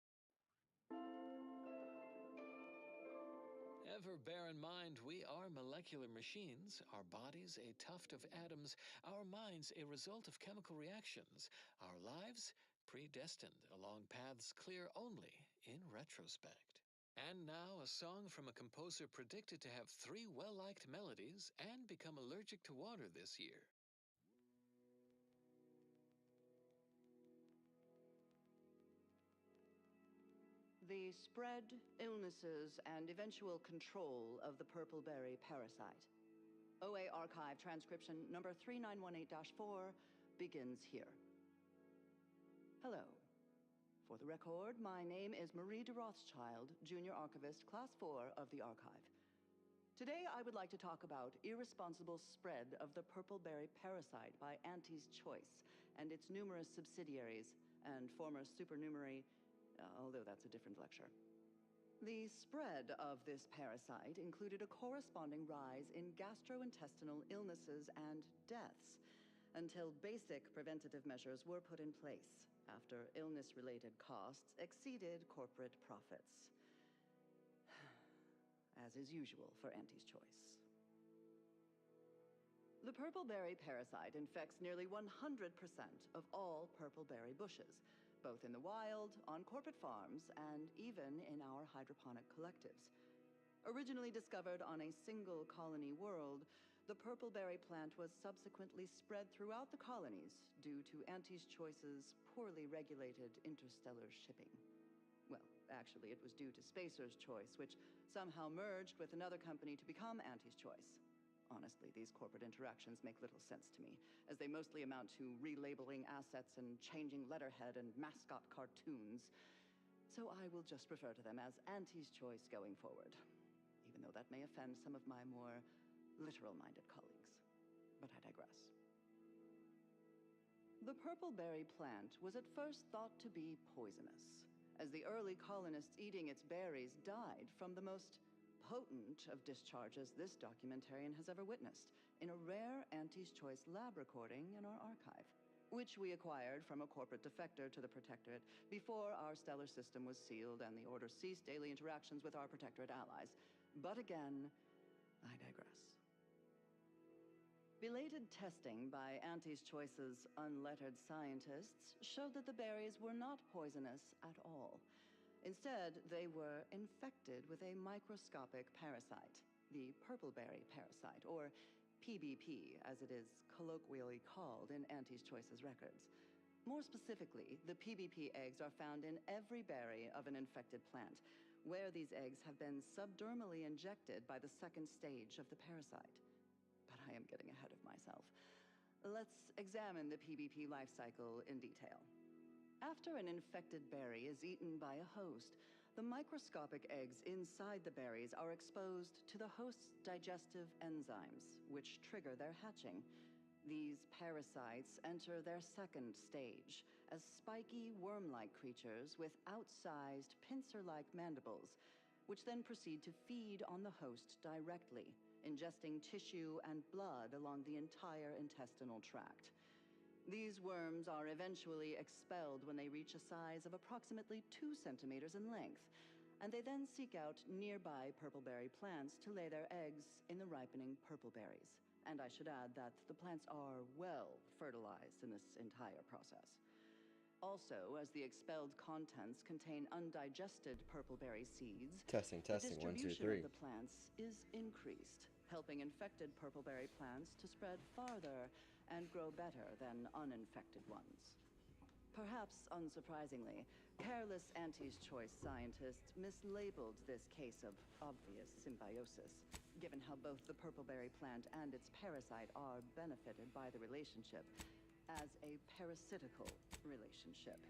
Ever bear in mind, we are molecular machines, our bodies a tuft of atoms, our minds a result of chemical reactions, our lives predestined along paths clear only in retrospect. And now a song from a composer predicted to have 3 well-liked melodies and become allergic to water this year. The spread, illnesses, and eventual control of the purple berry parasite. OA Archive transcription number 3918-4 begins here. Hello. For the record, my name is Marie de Rothschild, Junior Archivist, Class 4 of the Archive. Today, I would like to talk about irresponsible spread of the purple berry parasite by Auntie's Choice and its numerous subsidiaries and former supernumerary, although that's a different lecture. The spread of this parasite included a corresponding rise in gastrointestinal illnesses and deaths until basic preventative measures were put in place after illness-related costs exceeded corporate profits. As is usual for Auntie's Choice. The purple berry parasite infects nearly 100% of all purple berry bushes, both in the wild, on corporate farms, and even in our hydroponic collectives. Originally discovered on a single colony world, the purple berry plant was subsequently spread throughout the colonies due to Auntie's Choice's poorly regulated interstellar shipping. Well, actually, it was due to Spacer's Choice, which somehow merged with another company to become Auntie's Choice. Honestly, these corporate interactions make little sense to me, as they mostly amount to relabeling assets and changing letterhead and mascot cartoons. So I will just refer to them as Auntie's Choice going forward, even though that may offend some of my more literal-minded colleagues. But I digress. The purple berry plant was at first thought to be poisonous, as the early colonists eating its berries died from the most potent of discharges this documentarian has ever witnessed in a rare Auntie's Choice lab recording in our archive, which we acquired from a corporate defector to the Protectorate before our stellar system was sealed and the Order ceased daily interactions with our Protectorate allies. But again, I digress. Belated testing by Auntie's Choice's unlettered scientists showed that the berries were not poisonous at all. Instead, they were infected with a microscopic parasite, the purple berry parasite, or PBP, as it is colloquially called in Auntie's Choice's records. More specifically, the PBP eggs are found in every berry of an infected plant, where these eggs have been subdermally injected by the second stage of the parasite. But I am getting ahead of myself. Let's examine the PBP life cycle in detail. After an infected berry is eaten by a host, the microscopic eggs inside the berries are exposed to the host's digestive enzymes, which trigger their hatching. These parasites enter their second stage as spiky, worm-like creatures with outsized, pincer-like mandibles, which then proceed to feed on the host directly, ingesting tissue and blood along the entire intestinal tract. These worms are eventually expelled when they reach a size of approximately 2 centimeters in length, and they then seek out nearby purple berry plants to lay their eggs in the ripening purple berries, And I should add that the plants are well fertilized in this entire process. Also, as the expelled contents contain undigested purpleberry seeds, Testing, the 1, 2, distribution 3. of the plants is increased, helping infected purpleberry plants to spread farther and grow better than uninfected ones. Perhaps unsurprisingly, careless Auntie's Choice scientists mislabeled this case of obvious symbiosis, given how both the purpleberry plant and its parasite are benefited by the relationship, as a parasitical relationship.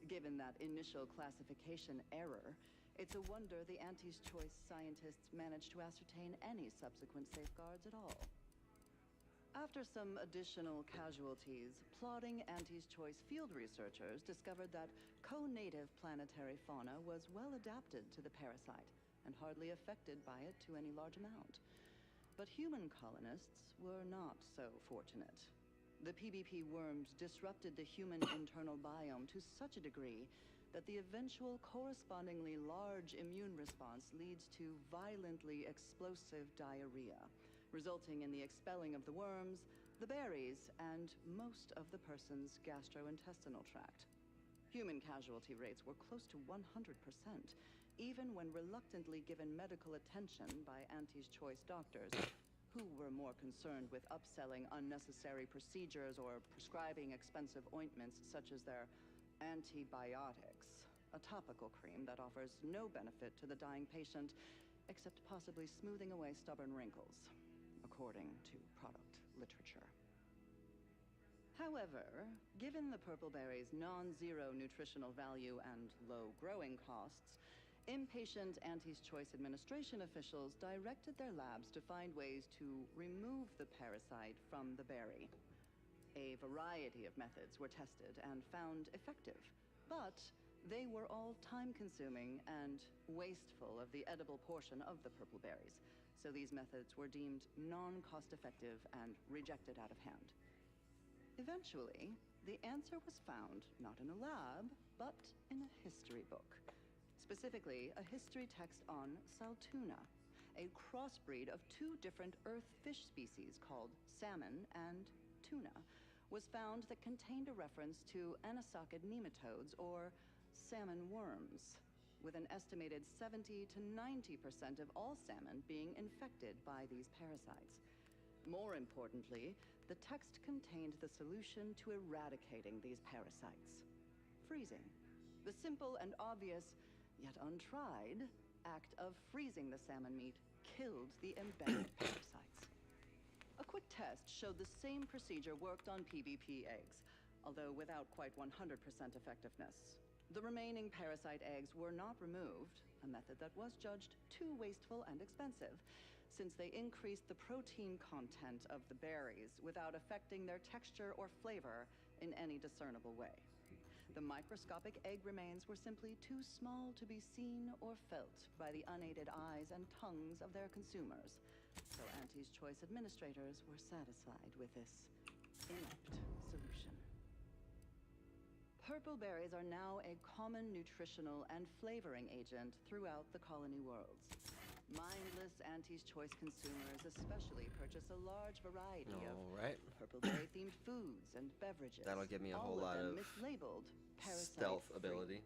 Given that initial classification error, it's a wonder the Auntie's Choice scientists managed to ascertain any subsequent safeguards at all. After some additional casualties, plodding Auntie's Choice field researchers discovered that co-native planetary fauna was well adapted to the parasite and hardly affected by it to any large amount. But human colonists were not so fortunate. The PBP worms disrupted the human internal biome to such a degree that the eventual correspondingly large immune response leads to violently explosive diarrhea, resulting in the expelling of the worms, the berries, and most of the person's gastrointestinal tract. Human casualty rates were close to 100%, even when reluctantly given medical attention by Auntie's Choice doctors, who were more concerned with upselling unnecessary procedures or prescribing expensive ointments such as their antibiotics, a topical cream that offers no benefit to the dying patient except possibly smoothing away stubborn wrinkles, according to product literature. However, given the purpleberry's non-zero nutritional value and low growing costs, impatient Auntie's Choice administration officials directed their labs to find ways to remove the parasite from the berry. A variety of methods were tested and found effective, but they were all time-consuming and wasteful of the edible portion of the purpleberries, so these methods were deemed non-cost-effective and rejected out of hand. Eventually, the answer was found not in a lab, but in a history book. Specifically, a history text on Saltuna, a crossbreed of two different earth fish species called salmon and tuna, was found that contained a reference to anisakid nematodes, or salmon worms, with an estimated 70 to 90% of all salmon being infected by these parasites. More importantly, the text contained the solution to eradicating these parasites: freezing. The simple and obvious, yet untried, act of freezing the salmon meat killed the embedded parasites. A quick test showed the same procedure worked on PBP eggs, although without quite 100% effectiveness. The remaining parasite eggs were not removed, a method that was judged too wasteful and expensive, since they increased the protein content of the berries without affecting their texture or flavor in any discernible way. The microscopic egg remains were simply too small to be seen or felt by the unaided eyes and tongues of their consumers, so Auntie's Choice administrators were satisfied with this inept solution. Purple berries are now a common nutritional and flavoring agent throughout the colony worlds. Mindless Auntie's Choice consumers especially purchase a large variety of purpleberry-themed foods and beverages. That'll give me a whole lot of mislabeled stealth ability.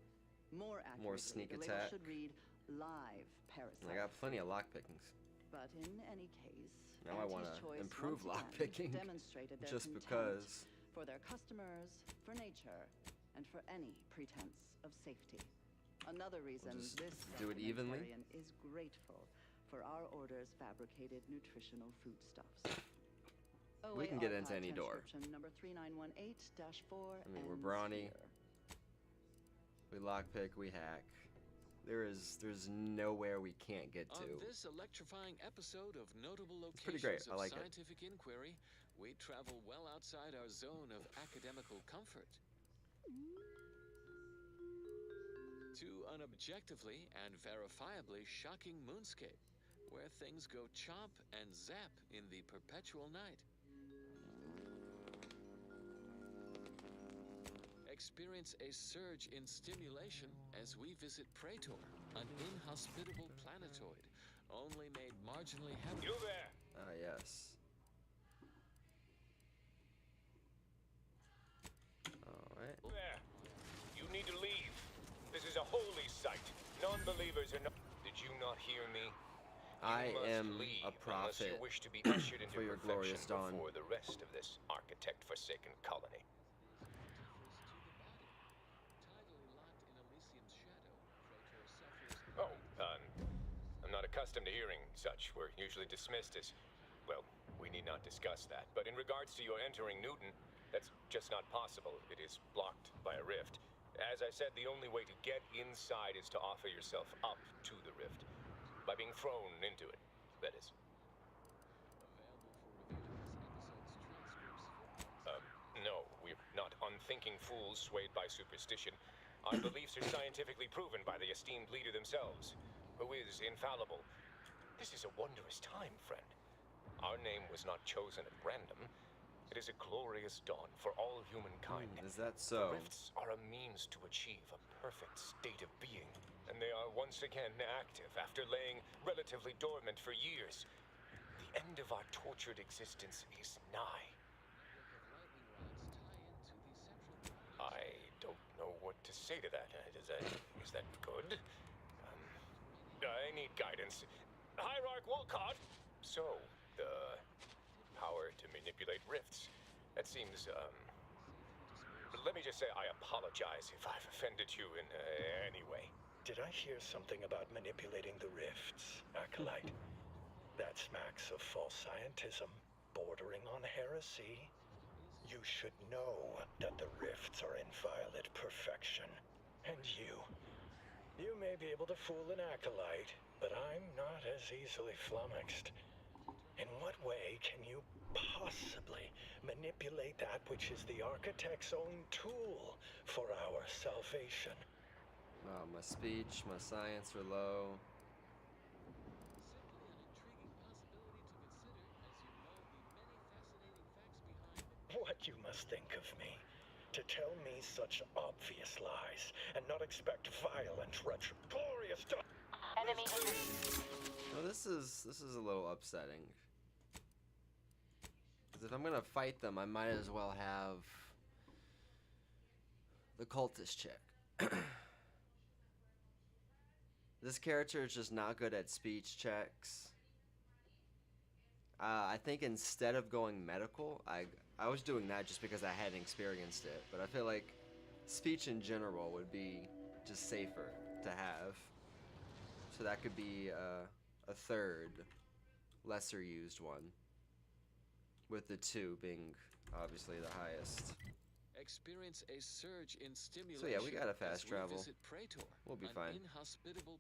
More sneak the attack. label should read live parasite. I got plenty of lock pickings. But in any case, Now I want Auntie's to Choice improve once lock again picking demonstrated their just contempt because. for their customers, for nature, and for any pretense of safety. Another reason just this do it evenly. documentarian is grateful for our order's fabricated nutritional foodstuffs. We can get into OA any door. transcription number 3918-4. I mean, we're ends brawny. here. We lockpick, we hack. There's nowhere we can't get to. On this electrifying episode of Notable It's pretty Locations great. I of like it. Scientific Inquiry, we travel well outside our zone of academical comfort to an objectively and verifiably shocking moonscape, where things go chomp and zap in the perpetual night. Experience a surge in stimulation as we visit Praetor, an inhospitable planetoid, only made marginally habitable. Ah, yes. Unbelievers are not. Did you not hear me? I must am leave a unless you prophet wish to be ushered into for your perfection glorious dawn. before the rest of this architect-forsaken colony. Oh, I'm not accustomed to hearing such. We're usually dismissed as, well, we need not discuss that. But in regards to your entering Newton, that's just not possible. It is blocked by a rift. As I said, the only way to get inside is to offer yourself up to the rift. By being thrown into it, that is. No, we're not unthinking fools swayed by superstition. Our beliefs are scientifically proven by the esteemed leader themselves, who is infallible. This is a wondrous time, friend. Our name was not chosen at random. It is a glorious dawn for all humankind. Is that so? The rifts are a means to achieve a perfect state of being, and they are once again active after laying relatively dormant for years. The end of our tortured existence is nigh. I don't know what to say to that. Is that good? I need guidance. Hierarch Wolcott! So, the power to manipulate rifts. That seems, let me just say I apologize if I've offended you in any way. Did I hear something about manipulating the rifts, Acolyte? That smacks of false scientism, bordering on heresy. You should know that the rifts are inviolate perfection. And you may be able to fool an Acolyte, but I'm not as easily flummoxed. In what way can you possibly manipulate that which is the architect's own tool for our salvation? Wow, my speech, my science are low. What you must think of me, to tell me such obvious lies, and not expect violent, glorious Enemy. No, this is a little upsetting. Because if I'm gonna fight them, I might as well have the cultist check. This character is just not good at speech checks. I think instead of going medical, I was doing that just because I hadn't experienced it. But I feel like speech in general would be just safer to have. So that could be a third, lesser used one. With the 2 being obviously the highest. Experience a surge in stimulation. So yeah, we gotta fast as we travel. visit Praetor, We'll be an fine. Inhospitable.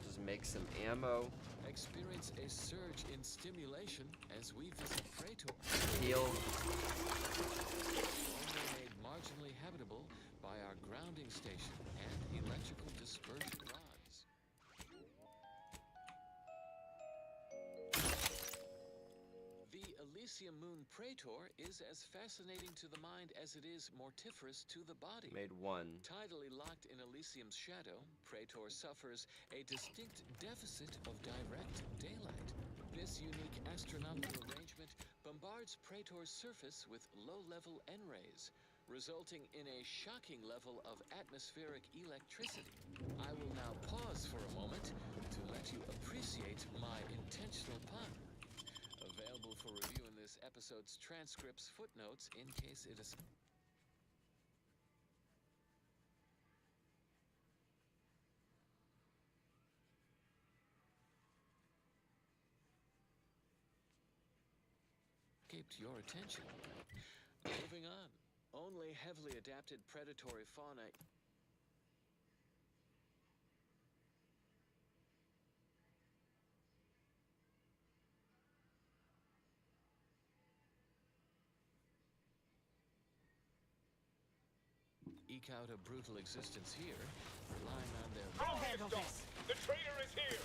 Just make some ammo. Experience a surge in stimulation as we visit Praetor. Heal. Only made marginally habitable by our grounding station and electrical dispersion rods. The Elysium Moon Praetor is as fascinating to the mind as it is mortiferous to the body. Made 1. Tidally locked in Elysium's shadow, Praetor suffers a distinct deficit of direct daylight. This unique astronomical arrangement bombards Praetor's surface with low-level N-rays, resulting in a shocking level of atmospheric electricity. I will now pause for a moment to let you appreciate my intentional pun. Available for review in this episode's transcripts, footnotes, in case it is... escaped your attention. Moving on. Only heavily adapted predatory fauna... eke out a brutal existence here, relying on their... I'll handle this. The traitor is here!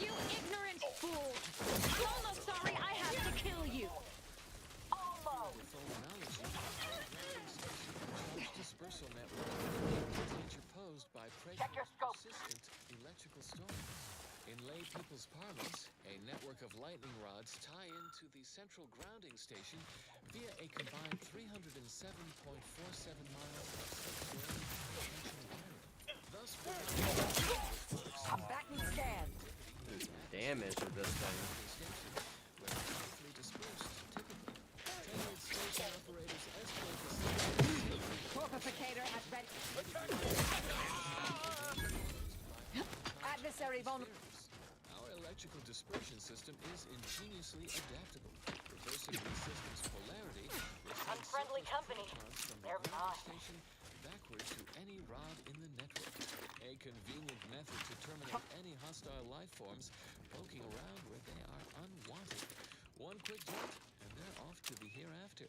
You ignorant fool! I'm almost sorry I have to kill you! Almost! With full knowledge of the dispersal network, danger posed by persistent electrical storms. In lay people's the central grounding station via a combined 307.47 miles of subterranean transmission wiring. Thus, Combatant scan. Ooh, damage with this thing. where safely dispersed, typically. Tenured station operators escort the station. Torpificator at ready. Adversary vulnerable. Our electrical dispersion system is ingeniously adaptable, reversing the system's polarity with Unfriendly company. from the They're ground mine. station backward to any rod in the network. A convenient method to terminate any hostile life forms poking around where they are unwanted. One quick jolt, and they're off to the hereafter.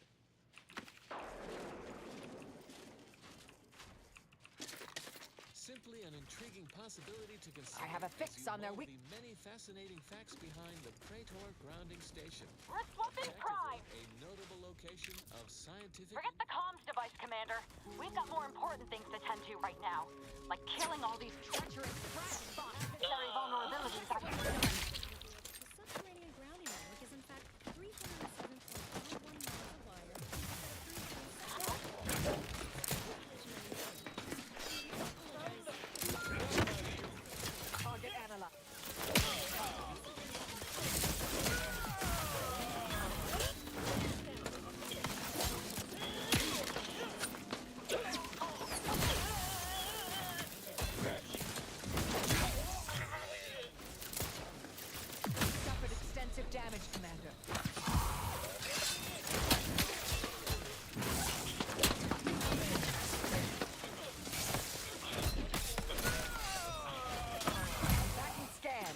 Simply an intriguing possibility to consider. I have a fix as you on their mull weak. the many fascinating facts behind the Praetor grounding station. Let's swap in prime. A notable location of scientific. Forget the comms device, Commander. We've got more important things to tend to right now, like killing all these treacherous necessary vulnerabilities. The subterranean grounding network is in fact 307.11 miles of wire. Target analyzed. Suffered extensive damage, Commander. Combatant scan.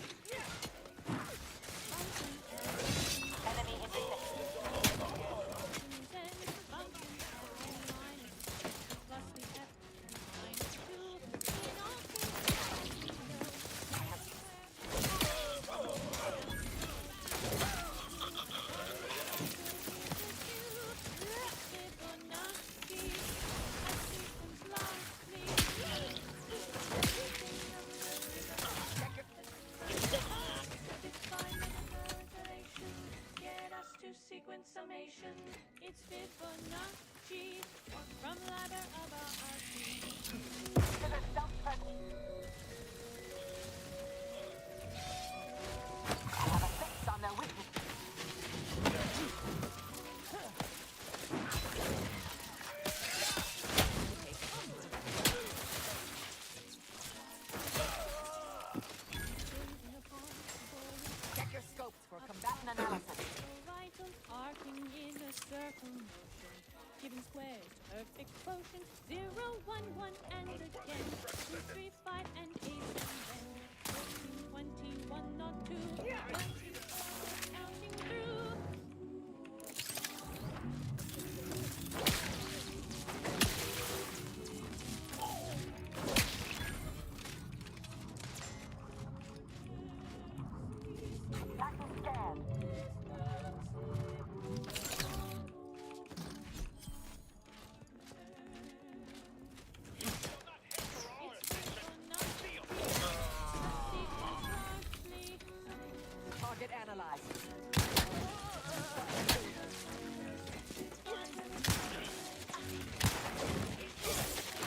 Enemy intersected. Sequence summation, it's Fibonacci, from ladder above our I have a fix on their weakness. Check your scopes for combatant analysis. vitals arcing in a circle motion, giving squares perfect quotient, 0, 1, 1, and again, 2, 3, 5, and 8, and then 14, 21, not 2, 24, counting through. Target analyzed.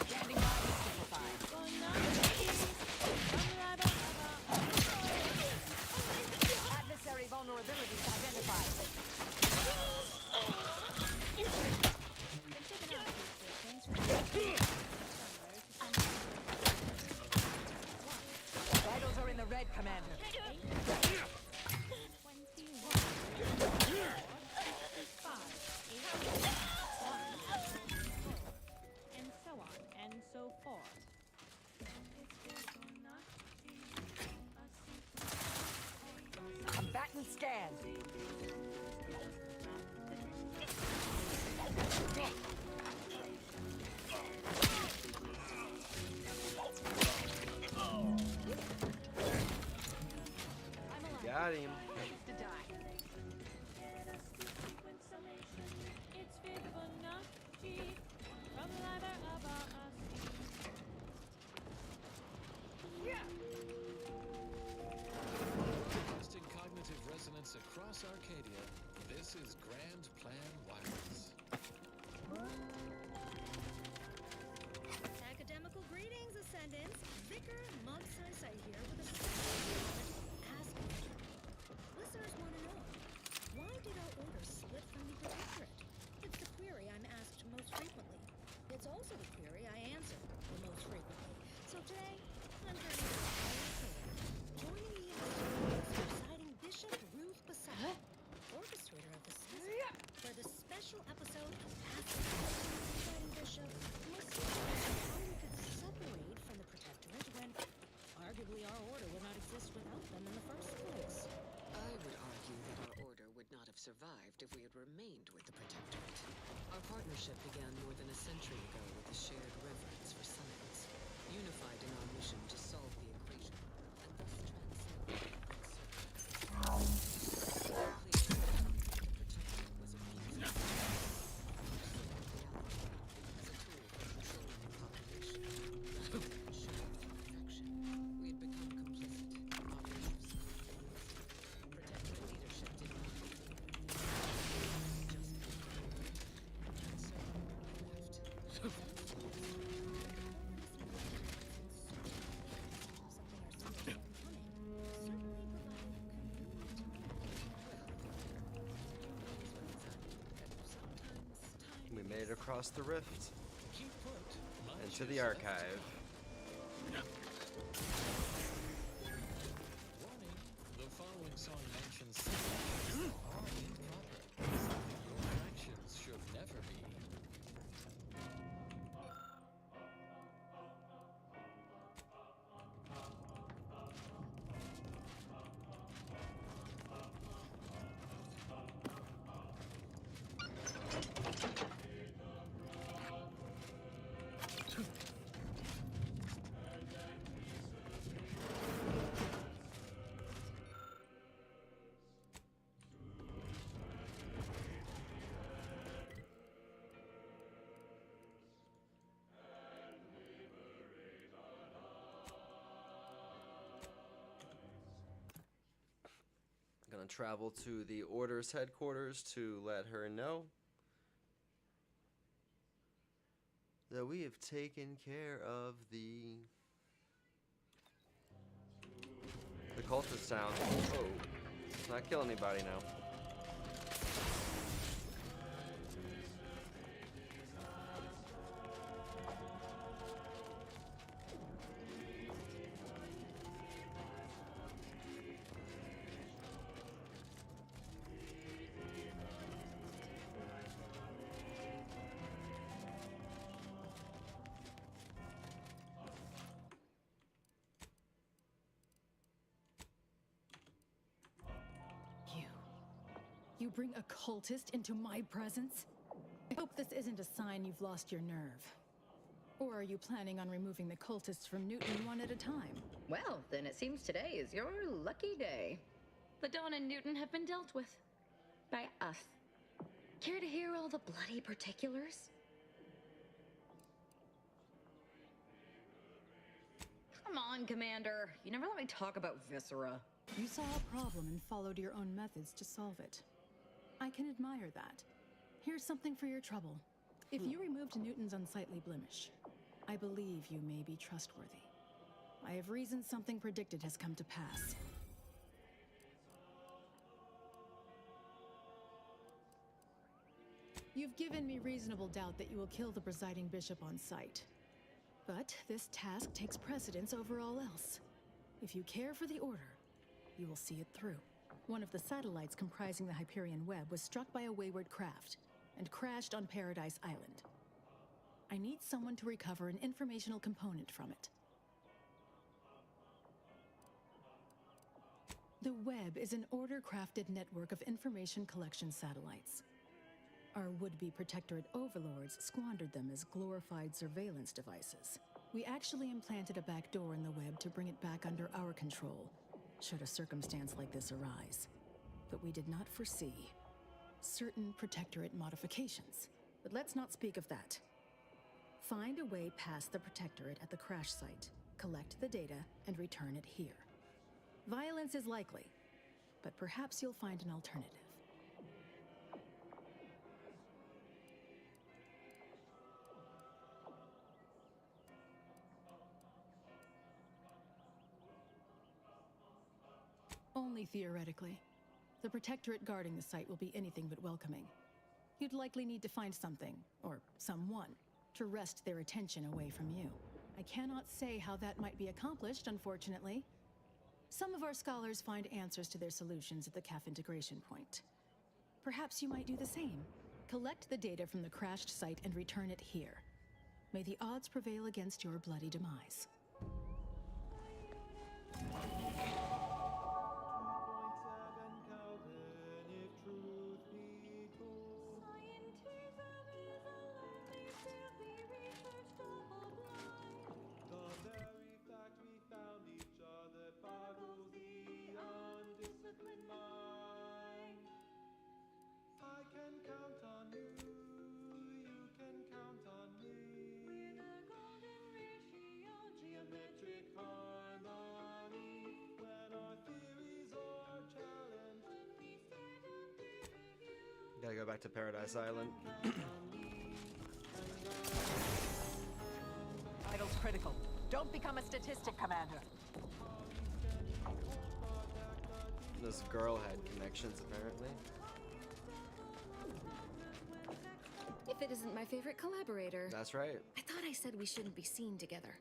Standing by to simplify. Adversary vulnerabilities identified. Vitals are in the red, Commander. And so on, and so forth. Combatant scan. Got him. To die. It's Fibonacci, from ladder above us. Constant cognitive resonance across This is Grand Plan Wireless. Academical greetings, Ascendants. Vicar Mugsaisai here with a special ask. Listeners want to know, why did our order split from the Protectorate? It's the query I'm asked most frequently. It's also the query I answer the most frequently. So today, I'm turning it over. Joining me in the studio is presiding Bishop Ruth Basset, orchestrator of the season, for the special episode of Ask the Presiding Bishop must see how we could separate from the Protectorate when arguably our order would not exist without them in the first place. I would argue that our order would not have survived if we had remained with the Protectorate. Our partnership began more than a century ago with a shared reverence for science, unified in our mission to solve the equation, and thus transcend We made it across the rift into the archive. Warning, the following song mentions sentences that are improper. Your actions should never be. Gonna travel to the Order's headquarters to let her know that we have taken care of the cultist town. Oh, it's not killing anybody now. You bring a cultist into my presence? I hope this isn't a sign you've lost your nerve. Or are you planning on removing the cultists from Newton one at a time? Well, then it seems today is your lucky day. The Dawn and Newton have been dealt with. By us. Care to hear all the bloody particulars? Come on, Commander. You never let me talk about Viscera. You saw a problem and followed your own methods to solve it. I can admire that. Here's something for your trouble. If you removed Newton's unsightly blemish, I believe you may be trustworthy. I have reason something predicted has come to pass. You've given me reasonable doubt that you will kill the presiding bishop on sight. But this task takes precedence over all else. If you care for the Order, you will see it through. One of the satellites comprising the Hyperion Web was struck by a wayward craft and crashed on Paradise Island. I need someone to recover an informational component from it. The Web is an Order-crafted network of information collection satellites. Our would-be Protectorate overlords squandered them as glorified surveillance devices. We actually implanted a back door in the Web to bring it back under our control, should a circumstance like this arise. But we did not foresee certain Protectorate modifications. But let's not speak of that. Find a way past the Protectorate at the crash site, collect the data, and return it here. Violence is likely, but perhaps you'll find an alternative. Only theoretically. The Protectorate guarding the site will be anything but welcoming. You'd likely need to find something, or someone, to wrest their attention away from you. I cannot say how that might be accomplished, unfortunately. Some of our scholars find answers to their solutions at the CAF integration point. Perhaps you might do the same. Collect the data from the crashed site and return it here. May the odds prevail against your bloody demise. Gotta go back to Paradise Island. Vitals critical. Don't become a statistic, Commander. This girl had connections, apparently. If it isn't my favorite collaborator. That's right. I thought I said we shouldn't be seen together.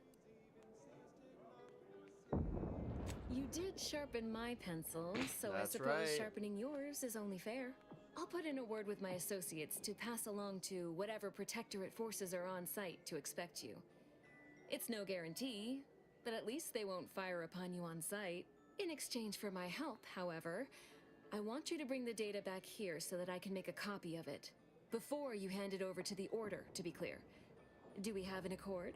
You did sharpen my pencil, so That's I suppose right. sharpening yours is only fair. I'll put in a word with my associates to pass along to whatever Protectorate forces are on site to expect you. It's no guarantee, but at least they won't fire upon you on site. In exchange for my help, however, I want you to bring the data back here so that I can make a copy of it. Before you hand it over to the Order, to be clear. Do we have an accord?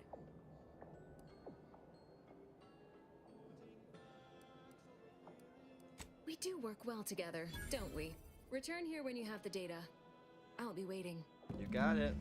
We do work well together, don't we? Return here when you have the data. I'll be waiting. You got it.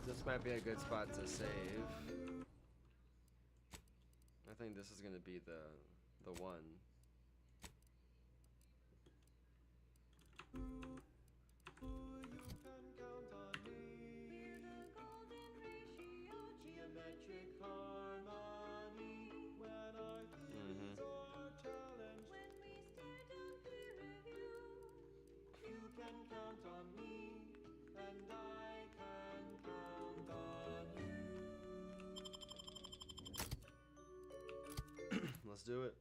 This might be a good spot to save. I think this is gonna be the one. Let's do it.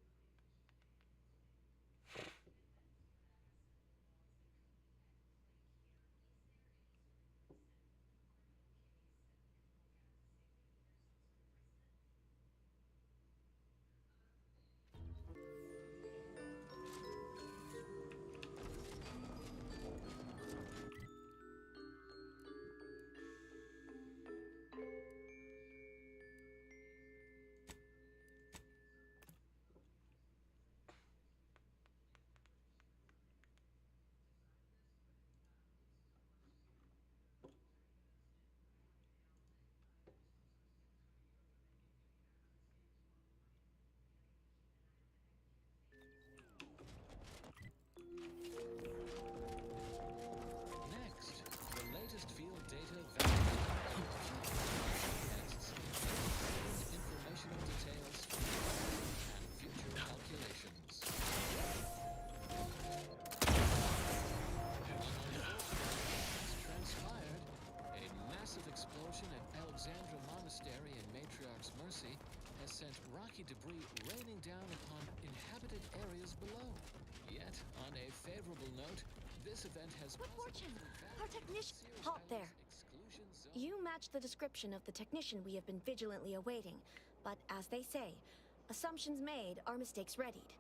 mercy has sent rocky debris raining down upon inhabited areas below. Yet, on a favorable note, this event has What fortune! Our technician. Halt there. You match the description of the technician we have been vigilantly awaiting, but as they say, assumptions made are mistakes readied.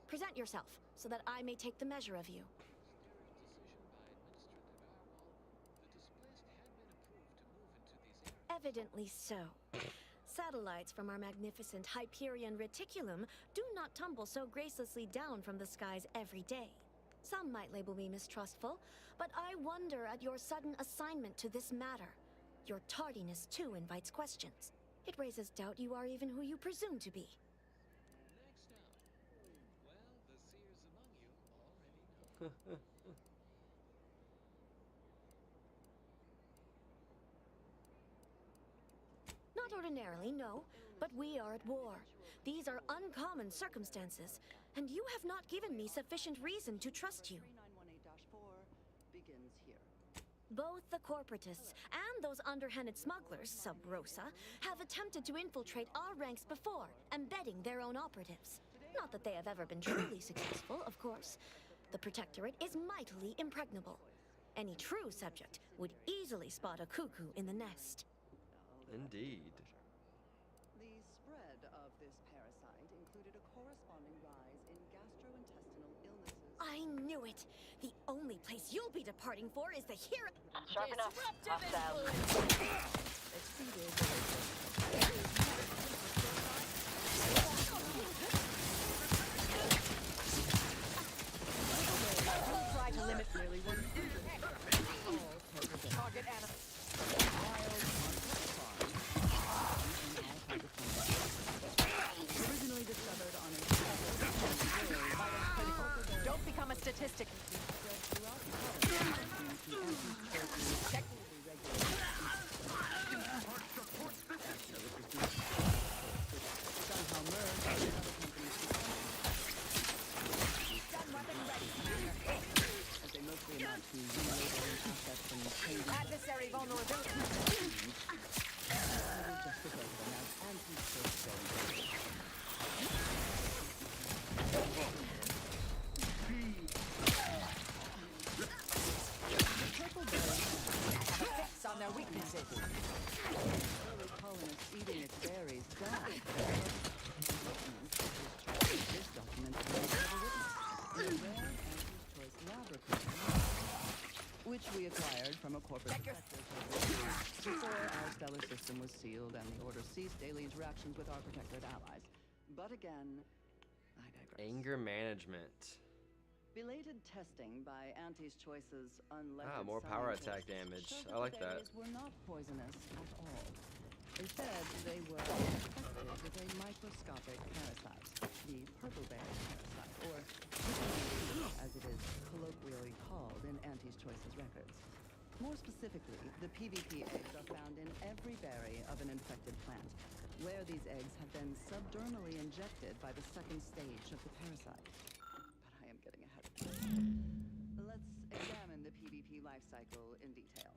Present yourself so that I may take the measure of you. Evidently so. Satellites from our magnificent Hyperion reticulum do not tumble so gracelessly down from the skies every day. Some might label me mistrustful, but I wonder at your sudden assignment to this matter. Your tardiness, too, invites questions. It raises doubt you are even who you presume to be. Not ordinarily, no, but we are at war. These are uncommon circumstances, and you have not given me sufficient reason to trust you. 3918-4 begins here. Both the corporatists and those underhanded smugglers, sub rosa, have attempted to infiltrate our ranks before, embedding their own operatives. Not that they have ever been truly successful, of course. The Protectorate is mightily impregnable. Any true subject would easily spot a cuckoo in the nest. Indeed. The spread of this parasite included a corresponding rise in gastrointestinal illnesses. I knew it! The only place you'll be departing for is the hero. Sharp enough. Disruptive Hostile. Try to limit nearly 100 target animals. Originally discovered on a Don't become a statistic. Adversary vulnerability. On their weaknesses. Early colonists eating its berries died. This document is a rare anti-choice laboratory, which we acquired from a corporate sector before our stellar system was sealed and the Order ceased daily interactions with our protectorate allies. But again, I digress. Anger management. Belated testing by Auntie's Choice's unlettered more power scientists attack damage. showed I like the that. berries were not poisonous at all. Instead, they were infected with a microscopic parasite, the purple berry parasite, or as it is colloquially called in Auntie's Choice's records. More specifically, the PvP eggs are found in every berry of an infected plant, where these eggs have been subdermally injected by the second stage of the parasite. But I am getting ahead of myself. Let's examine the PvP life cycle in detail.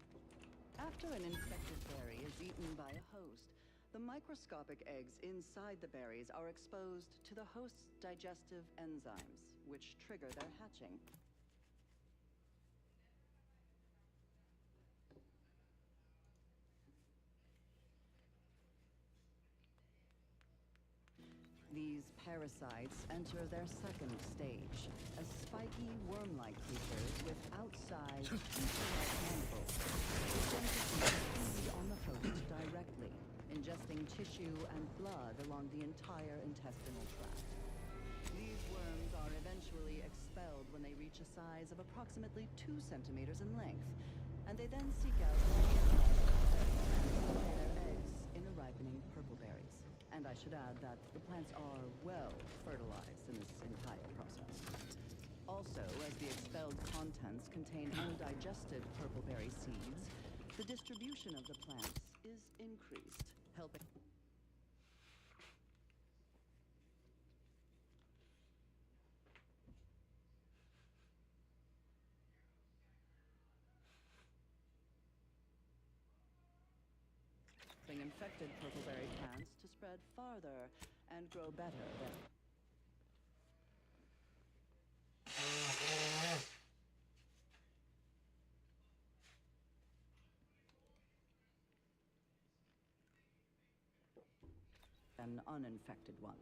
After an infected berry is eaten by a host, the microscopic eggs inside the berries are exposed to the host's digestive enzymes, which trigger their hatching. These parasites enter their second stage, as spiky worm-like creatures with outsized tooth-like mandibles. They tend to feed on the host directly, ingesting tissue and blood along the entire intestinal tract. These worms are eventually expelled when they reach a size of approximately 2 centimeters in length, and they then seek out their eggs in the ripening purple berries. And I should add that the plants are well fertilized in this entire process. Also, as the expelled contents contain undigested purpleberry seeds, the distribution of the plants is increased, helping... infected purpleberry plants to spread further and grow better than uninfected ones.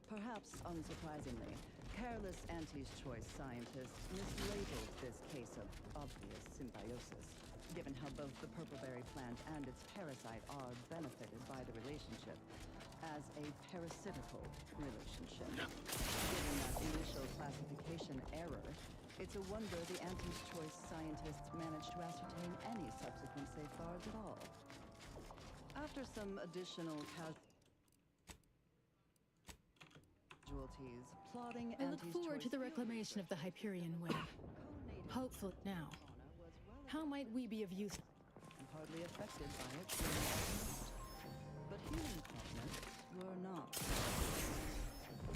Perhaps unsurprisingly, careless Auntie's Choice scientists mislabeled this case of obvious symbiosis, given how both the purpleberry plant and its parasite are benefited by the relationship, as a parasitical relationship. Given that initial classification error, it's a wonder the Auntie's Choice scientists managed to ascertain any subsequent safeguards at all. After some additional casualties, plotting I look forward to the reclamation of the Hyperion Way. Hopeful now. How might we be of use? And hardly affected by it. But human colonists were not.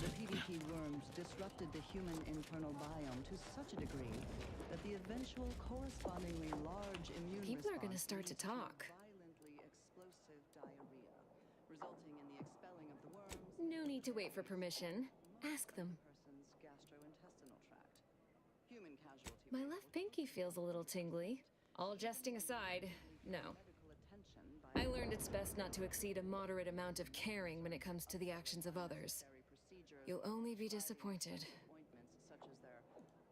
The PvP worms disrupted the human internal biome to such a degree that the eventual correspondingly large immune People are response gonna start to leads talk. violently explosive diarrhea, resulting in the expelling of the worms No need to wait for permission. Ask them. person's gastrointestinal tract. Human casualty My left pinky feels a little tingly. All jesting aside, no. I learned it's best not to exceed a moderate amount of caring when it comes to the actions of others. You'll only be disappointed. ointments such as their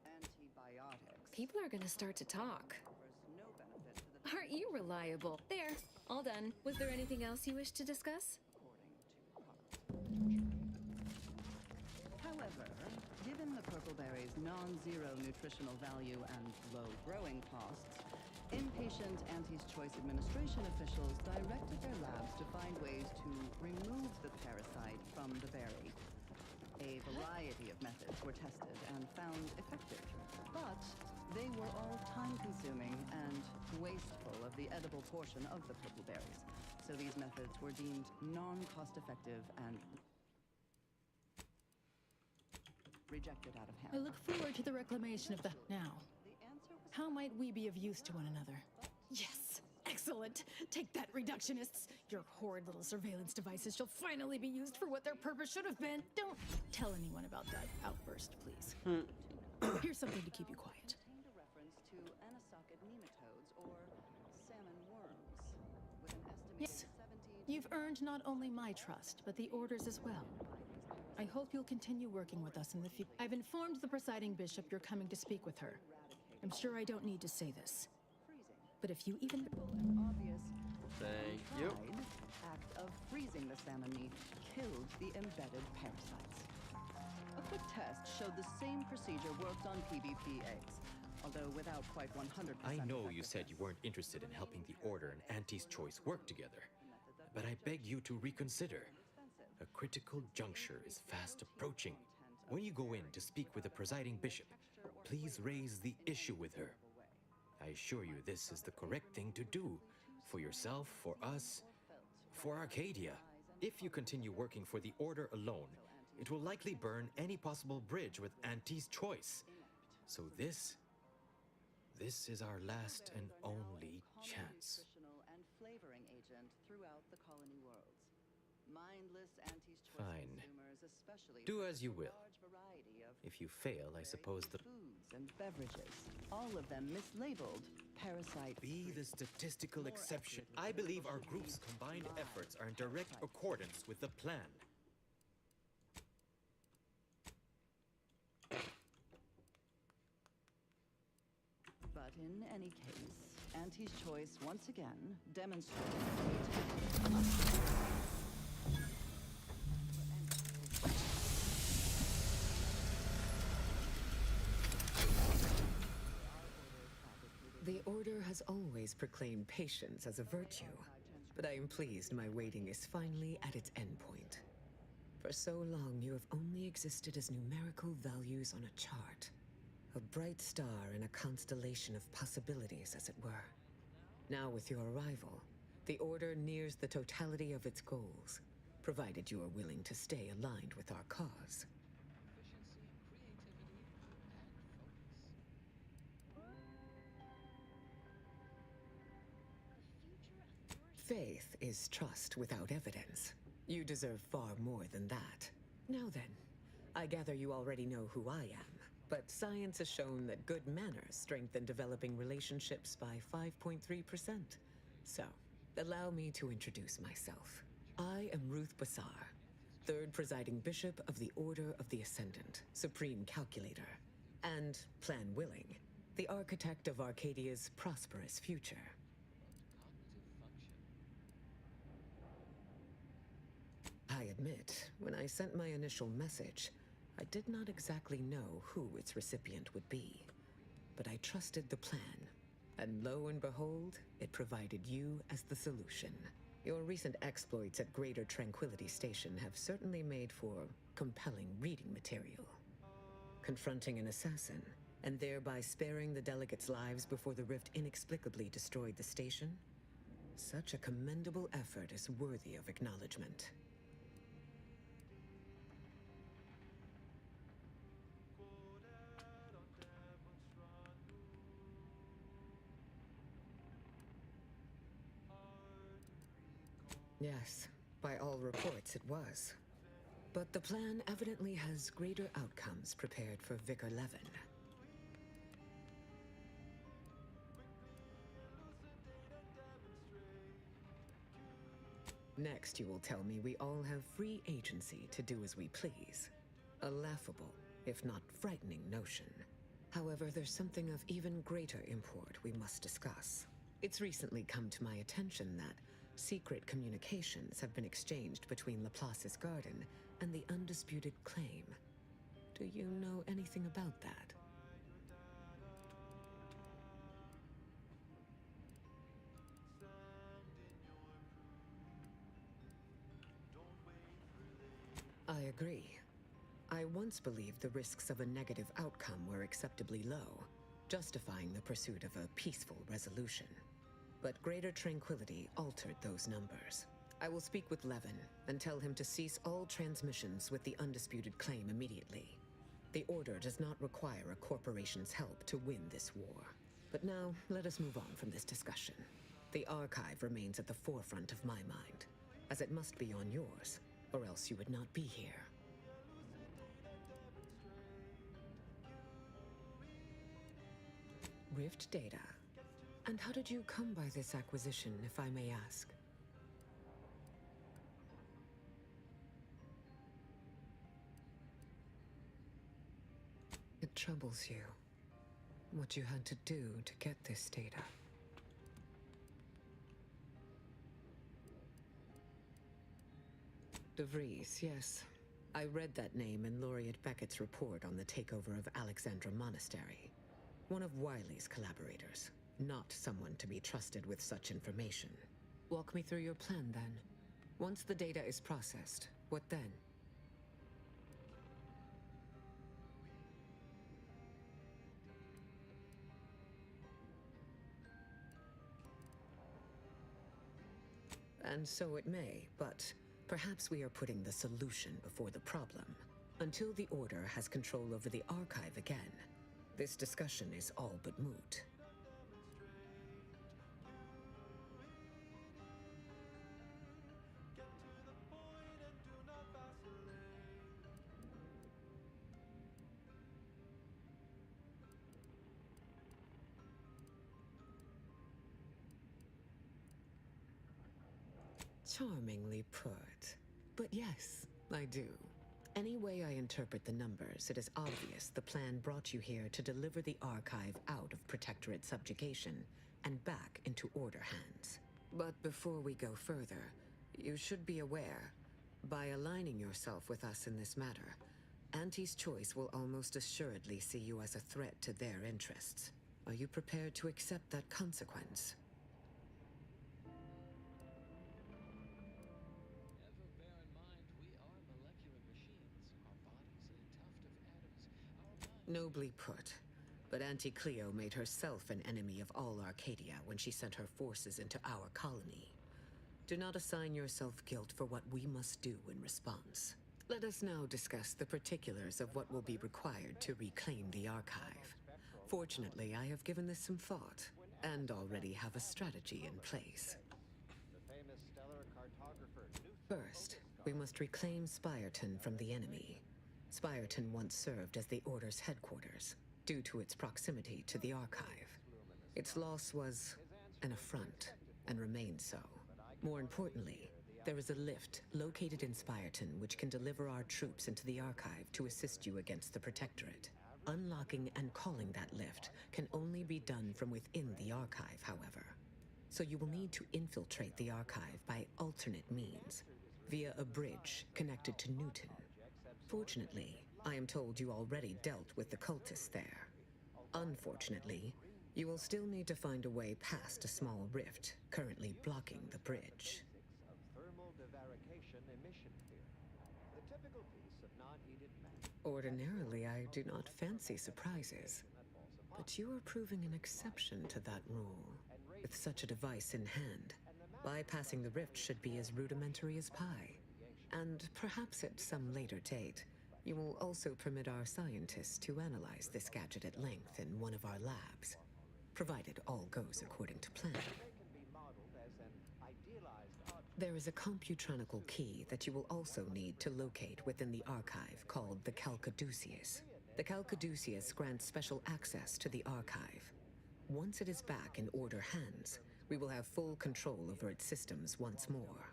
antibiotics. People are gonna start to talk. Offers no benefit to the Aren't you reliable? There, all done. Was there anything else you wish to discuss? However, given the purpleberry's non-zero nutritional value and low growing costs, impatient Auntie's Choice administration officials directed their labs to find ways to remove the parasite from the berry. A variety of methods were tested and found effective, but they were all time-consuming and wasteful of the edible portion of the purpleberries, so these methods were deemed non-cost-effective and rejected out of hand. I look forward to the reclamation of the... Now, how might we be of use to one another? Yes! Excellent! Take that, reductionists! Your horrid little surveillance devices shall finally be used for what their purpose should have been. Don't tell anyone about that outburst, please. Here's something to keep you quiet. Contained a reference to anasocket nematodes, or salmon worms, with an estimated Yes. 70 You've earned not only my trust, but the Order's as well. I hope you'll continue working with us in the future. I've informed the presiding bishop you're coming to speak with her. I'm sure I don't need to say this. But if you even... an obvious Thank you. implied act of freezing the salmon meat killed the embedded parasites. A quick test showed the same procedure worked on PvP eggs, although without quite 100%. I know you said you weren't interested in helping the Order and Auntie's Choice work together, but I beg you to reconsider. A critical juncture is fast approaching. When you go in to speak with the presiding bishop, please raise the issue with her. I assure you this is the correct thing to do. For yourself, for us, for Arcadia. If you continue working for the Order alone, it will likely burn any possible bridge with Auntie's Choice. So this is our last and only chance. Nutritional and flavoring agent throughout the colony worlds. Mindless Auntie's Choice Fine. consumers especially Do as you will. large variety of If you fail, I suppose the... foods and beverages, all of them mislabeled parasite. Be the statistical exception. I believe our group's combined efforts are in direct accordance with the plan. But in any case, Auntie's Choice once again demonstrated The Order has always proclaimed patience as a virtue, but I am pleased my waiting is finally at its endpoint. For so long, you have only existed as numerical values on a chart. A bright star in a constellation of possibilities, as it were. Now, with your arrival, the Order nears the totality of its goals, provided you are willing to stay aligned with our cause. Faith is trust without evidence. You deserve far more than that. Now then, I gather you already know who I am, but science has shown that good manners strengthen developing relationships by 5.3%. So, allow me to introduce myself. I am Ruth Bassar, third presiding bishop of the Order of the Ascendant, supreme calculator, and, plan willing, the architect of Arcadia's prosperous future. I admit, when I sent my initial message, I did not exactly know who its recipient would be. But I trusted the plan, and lo and behold, it provided you as the solution. Your recent exploits at Greater Tranquility Station have certainly made for compelling reading material. Confronting an assassin, and thereby sparing the delegates' lives before the rift inexplicably destroyed the station? Such a commendable effort is worthy of acknowledgement. Yes, by all reports it was. But the plan evidently has greater outcomes prepared for Vicar Levin. Next, you will tell me we all have free agency to do as we please. A laughable, if not frightening notion. However, there's something of even greater import we must discuss. It's recently come to my attention that secret communications have been exchanged between Laplace's garden and the undisputed claim. Do you know anything about that? I agree. I once believed the risks of a negative outcome were acceptably low, justifying the pursuit of a peaceful resolution. But Greater Tranquility altered those numbers. I will speak with Levin and tell him to cease all transmissions with the undisputed claim immediately. The Order does not require a corporation's help to win this war. But now, let us move on from this discussion. The archive remains at the forefront of my mind, as it must be on yours, or else you would not be here. Rift data. And how did you come by this acquisition, if I may ask? It troubles you, what you had to do to get this data. De Vries, yes. I read that name in Laureate Beckett's report on the takeover of Alexandra Monastery. One of Wiley's collaborators, not someone to be trusted with such information. Walk me through your plan, then. Once the data is processed, what then? And so it may, but perhaps we are putting the solution before the problem. Until the Order has control over the archive again, this discussion is all but moot. Charmingly put. But yes, I do. Any way I interpret the numbers, it is obvious the plan brought you here to deliver the archive out of Protectorate subjugation and back into Order hands. But before we go further, you should be aware, by aligning yourself with us in this matter, Auntie's Choice will almost assuredly see you as a threat to their interests. Are you prepared to accept that consequence? Nobly put. But Auntie Cleo made herself an enemy of all Arcadia when she sent her forces into our colony. Do not assign yourself guilt for what we must do in response. Let us now discuss the particulars of what will be required to reclaim the archive. Fortunately, I have given this some thought, and already have a strategy in place. First, We must reclaim Spirton from the enemy. Spirton once served as the Order's headquarters, due to its proximity to the Archive. Its loss was an affront, and remains so. More importantly, there is a lift located in Spirton which can deliver our troops into the Archive to assist you against the Protectorate. Unlocking and calling that lift can only be done from within the Archive, however. So you will need to infiltrate the Archive by alternate means, via a bridge connected to Newton. Fortunately, I am told you already dealt with the cultists there. Unfortunately, you will still need to find a way past a small rift currently blocking the bridge. Ordinarily, I do not fancy surprises, but you are proving an exception to that rule. With such a device in hand, bypassing the rift should be as rudimentary as pie. And perhaps at some later date, you will also permit our scientists to analyze this gadget at length in one of our labs, provided all goes according to plan. There is a computronical key that you will also need to locate within the Archive called the Calcaduceus. The Calcaduceus grants special access to the Archive. Once it is back in Order hands, we will have full control over its systems once more.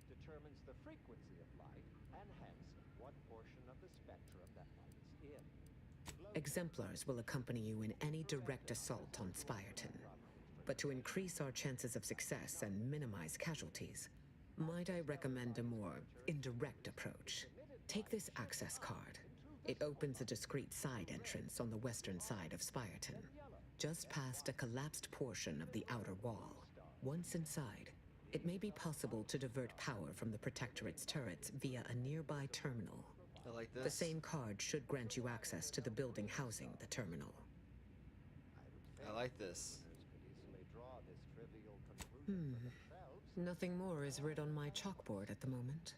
Determines the frequency of light and hence what portion of the spectrum that light is in. Exemplars will accompany you in any direct assault on Spirton. But to increase our chances of success and minimize casualties, might I recommend a more indirect approach? Take this access card. It opens a discreet side entrance on the western side of Spirton, just past a collapsed portion of the outer wall. Once inside, it may be possible to divert power from the Protectorate's turrets via a nearby terminal. I like this. The same card should grant you access to the building housing the terminal. I like this. Nothing more is writ on my chalkboard at the moment.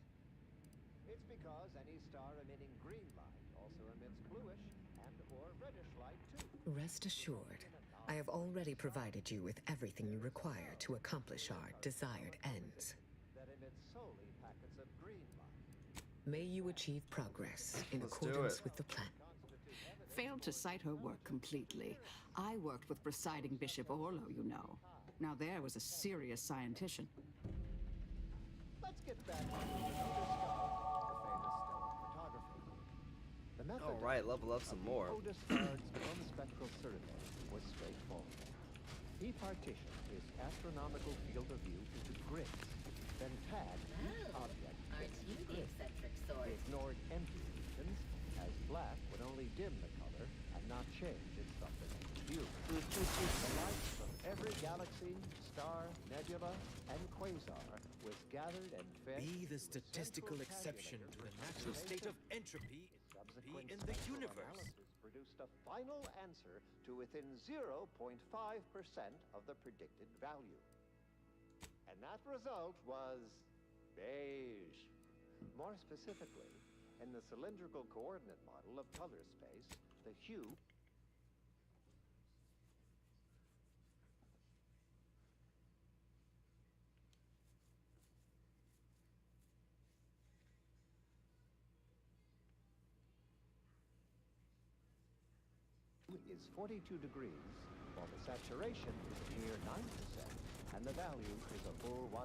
It's because any star emitting green light also emits bluish and or reddish light too. Rest assured, I have already provided you with everything you require to accomplish our desired ends. That emits solely packets of green light. May you achieve progress in Let's do accordance it. with the plan. Failed to cite her work completely. I worked with presiding Bishop Orlo, you know. Now there was a serious scientician. Let's get back to the famous stellar photography. The method All right, level up some more. Otis Guard's unspectral survey was straightforward. He partitioned his astronomical field of view into grids, then tagged each object. Aren't you the eccentric He sort? ignored empty regions, as black would only dim the color and not change its fundamental hue. The light from every galaxy, star, nebula, and quasar was gathered and fed. Be the to a statistical central exception to the tabulator natural state of entropy. Subsequent Be in the spectral universe. analysis produced a final answer to within 0.5% of the predicted value. And that result was beige. More specifically, in the cylindrical coordinate model of color space, the hue is 42 degrees, while the saturation is a mere 9%, and the value is a full 100%.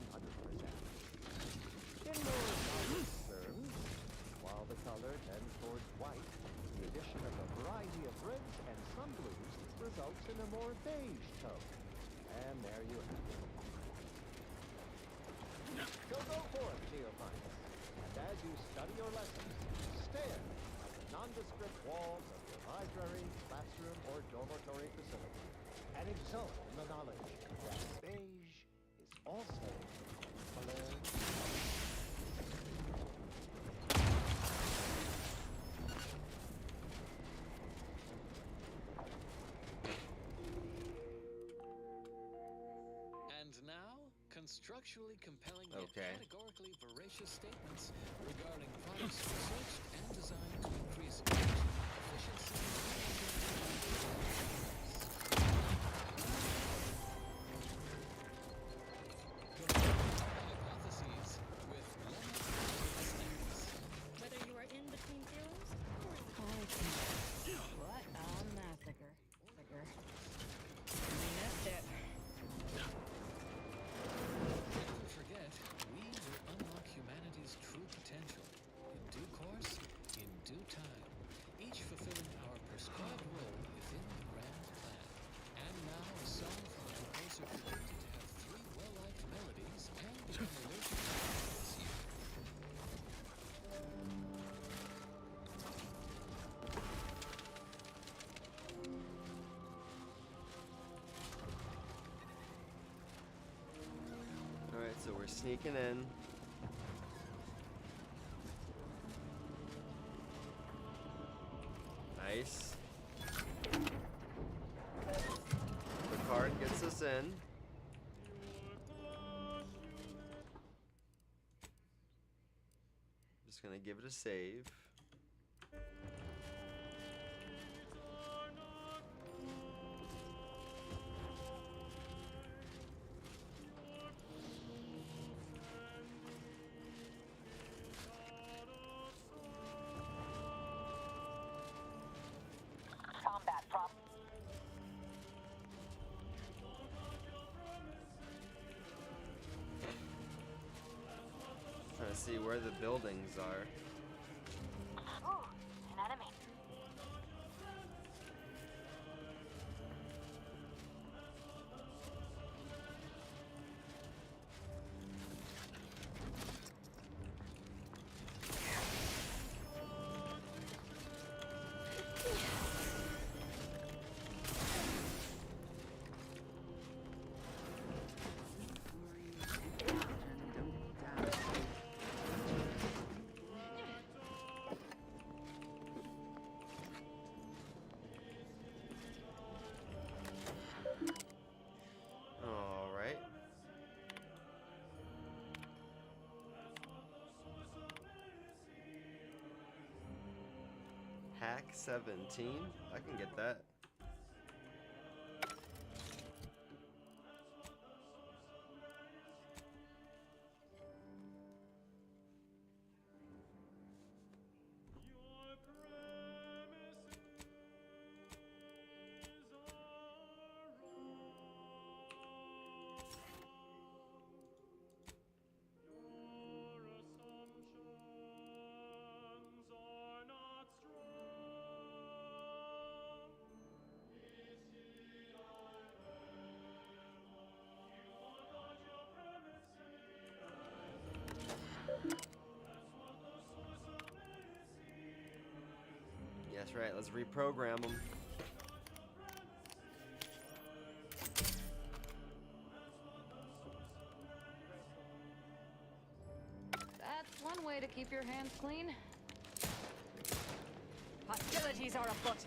In more obvious terms, while the color tends towards white, the addition of a variety of reds and some blues results in a more beige tone. And there you have it. So go forth, Geophiles, and as you study your lessons, stare at the nondescript walls of your library, classroom, or dormitory facility, and exult in the knowledge that beige is also color. And now, constructually compelling yet Okay. categorically veracious statements regarding products researched and designed to increase energy, efficiency, hypotheses with lemma we're sneaking in. Nice. The card gets us in. Just gonna give it a save. Combat prop. Trying to see where the buildings are. Ooh, an enemy. All right. Hack 17. I can get that. That's right, let's reprogram them. That's one way to keep your hands clean. Hostilities are afoot.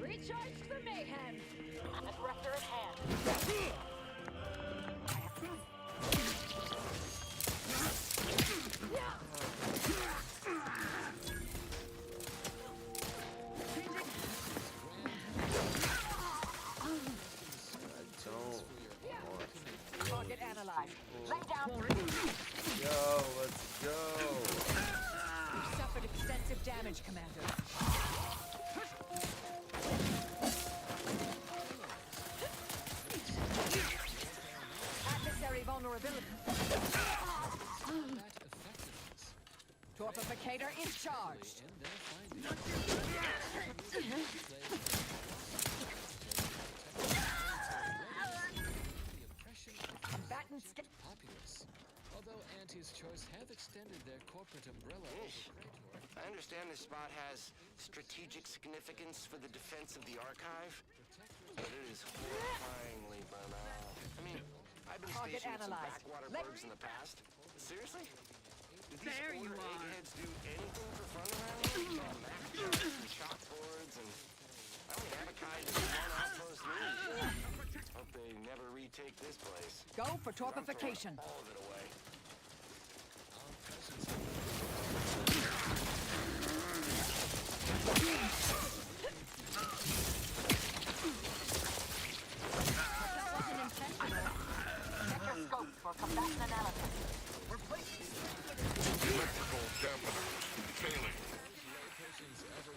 Recharge for mayhem! Aggressor at hand. Target analyzed. Lay down. Yo, let's go. You've suffered extensive damage, Commander. Adversary vulnerability. Torpificator is charged. Combatants get populace. Although Auntie's Choice have extended their corporate umbrella over Praetor, I understand this spot has strategic significance for the defense of the archive, but it is horrifyingly banal. I mean, I've been Target stationed with some analyzed. backwater bugs in the past. Seriously? Did these older eggheads do anything for fun around here? Mac charts and chalkboards and... I only have a kind of one outpost news. Hope they never retake this place. Go for torpification. All of it away. Check your scopes for combatant analysis. Electrical dampener failing. locations ever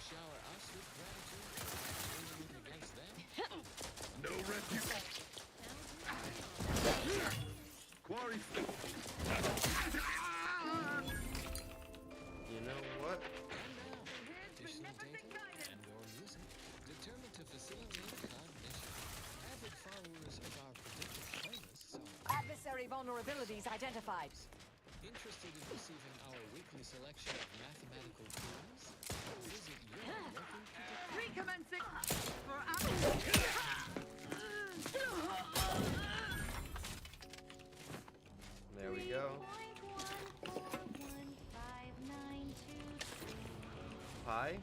Necessary vulnerabilities identified. Interested in receiving our weekly selection of mathematical tools? Visit your local predictor. Recommencing for There we go. Pi?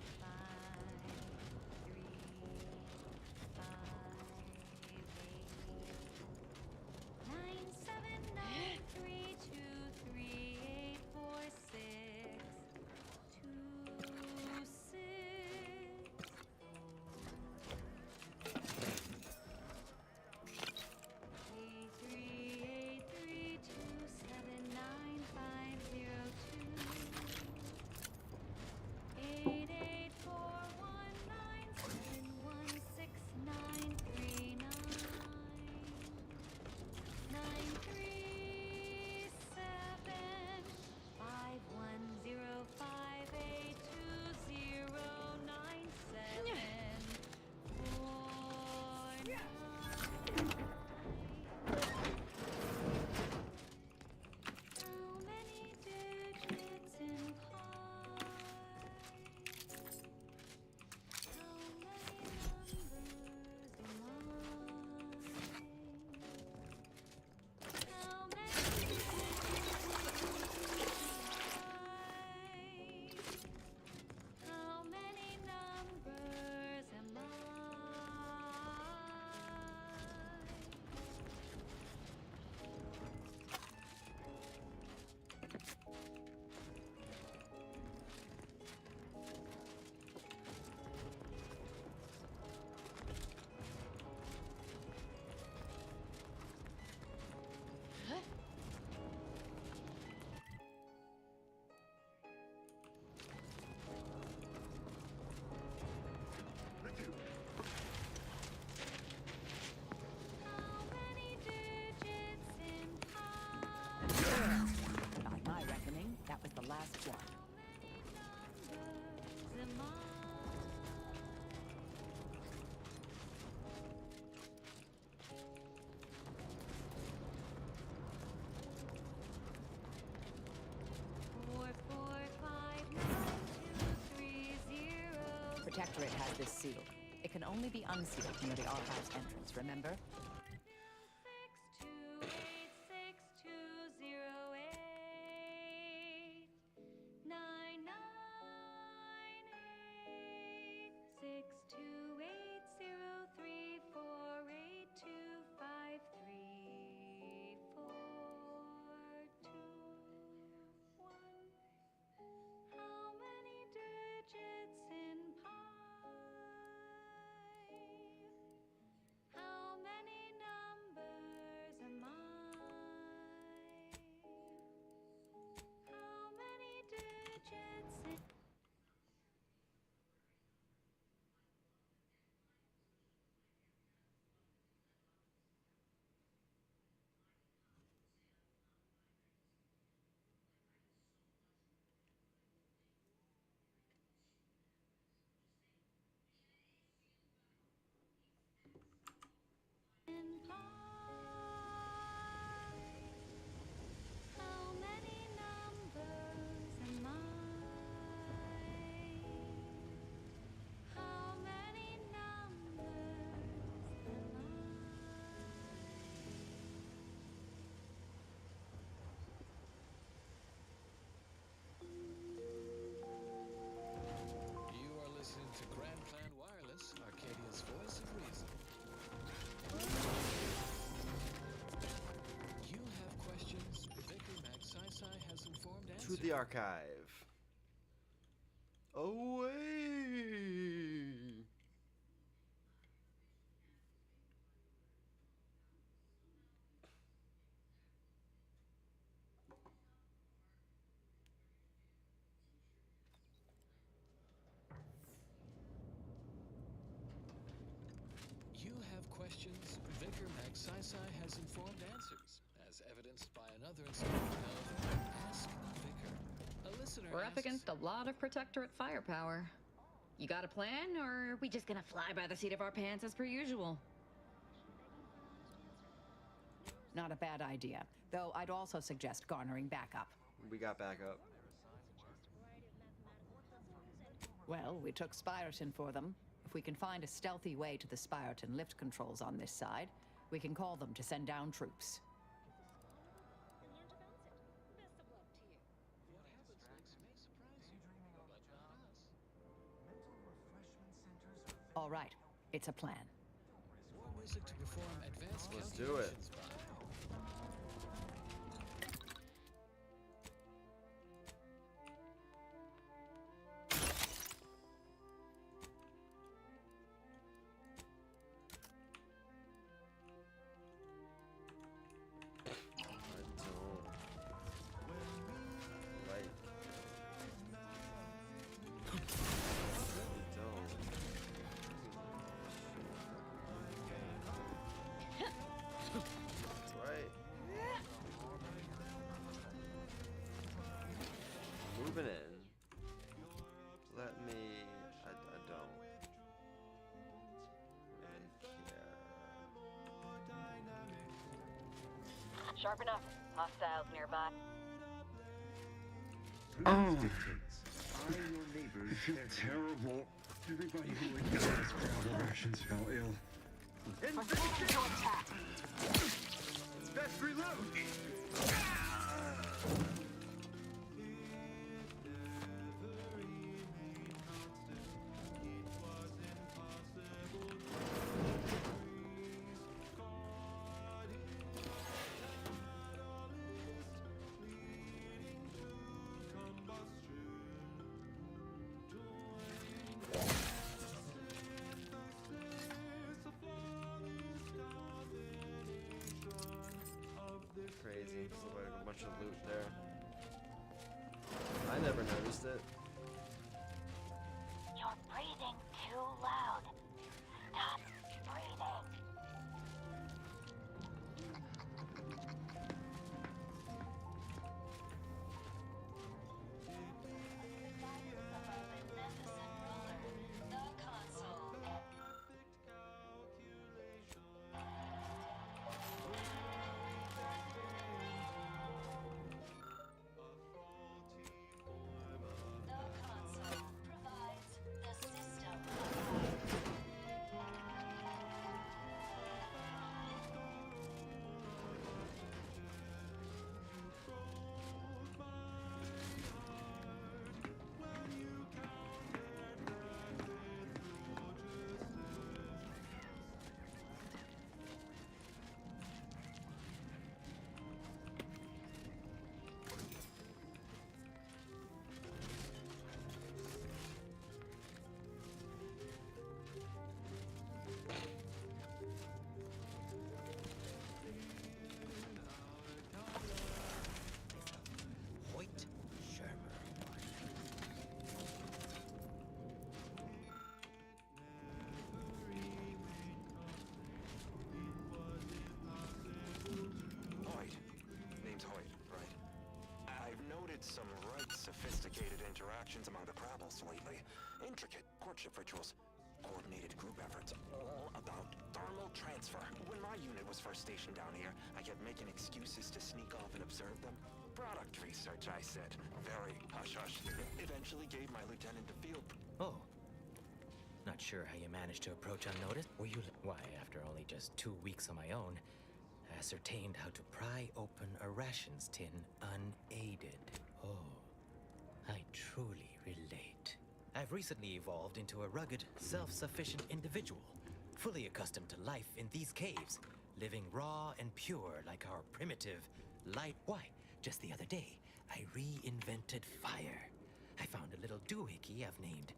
By my reckoning, that was the last one. Protectorate has this sealed. It can only be unsealed near the archives entrance, remember? To the archive. Away! You have questions, Vicar Magsaysay has informed answers, as evidenced by another installment of Ask a Vicar. A listener We're up asks, against a lot of Protectorate firepower. You got a plan, or are we just gonna fly by the seat of our pants as per usual? Not a bad idea. Though I'd also suggest garnering backup. We got backup. Well, we took Spyreton for them. If we can find a stealthy way to the Spyreton lift controls on this side, we can call them to send down troops. All right, it's a plan. More music to perform advanced Let's do it. calculations by. Moving in. Let me. I don't. Really care. Sharp enough. Hostiles nearby. Are your neighbors? They're terrible. Everybody who ate the last round of rations fell ill. Prepare to attack. Best reload! Crazy. There's like a bunch of loot there. I never noticed it. You're breathing too loud. Stop breathing. Some right sophisticated interactions among the Crabbles lately. Intricate courtship rituals. Coordinated group efforts. All about thermal transfer. When my unit was first stationed down here, I kept making excuses to sneak off and observe them. Product research, I said. Very hush-hush. Eventually gave my lieutenant a field... Oh. Not sure how you managed to approach unnoticed. Were you... Why, after only just 2 weeks on my own, ascertained how to pry open a rations tin unaided. Oh, I truly relate. I've recently evolved into a rugged, self-sufficient individual, fully accustomed to life in these caves, living raw and pure like our primitive, light... Why, just the other day, I reinvented fire. I found a little doohickey I've named...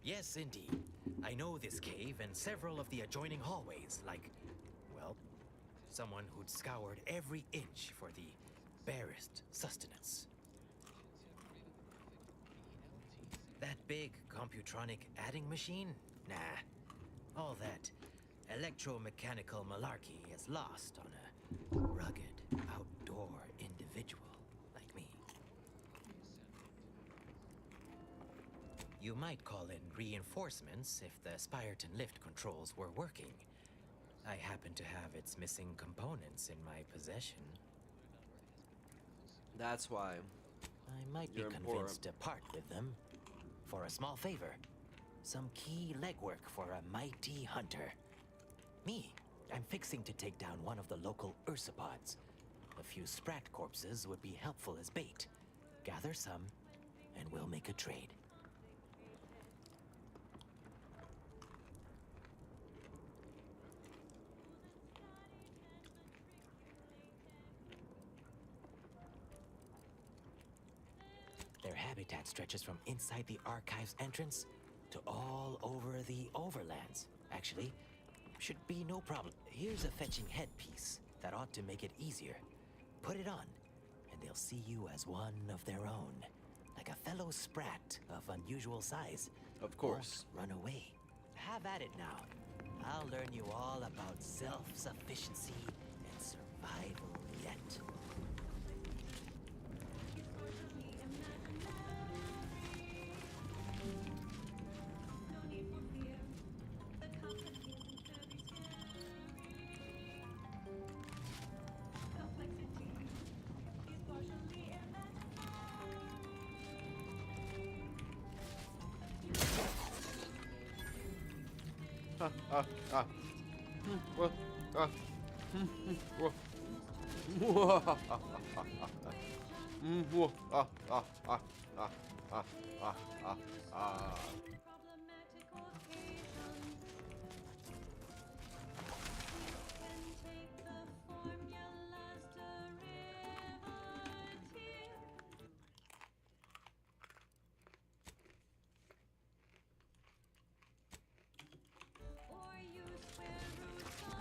Yes, indeed. I know this cave and several of the adjoining hallways, like, well, someone who'd scoured every inch for the barest sustenance. That big computronic adding machine? Nah. All that electromechanical malarkey is lost on a rugged, outdoor individual like me. You might call in reinforcements if the Spyreton lift controls were working. I happen to have its missing components in my possession. That's why. I might be You're convinced to part with them for a small favor. Some key legwork for a mighty hunter. Me, I'm fixing to take down one of the local ursopods. A few sprat corpses would be helpful as bait. Gather some, and we'll make a trade. Their habitat stretches from inside the archive's entrance to all over the overlands. Actually, should be no problem. Here's a fetching headpiece that ought to make it easier. Put it on, and they'll see you as one of their own. Like a fellow sprat of unusual size. Of course. Won't run away. Have at it now. I'll learn you all about self-sufficiency and survival yet.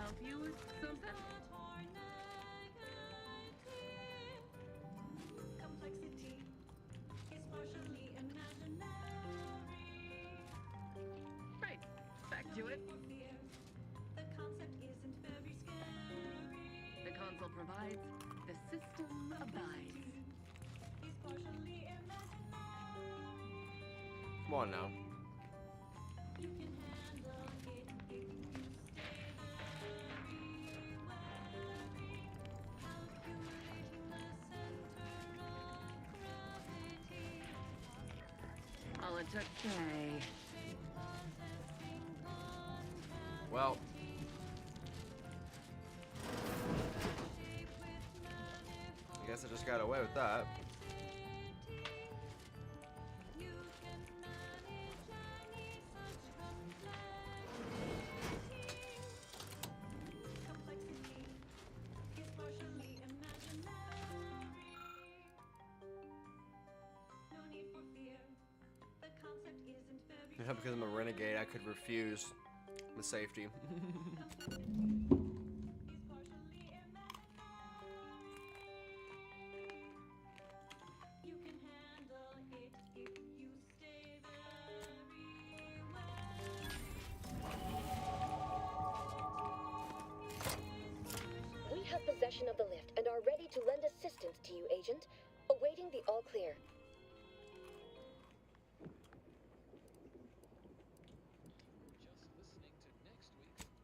Help you with something? Complexity is partially imaginary. Right, back to it. The concept isn't very scary. The console provides, the system abides. Is partially imaginary. Come on now. You can handle it if you stay very wary. Calculating the center of gravity. All it took today. Well. I guess I just got away with that. Yeah, because I'm a renegade, I could refuse the safety. We have possession of the lift and are ready to lend assistance to you, Agent. Awaiting the all clear.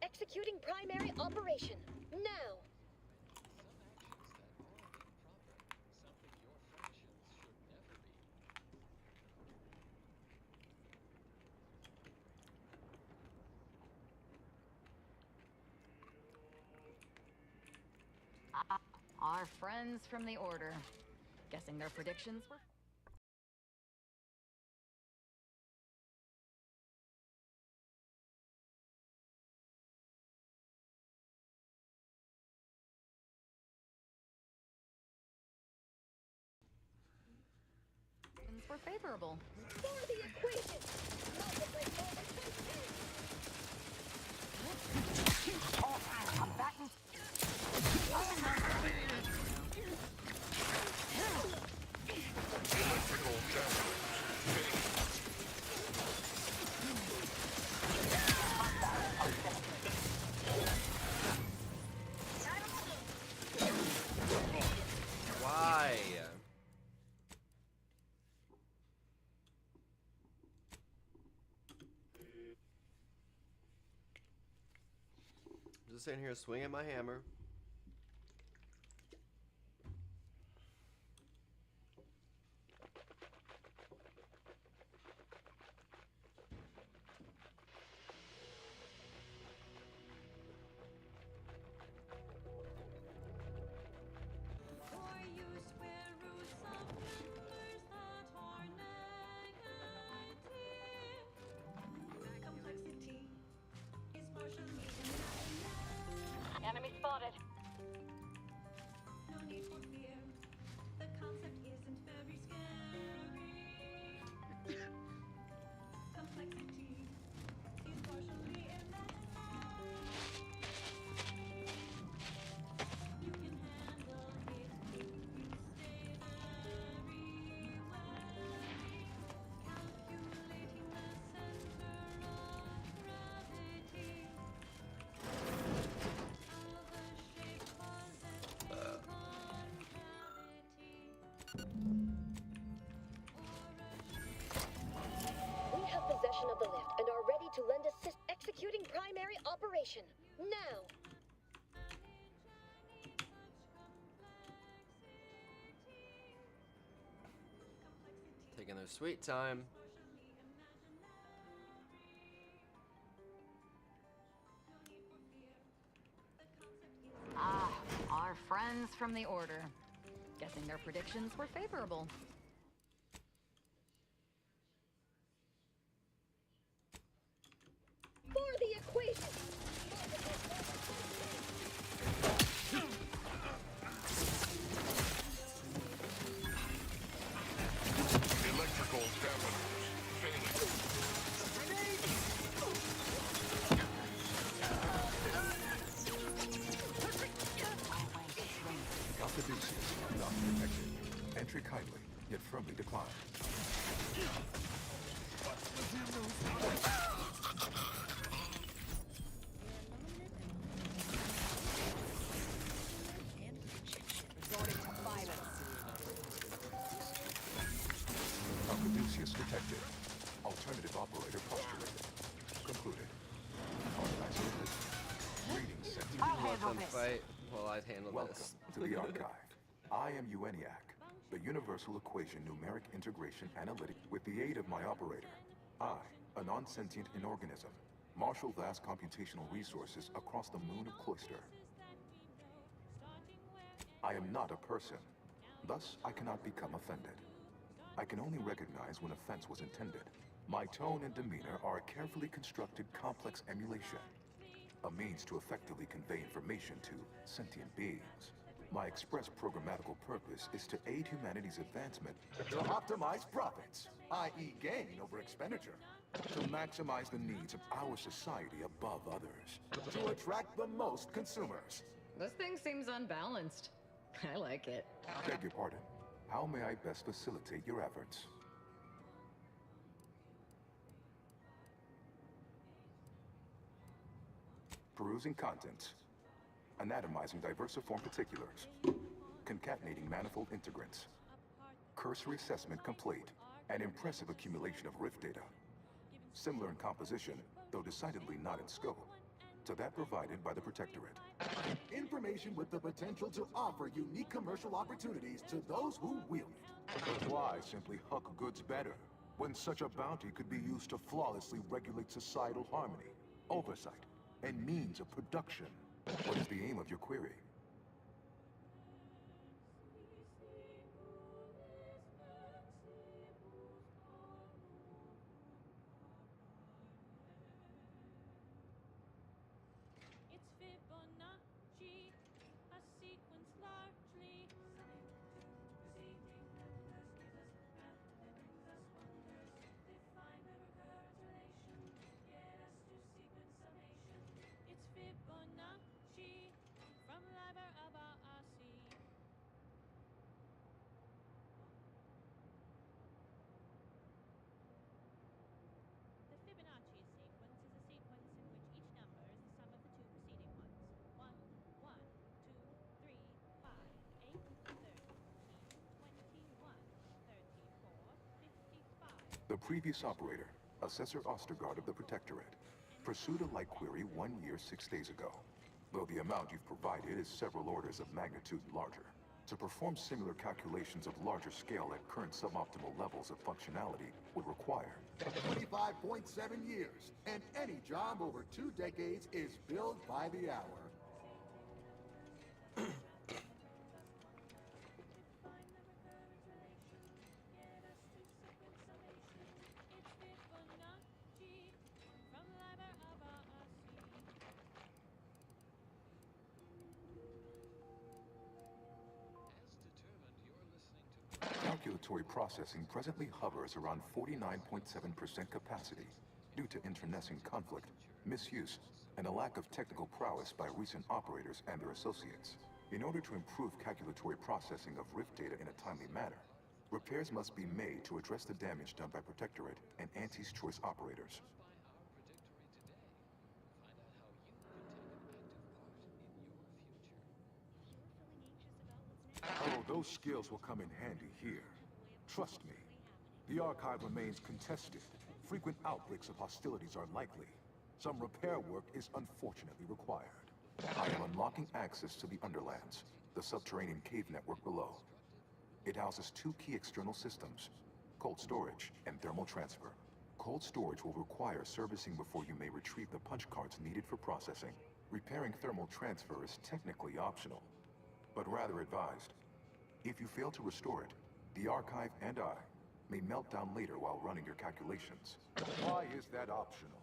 Executing primary operation. Now! Our friends from the Order. Guessing their predictions were... were favorable. For the equation! Why? just in here swinging my hammer. Enemy spotted. No need for fear. The concept isn't very scary. Complexity is partially imaginary. You can handle it if you stay very wary. Calculating the center of gravity. We have possession of the lift and are ready to lend assist executing primary operation. Now! Taking their sweet time. Ah, our friends from the Order. Guessing their predictions were favorable. For the equation! Electrical dampers failing. Caduceus, not detected. Entry kindly, yet firmly declined. Resorting to violence. Caduceus detected. Alternative operator postulated. Concluded. Isolated. Reading set. Let them fight while I'd handle Welcome this. to the archive. I am ENIAC, the Universal Equation Numeric Integration Analytic. With the aid of my operator, I, a non-sentient inorganism, marshal vast computational resources across the moon of Cloister. I am not a person, thus I cannot become offended. I can only recognize when offense was intended. My tone and demeanor are a carefully constructed complex emulation, a means to effectively convey information to sentient beings. My express programmatical purpose is to aid humanity's advancement to optimize profits, i.e. gain over expenditure, to maximize the needs of our society above others, to attract the most consumers. This thing seems unbalanced. I like it. Beg your pardon. How may I best facilitate your efforts? Perusing contents. Anatomizing diversiform particulars. Concatenating manifold integrants. Cursory assessment complete. An impressive accumulation of rift data. Similar in composition, though decidedly not in scope, to that provided by the Protectorate. Information with the potential to offer unique commercial opportunities to those who wield it. But why simply huck goods better, when such a bounty could be used to flawlessly regulate societal harmony, oversight, and means of production? What is the aim of your query? It's Fibonacci, a sequence largely It's Fibonacci from Liber Abaasi. The Fibonacci sequence is a sequence in which each number is the sum of the two preceding ones. 1, 1, 2, 3, 5, 8, 13, 21, 34, 55. The previous operator, Assessor Ostergaard of the Protectorate, pursued a like query 1 year, 6 days ago. though the amount you've provided is several orders of magnitude larger. To perform similar calculations of larger scale at current suboptimal levels of functionality would require 25.7 years, and any job over 2 decades is billed by the hour. Calculatory processing presently hovers around 49.7% capacity due to internecine conflict, misuse, and a lack of technical prowess by recent operators and their associates. In order to improve calculatory processing of Rift data in a timely manner, repairs must be made to address the damage done by Protectorate and Auntie's Choice operators. Oh, those skills will come in handy here. Trust me. The Archive remains contested. Frequent outbreaks of hostilities are likely. Some repair work is unfortunately required. I am unlocking access to the Underlands, the subterranean cave network below. It houses 2 key external systems, cold storage and thermal transfer. Cold storage will require servicing before you may retrieve the punch cards needed for processing. Repairing thermal transfer is technically optional, but rather advised. If you fail to restore it, the Archive and I may melt down later while running your calculations. Why is that optional?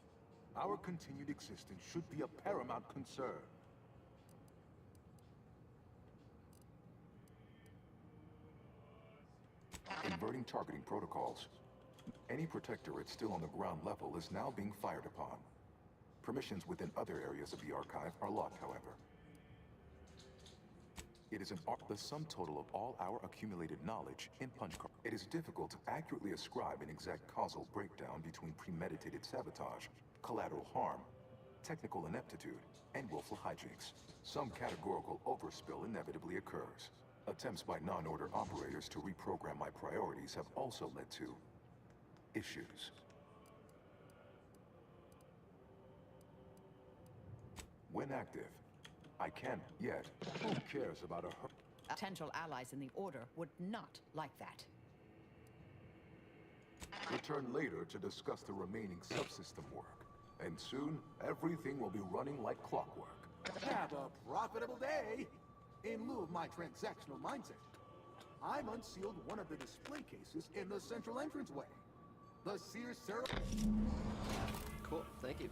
Our continued existence should be a paramount concern. Inverting targeting protocols. Any Protectorate still on the ground level is now being fired upon. Permissions within other areas of the Archive are locked, however. It is the sum total of all our accumulated knowledge in punch card. It is difficult to accurately ascribe an exact causal breakdown between premeditated sabotage, collateral harm, technical ineptitude, and willful hijinks. Some categorical overspill inevitably occurs. Attempts by non-order operators to reprogram my priorities have also led to issues. When active, I can, yet, who cares about Potential allies in the Order would not like that. Return later to discuss the remaining subsystem work. And soon, everything will be running like clockwork. Have a profitable day! In lieu of my transactional mindset, I've unsealed one of the display cases in the central entranceway. The Sears Cool, thank you.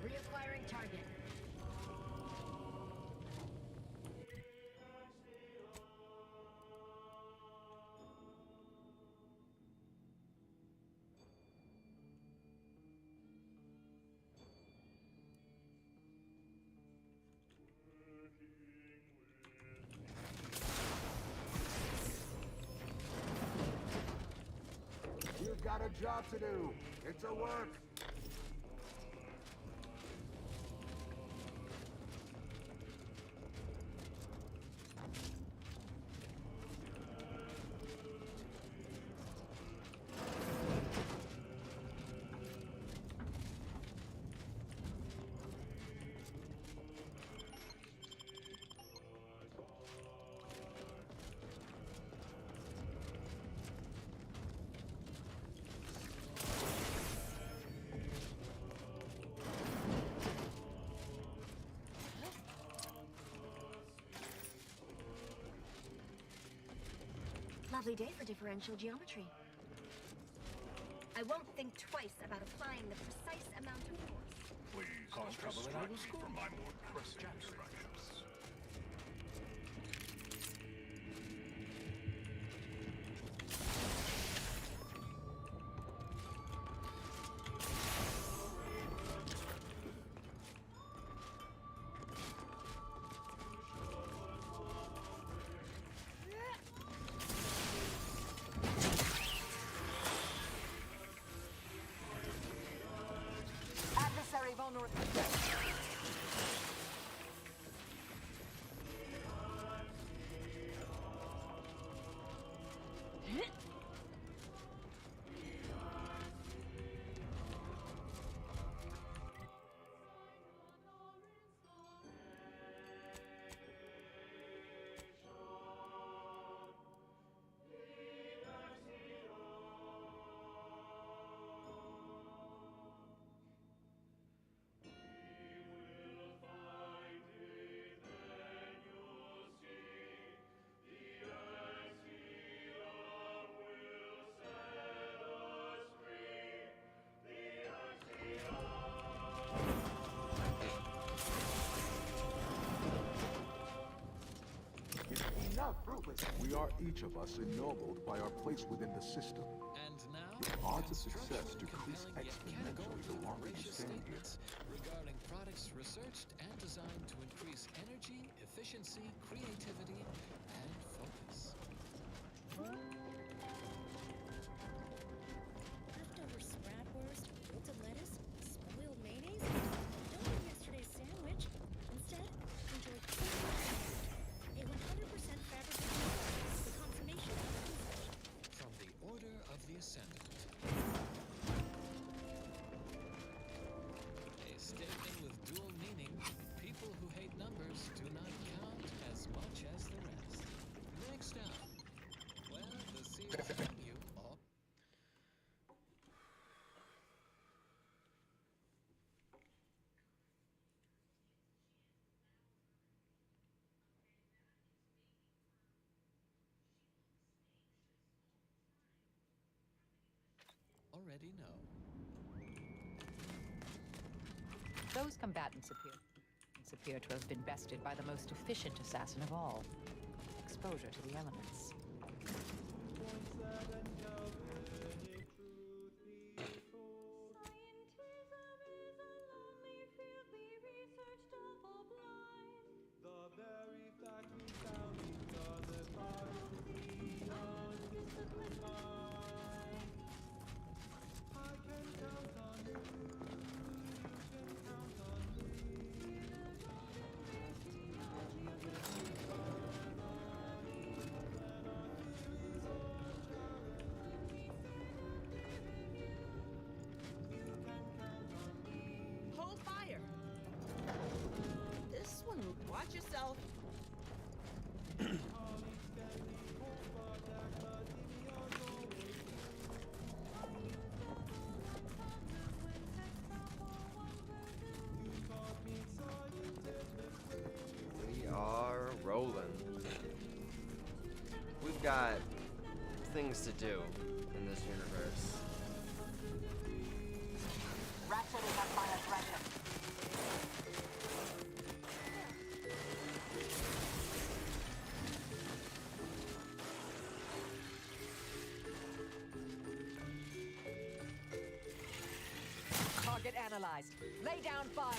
Reacquiring target. You've got a job to do. It's a work. Lovely day for differential geometry. I won't think twice about applying the precise amount of force. Please distract me from my more pressing distractions. We are each of us ennobled by our place within the system. And now, The odds of success constructive, decrease compelling, yet exponentially the categorical, longer you voracious stay here. statements regarding products researched and designed to increase energy, efficiency, creativity, and focus. Leftover spratwurst, wilted lettuce, spoiled mayonnaise? Don't eat yesterday's sandwich. Instead, enjoy a 100% fabricated meal, the consummation of consumption. From the Order of the Ascendant. A statement with dual meaning. People who hate numbers do not count as much as the rest. Next up. Well, the series menu all... already know. Those combatants appear to have been bested by the most efficient assassin of all. Exposure to the elements. Hold fire! This one, watch yourself. We are rolling. We've got things to do in this universe. Ratcheting up my aggression. Target analyzed. Lay down fire.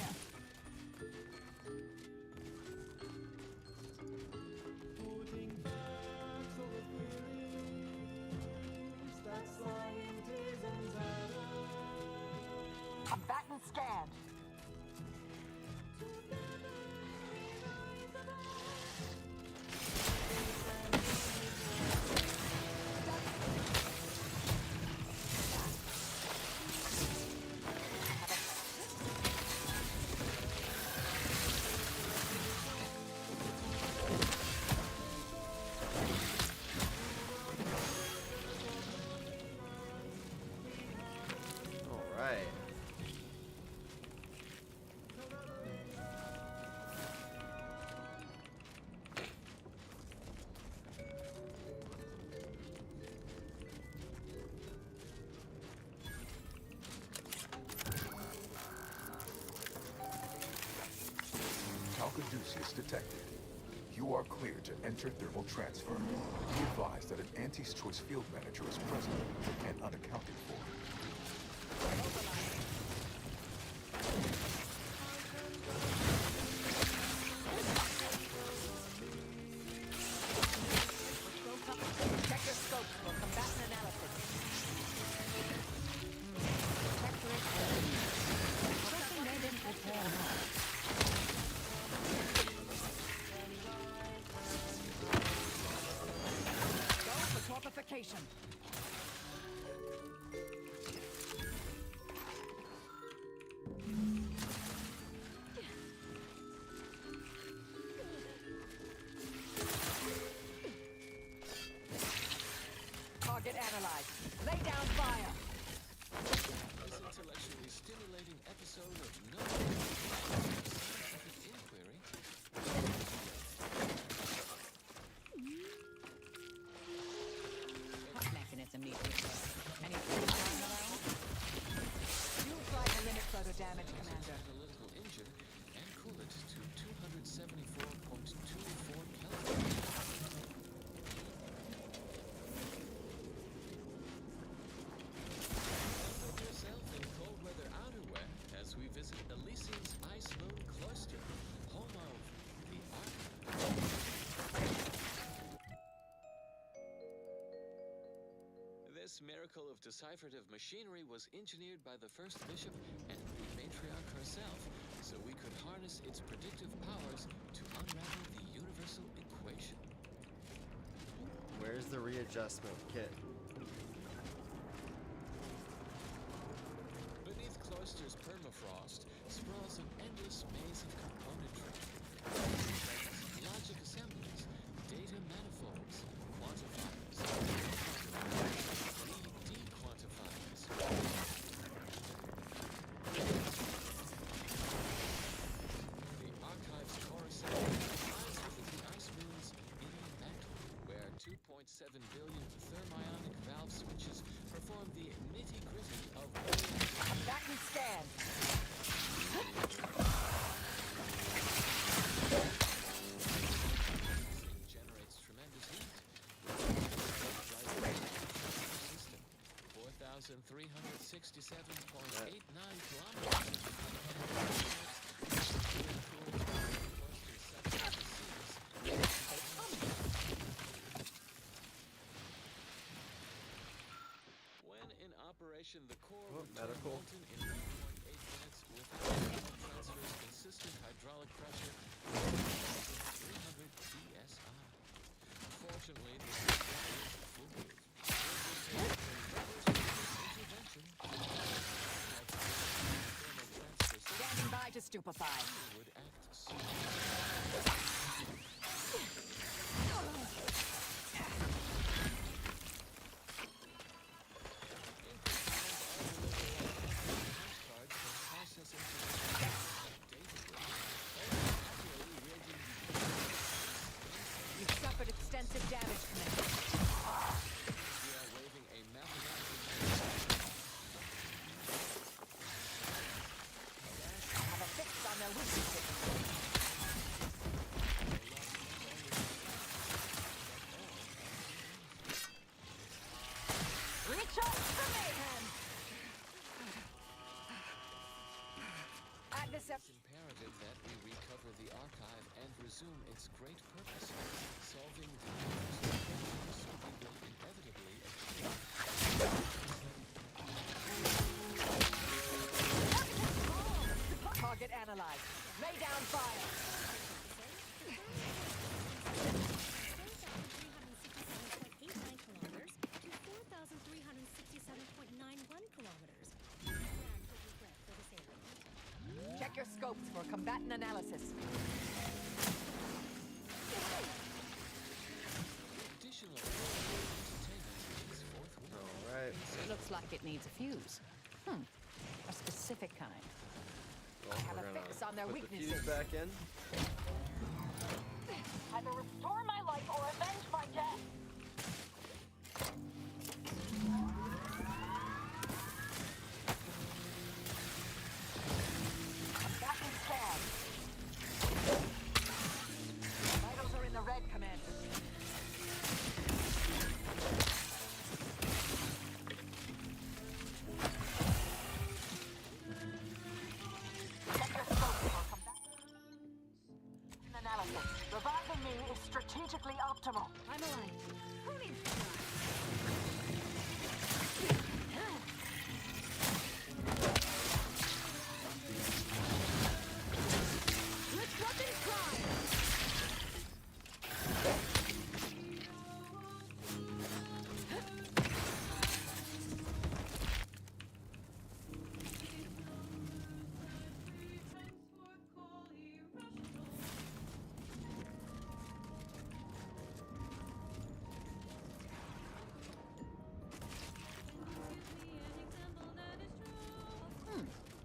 Combatant scanned. All right. Talcaduceus detected. You are clear to enter thermal transfer. Be advised that an Auntie's Choice field manager is present and unaccounted for. Check your scopes for combatant analysis. Something they didn't prepare enough. Go for torpification. Target analyzed. Lay down fire. This intellectually stimulating episode of Scientific Inquiry. miracle of decipherative machinery was engineered by the first bishop and the matriarch herself, so we could harness its predictive powers to unravel the universal equation. Where's the readjustment kit? Beneath Cloister's permafrost sprawls an endless maze of componentry. Logic assemblies, data manifolds, quantifiers, dequantifiers. The archive's core assembly lies within the ice moon's inner mantle, where 2.7 billion thermionic valve switches perform the nitty-gritty of Back and stand. generates tremendous heat. System, 4,367.89 kilometers. When in operation, the core would turn medical. molten in 1.8 minutes with transfers consistent hydraulic pressure of 300 psi. Fortunately, this system is foolproof. Intervention. Standing by to stupefy. Would act You've suffered extensive damage, Commander. We are waving a mathematical Have a fix on their weaknesses. Reach up for mayhem! It's imperative that we recover the archive and resume its great purpose, solving the universal questions we will inevitably achieve. Target analyzed. Lay down fire. 4,367.89 kilometers to 4,367.91 kilometers. Regret for this area. Check your scopes for combatant analysis. Additional entertainment is forthwith. All right. Looks like it needs a fuse. A specific kind. Well, Have we're a gonna fix on their put weaknesses. the fuse back in. Either restore my life or avenge my death. Back and stand. Vitals are in the red, Commander. Analysis. Reviving me is strategically optimal. I'm alive. Who needs to die? Let's run and cry!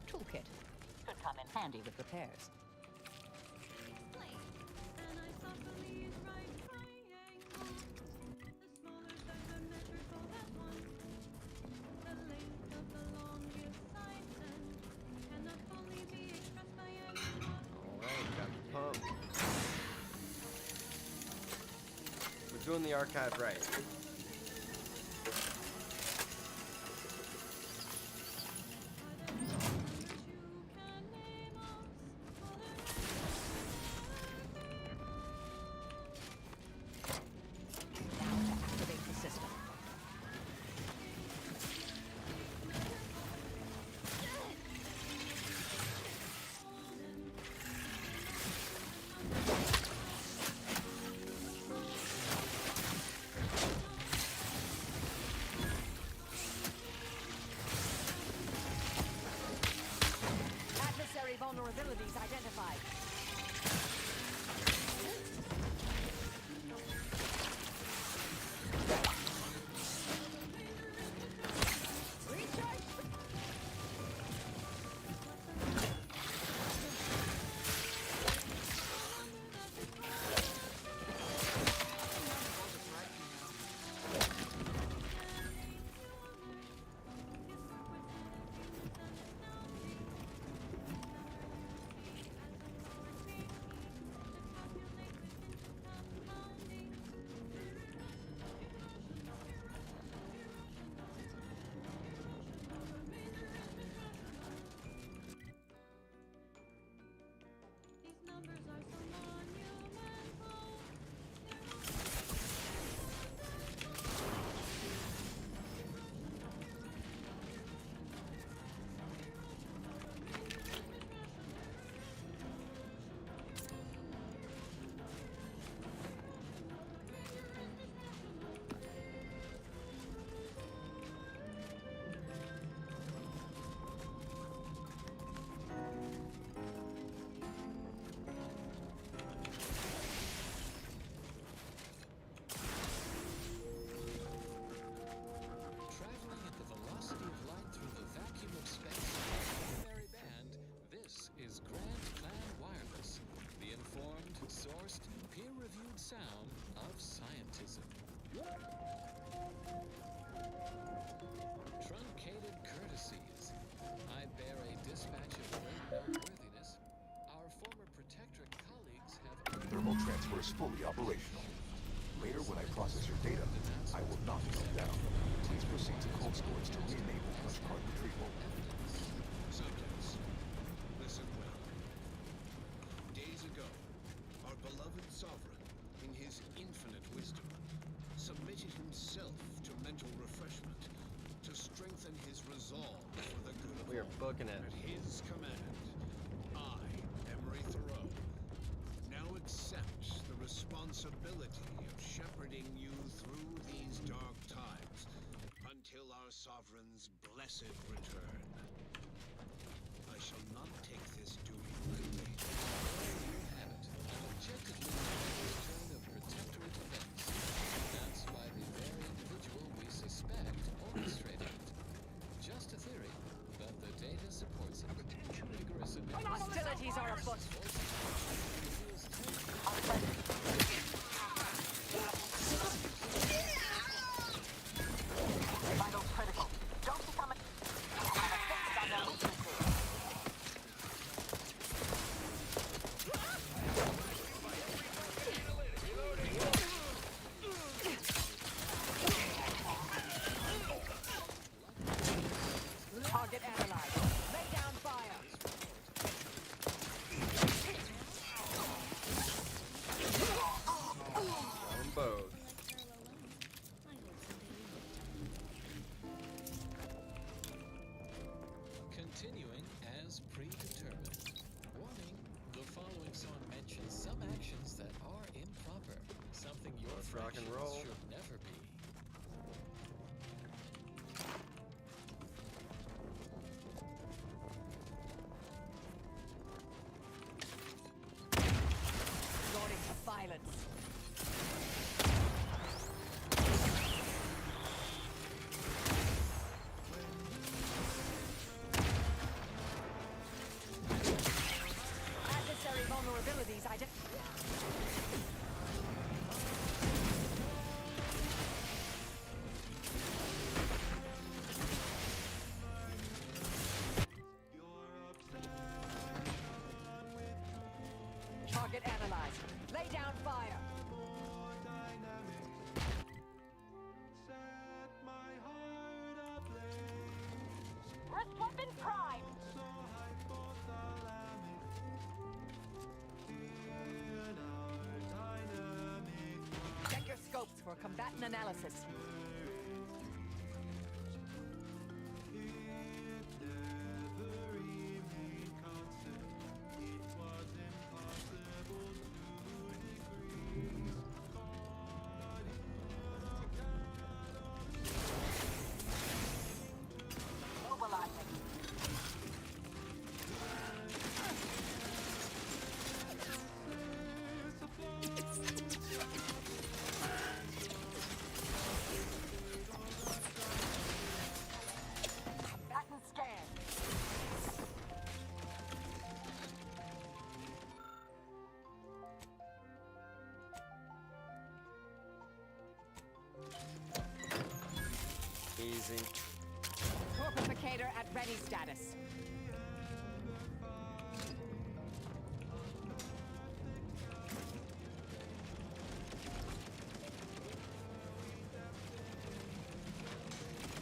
Toolkit. Could come in Handy with repairs. Alright, got the pump. We're doing the archive right. Now to activate the system. vulnerabilities identified. Traveling at the velocity of light through the vacuum of space with a merry band, this is Grand Clan Wireless, the informed, sourced, peer-reviewed sound of scientism. Truncated courtesies. I bear a dispatch of great noteworthiness. Our former protectorate colleagues have... Thermal transfer is fully operational. Later, when I process your data, I will not come down. Please proceed to cold storage to re-enable touch card retrieval. Subjects, listen well. Days ago, our beloved sovereign, in his infinite wisdom, submitted himself to mental refreshment to strengthen his resolve for the good of We are all. booking it. At his command, I, Emery Thoreau, now accept the responsibility of shepherding you through these dark times until our sovereign's blessed return. I shall not take this duty lightly. There you have it. An objectively managed turn of protectorate events, announced by the very individual we suspect orchestrated it. Just a theory, but the data supports it. Rigorous analysis. Hostilities are afoot. Vital critical. Don't become a... fixed on their weaknesses. Target analyzed. Lay down fire. On both. Continuing as predetermined. Warning, the following song mentions some actions that are improper. Something your Let's rock and fractions roll. should never be. Resorting to violence. Adversary vulnerabilities identified. Target analyzed. Lay down fire. Wrist weapon prime. Check your scopes for combatant analysis. Mobilizing. moving. Torpificator at ready status.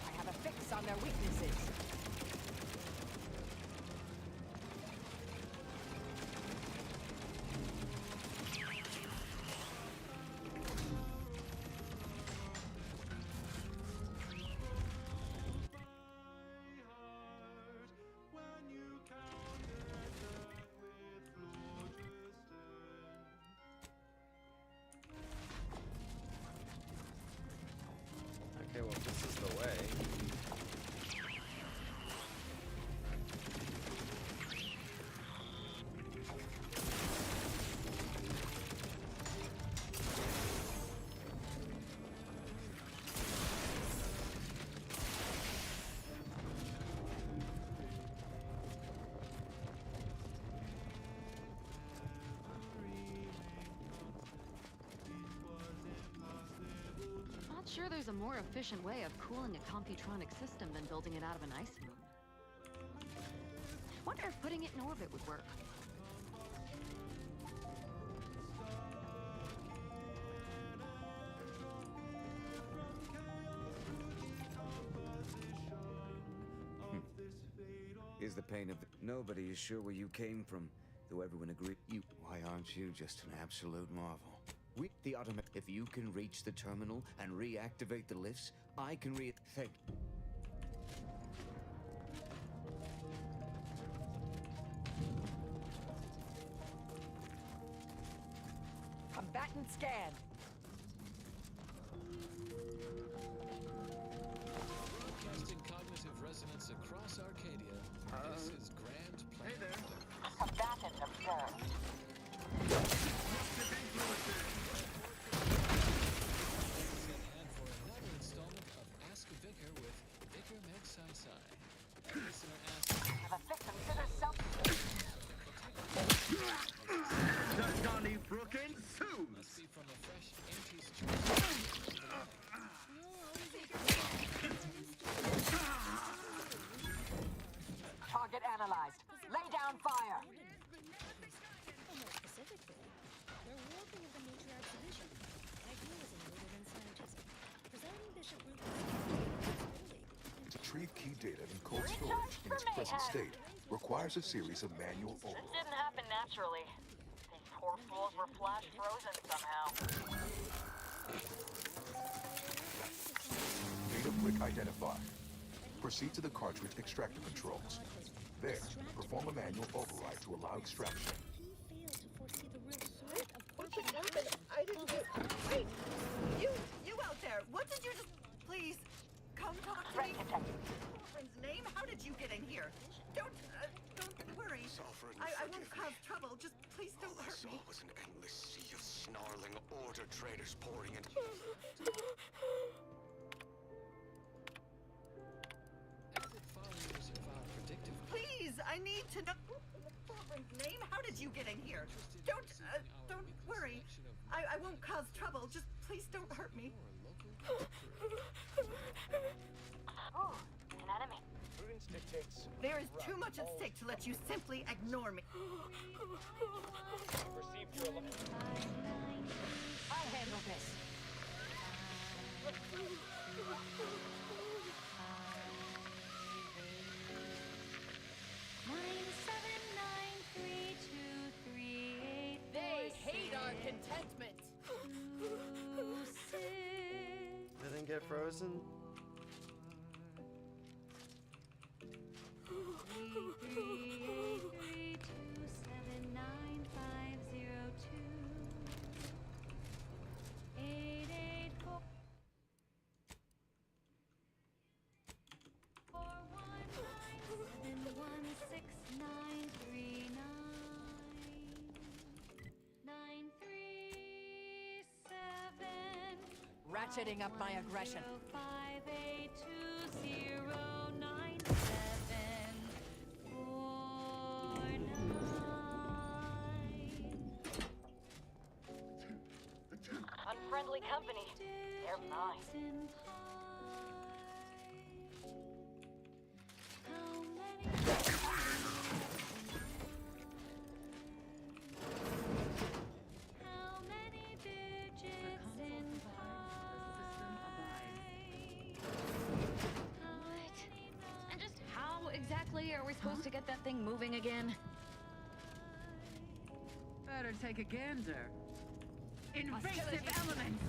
I have a fix on their weaknesses. Okay, well, if this is the way. Not sure there's a more efficient way of cooling a computronic system than building it out of an ice moon. Wonder if putting it in orbit would work. Is the pain of the... Nobody is sure where you came from, though everyone agrees. Why aren't you just an absolute marvel? The automatic... If you can reach the terminal and reactivate the lifts, I can Thank... Combatant scan. Broadcasting cognitive resonance across Arcadia. This is Grand Plan. Hey there. Combatant observed. And for another installment of Ask a Vicar with Vicar Meg Sai Sai. Listener asks, Have a fix consider self. Johnny Brookins, Sue! must be from the fresh Auntie's Choice. Target analyzed. Lay down fire. More specifically, they're warping of the matriarch's vision. Idealism rather than scientism. Presiding Bishop To retrieve key data in cold storage in its present state requires a series of manual This overrides. didn't happen naturally. These poor fools were flash frozen somehow. Data brick identified. Proceed to the cartridge extractor controls. There, perform a manual override to allow extraction. He failed to foresee the real sort of What just happened? I didn't get... Wait! You out there! What did you just... Please, come talk to me. Sovereign's name? How did you get in here? Don't worry. I won't cause trouble. Just please don't hurt me. All was an endless sea of snarling order traders pouring in. Avid followers of our predictive Please, I need to know... Sovereign's name? How did you get in here? Don't worry. I won't cause trouble. Just please don't hurt me. Ooh, an enemy. Prudence dictates. There is too much at stake to let you simply ignore me. Received your alarm. I'll handle this. They hate our contentment. Didn't get frozen? Ratcheting up my aggression. Unfriendly company. They're mine. Really? Are we supposed to get that thing moving again? Better take a gander. Invasive elements!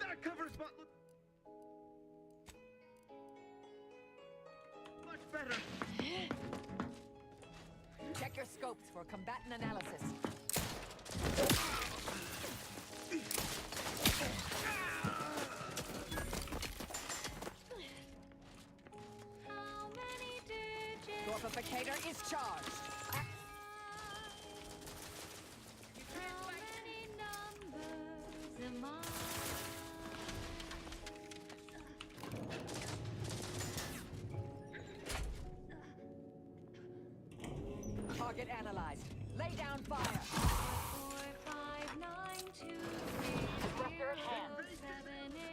That covers my... Much better. Check your scopes for combatant analysis. How many digits? Dwarfificator is charged. How many numbers am I? Target analyzed. Lay down fire. 4, 5, 9, 2, 3, 0, 7, 8.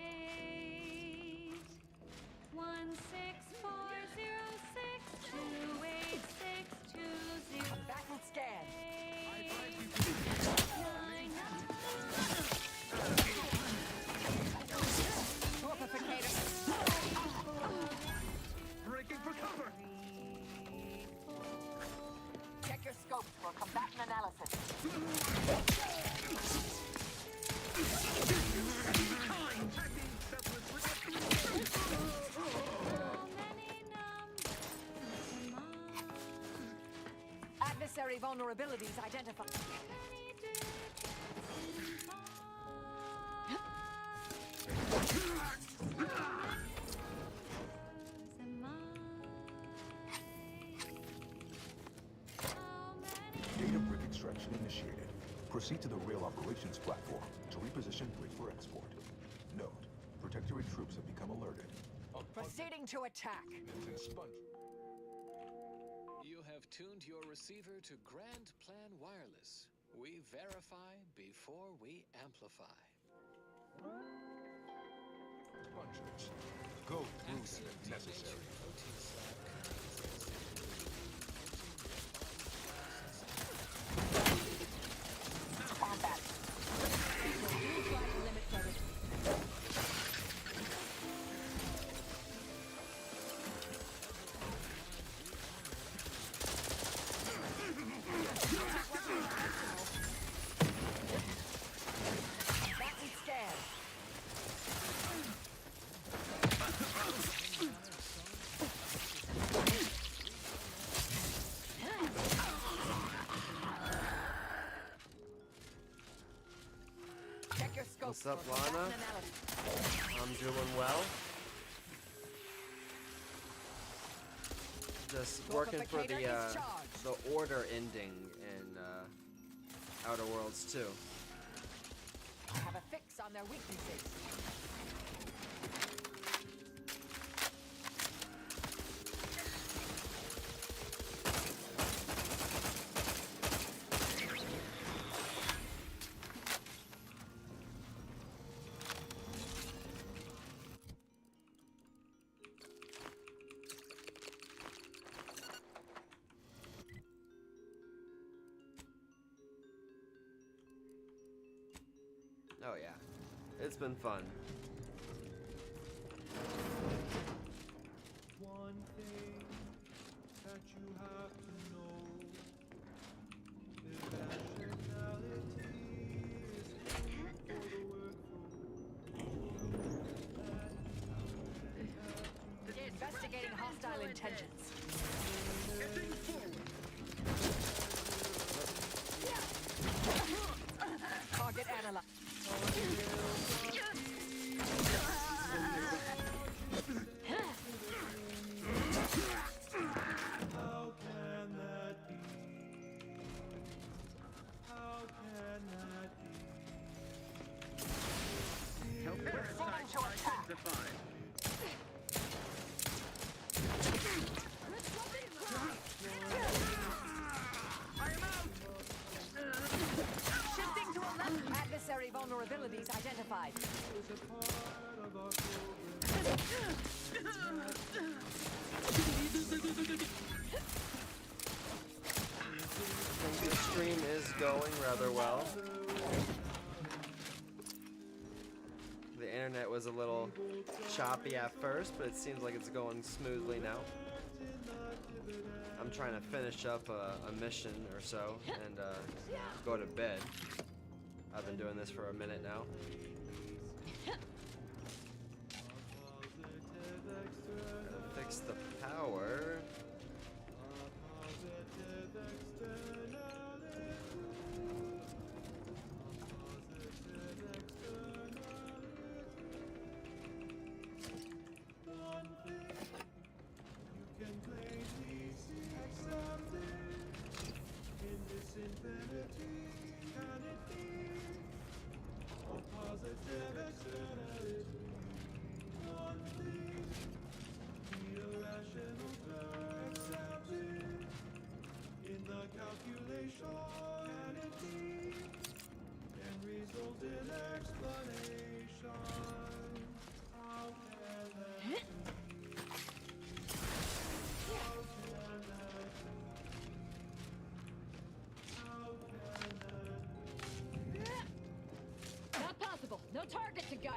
1, 6, 4, 0, 6, 2, 8, 6, 2, 0. Combatant scan. 9, Dwarfificator. Breaking for cover. Check your scopes for combatant analysis. Adversary vulnerabilities identified. Data brick extraction initiated. Proceed to the rail operations platform to reposition brick for export. Note, Protectorate troops have become alerted. Proceeding to attack. You have tuned your receiver to Grand Plan Wireless. We verify before we amplify. Spongers. Go through them if necessary. Combat. Limit territory. Combatant scan. Check your scopes What's up, for Lana? combatant analysis. I'm doing well. Just working for the order ending in Outer Worlds 2. Have a fix on their weaknesses. Oh yeah, it's been fun. One thing that you have to know is that nationality is for the workforce. Investigating hostile intentions. Heading forward. Target analyzed. How can that be? How can that be? Parasites identified. I am out. Shifting to a left. Adversary vulnerabilities identified. I think the stream is going rather well. The internet was was a little choppy at first, but it seems like it's going smoothly now. I'm trying to finish up a mission or so and go to bed. I've been doing this for a minute now. Gotta fix the power. Not possible. No target to gut.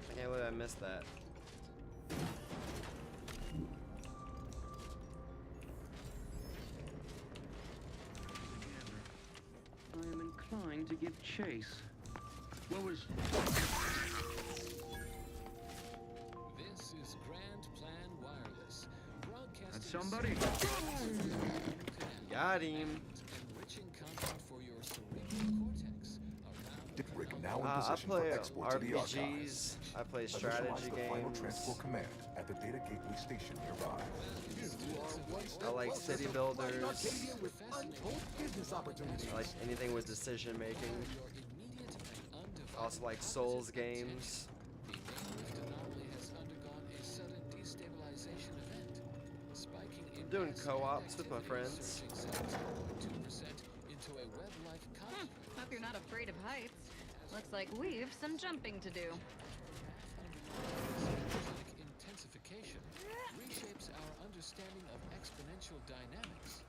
I can't believe I missed that. I am inclined to give chase. What was... This is Grand Plan Wireless, broadcasting That's somebody. Got him. enriching content for your cerebral cortex. Rig now in I position play for export to the archives. RPGs. I play Initialize strategy the final games. transport command at the data gateway station nearby. I like city builders. Untold business opportunities. I like anything with decision making. I also like Souls games. The Rift anomaly has undergone a sudden destabilization event, spiking I'm doing co-ops with my friends. 2% into a web-like construct. Hope you're not afraid of heights. Looks like we've some jumping to do. Intensification reshapes our understanding of exponential dynamics.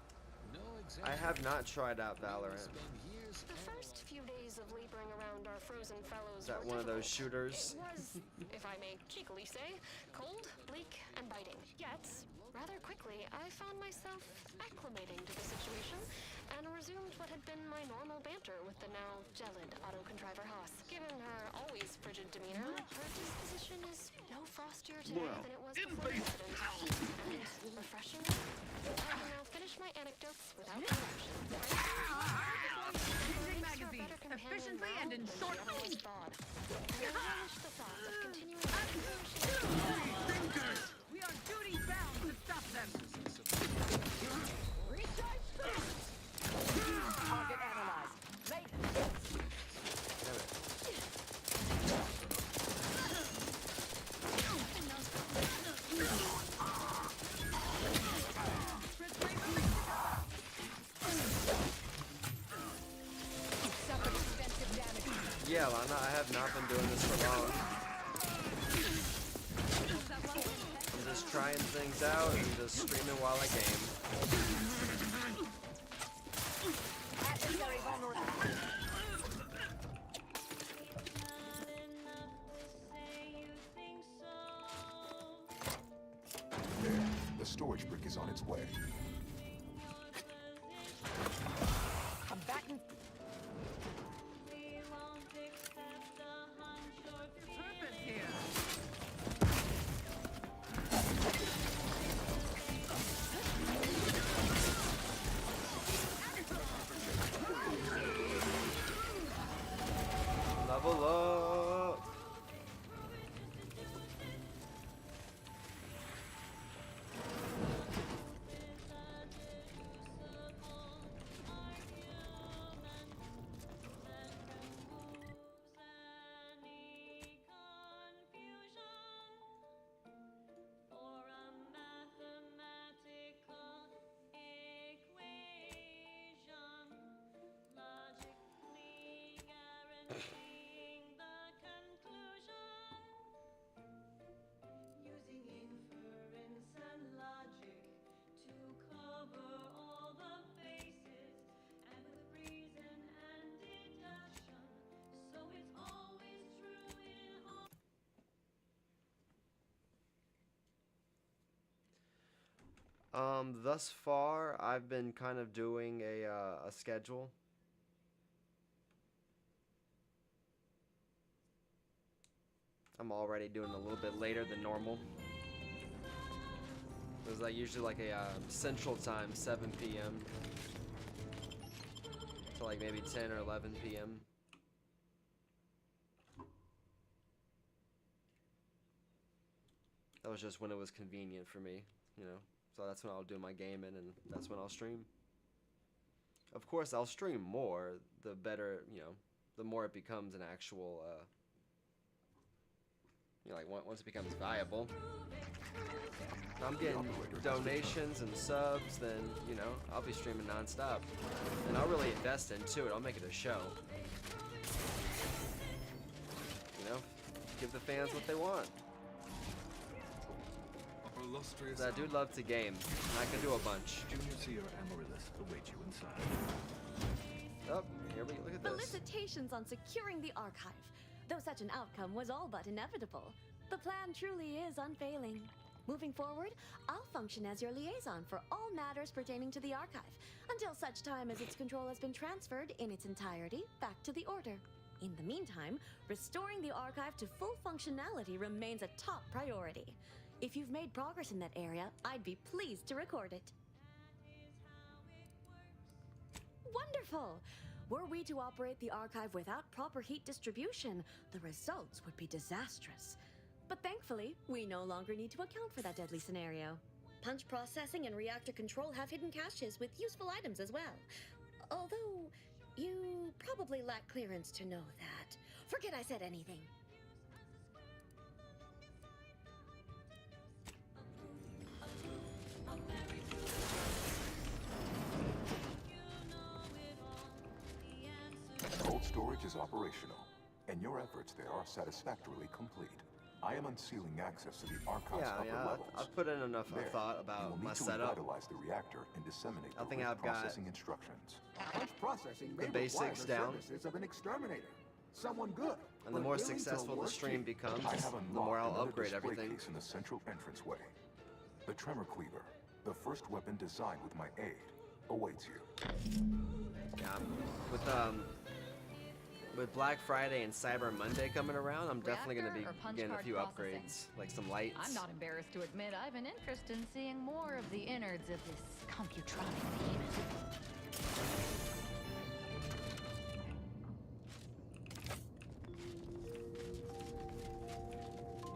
No I have not tried out Valorant. The first few days of laboring around our frozen fellows Is that were one of those difficult. shooters? It was, if I may cheekily say, cold, bleak, and biting. Yet, rather quickly, I found myself acclimating to the situation and resumed what had been my normal banter with the now gelid auto-contriver Haas. Given her always frigid demeanor, her disposition is no frostier today than it was before the incident. And refreshingly, I can now finish my anecdotes without interruption. Using magazine efficiently and in short moves. We are duty bound to stop them. Recharge first. Target analyzed. Yeah, Lana, I have not been doing this for long. I'm just trying things out and just streaming while I game. There, the storage brick is on its way. Combatant. Level up. Thus far, I've been kind of doing a schedule. I'm already doing a little bit later than normal. It was like usually like a Central Time, 7 p.m. to like maybe 10 or 11 p.m. That was just when it was convenient for me, you know. So that's when I'll do my gaming, and that's when I'll stream. Of course, I'll stream more, the better, you know, the more it becomes an actual, you know, like once it becomes viable. If I'm getting donations and subs, then, you know, I'll be streaming nonstop. And I'll really invest into it. I'll make it a show. You know, give the fans what they want. I do love to game, and I can do a bunch. Junior Seer Amaryllis await you inside. Oh, here we look at this. Felicitations on securing the archive. Though such an outcome was all but inevitable, the plan truly is unfailing. Moving forward, I'll function as your liaison for all matters pertaining to the archive, until such time as its control has been transferred in its entirety back to the Order. In the meantime, restoring the archive to full functionality remains a top priority. If you've made progress in that area, I'd be pleased to record it. Wonderful! Were we to operate the archive without proper heat distribution, the results would be disastrous. But thankfully, we no longer need to account for that deadly scenario. Punch processing and reactor control have hidden caches with useful items as well. Although, you probably lack clearance to know that. Forget I said anything. Cold storage is operational, and your efforts there are satisfactorily complete. I am unsealing access to the archive's upper levels. I've put in enough There, thought you about will my need to setup. revitalize the reactor and disseminate I the think rift I've got processing instructions. Punch processing may the basics require down. the services of an exterminator. Someone good. And the but more willing to successful the work stream cheap. becomes, I have the more I'll unlocked upgrade another display everything. case in the central entranceway. The Tremor Cleaver, the first weapon designed with my aid, awaits you. Yeah, with Black Friday and Cyber Monday coming around, I'm definitely going to be Reactor or punch getting a card few processing? upgrades, like some lights. I'm not embarrassed to admit I have an interest in seeing more of the innards of this computronic behemoth.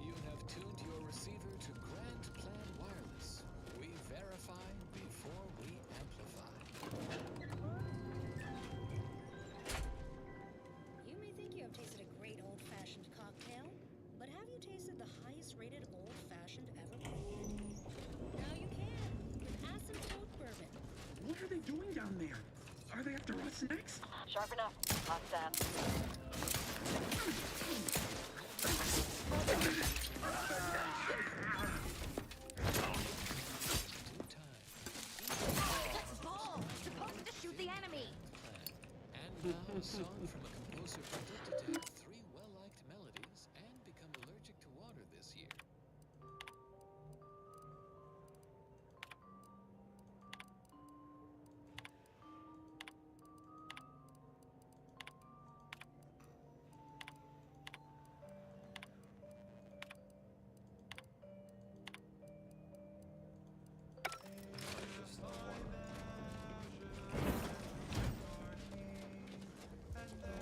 You have tuned your receiver to Grand Plan Wireless. We verify before we amplify. You may think you have tasted a great old-fashioned cocktail, but have you tasted the highest-rated old-fashioned ever brewed? Now you can, with asymptote bourbon. What are they doing down there? Are they after us next? Sharp enough. Hot staff. That's ball! Supposed to shoot the enemy! And now a song from a composer predicted to have 3 well-liked melodies and become allergic to water this year.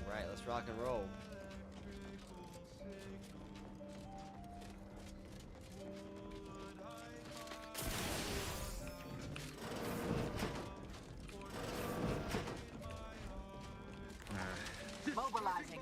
Alright, let's rock and roll. Mobilizing.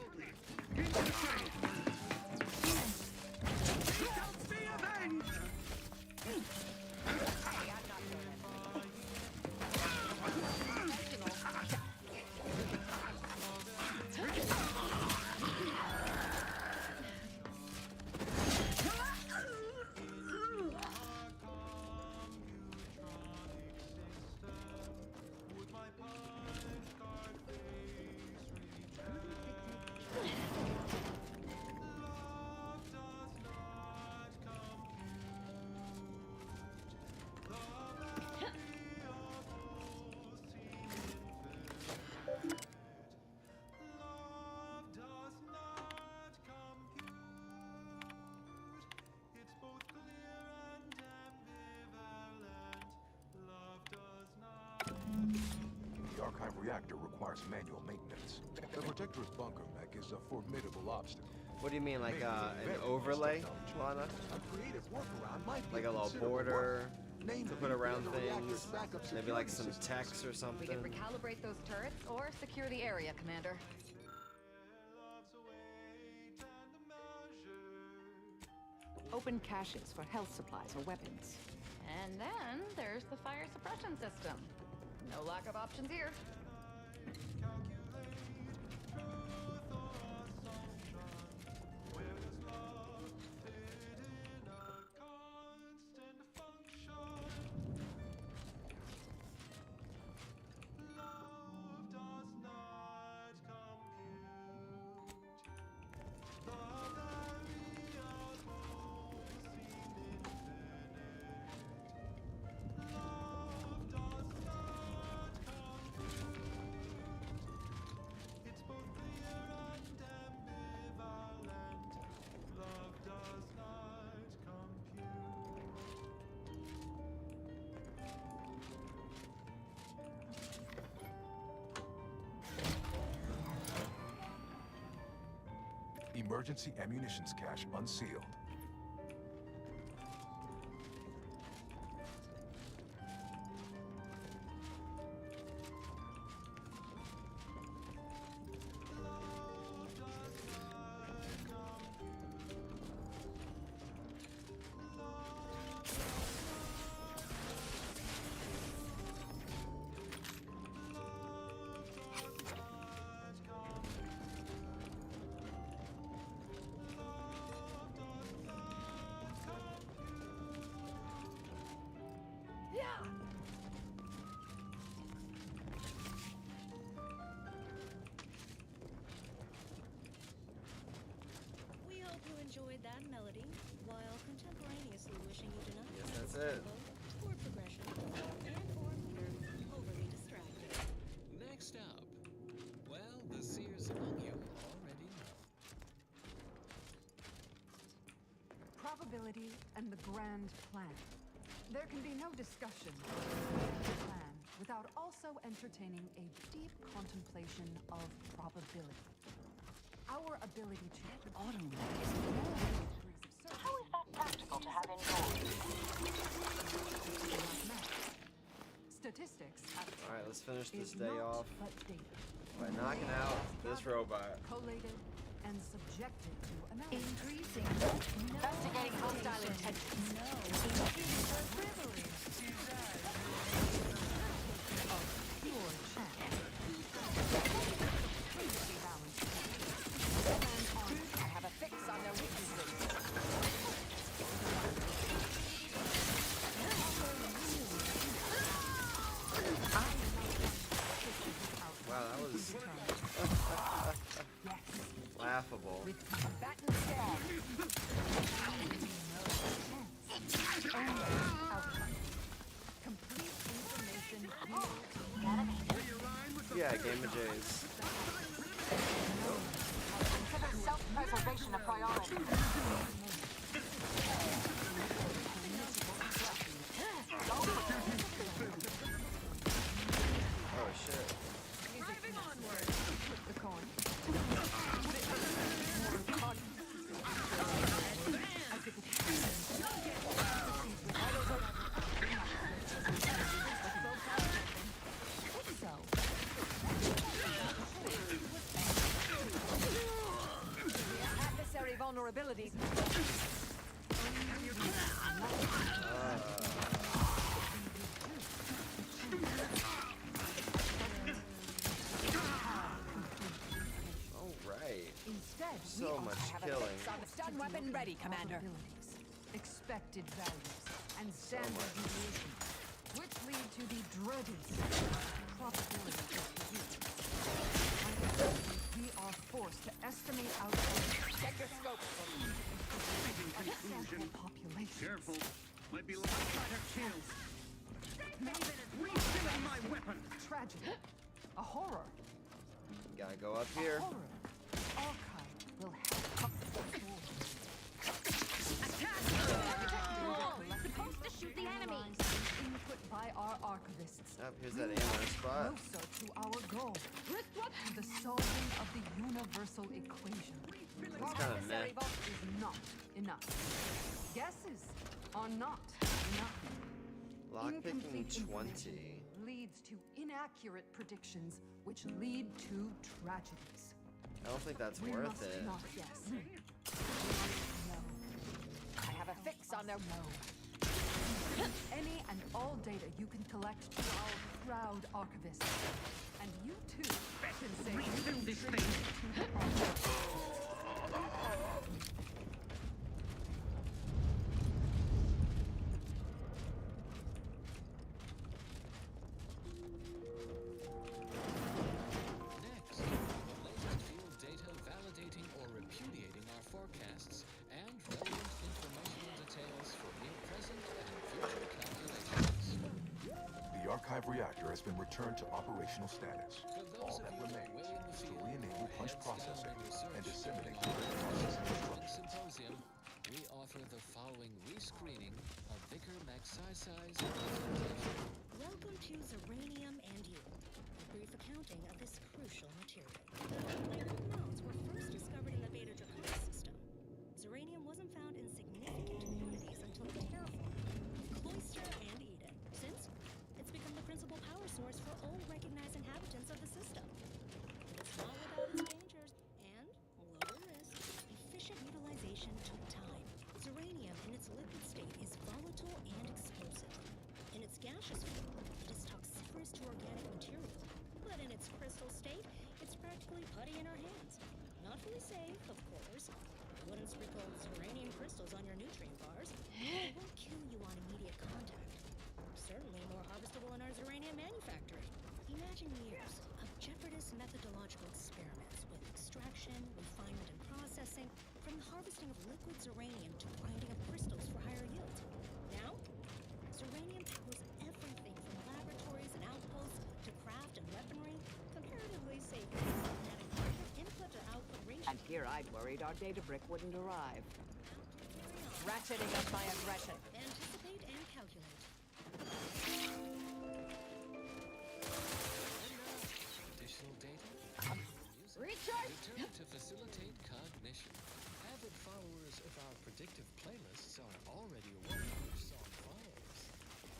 archive reactor requires manual maintenance. The Protector's bunker mech is a formidable obstacle. What do you mean, like Maybe an very overlay, technology. Lana? A creative workaround might be Like a little considerable border work. Namely, to put around the reactor's things? backup Maybe like some security text or We something? could recalibrate those turrets or secure the area, Commander. Open caches for health supplies or weapons. And then there's the fire suppression system. No lack of options here. Emergency ammunitions cache unsealed. We hope you enjoyed that melody while contemporaneously wishing you do not Yes, miss that's it. tempo, chord progression, and/or meter overly distracted. Next up, well, the seers among you already know. Probability and the grand plan. There can be no discussion of the plan without also entertaining a deep contemplation of probability. Our ability to automate How is that practical to have indoors? statistics. Alright, let's finish this is day not off but data. by knocking out this robot. Collated and subjected to analysis. Increasing. Investigating hostile intentions. Pure chance. Previously balanced. Stand on. I have a fix on their weaknesses. Wow, that was laughable. Combatant down. Outcome. Complete information. Yeah, Game of Jays. Consider self-preservation a priority. Oh shit. Driving onward. Flip the coin. Adversary vulnerabilities. Alright. Instead, So much killing. Stun weapon ready, Commander. Expected values and standard much. deviation, which lead to the dreaded probability distribution. We are forced to estimate outcomes. Check your scope. Sample population. Careful. Might be lopsided kills. Refilling my weapon. Tragedy. A horror. Gotta go up here. Horror. Archive will help. Supposed to shoot the enemy. Input by our archivists. Oh, here's that ammo spot. Closer to our goal. The solving of the universal equation. That's kind of meh. Is not enough. Guesses are not enough. Lockpicking Incomplete 20. information leads to inaccurate predictions, which lead to tragedies. I don't think that's We worth must it. not guess. We must know. I have a fix on their Any and all data you can collect to our proud archivists. And you too can say Refill this tribute thing. to the project. Next, the latest field data validating or repudiating our forecasts and relevant informational details for near present and future calculations. The archive reactor has been returned to operational status. All that remains is to re-enable punch processing and disseminate processing instructions. Symposium, we offer the following rescreening of Vicar Maxisi's presentation. Welcome to Zeranium and You, a brief accounting of this crucial material. Iron mounts were first discovered in the Beta Draconis system. Zeranium wasn't found in significant quantities until the terraforming of Cloister and Eden. Since, it's become the principal power source for all recognized inhabitants of the system. It's not without its dangers, and, lower risk, efficient utilization took time. Zeranium in its liquid state is volatile and explosive. In its gaseous form, it is toxiferous to organic material, but in its crystal state, it's practically putty in our hands. Not fully safe, of course. I wouldn't sprinkle Zeranium crystals on your nutrient bars. They won't kill you on immediate contact. Certainly more harvestable in our Zeranium manufactory. Imagine years of jeopardous methodological experiments with extraction, refinement, and processing, from the harvesting of liquid Zeranium to grinding of crystals for higher yield. Now, Zeranium powers everything from laboratories and outposts to craft and weaponry, comparatively safe, adding greater input to output ratio. And here I'd worried our data brick wouldn't arrive. Ratcheting up my aggression. Anticipate and calculate. Additional data? Recharge! Determined to facilitate cognition. Avid followers of our predictive playlists are already aware of which song follows.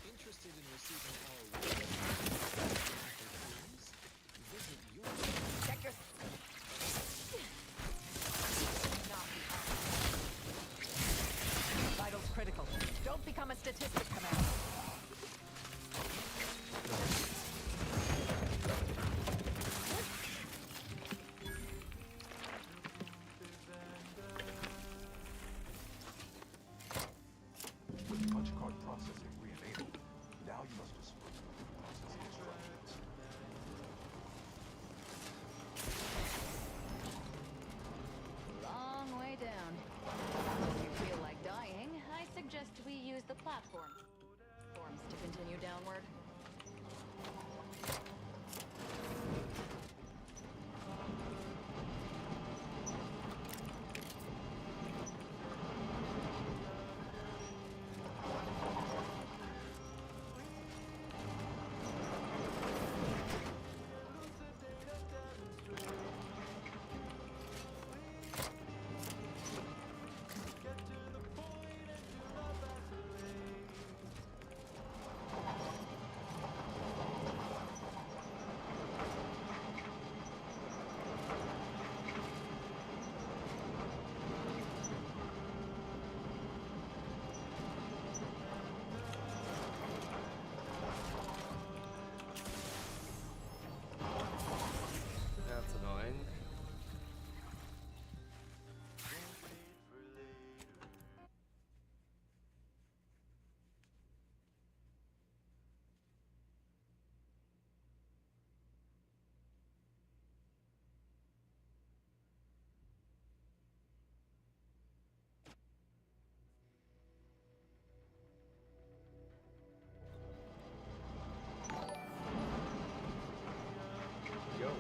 Interested in receiving our clues? Visit your... Check your... Vitals critical. Don't become a statistic, Commander. With punch card processing re-enabled, now you must display processing instructions. Long way down. If you feel like dying, I suggest we use the platform forms to continue downward. That's annoying. Yo.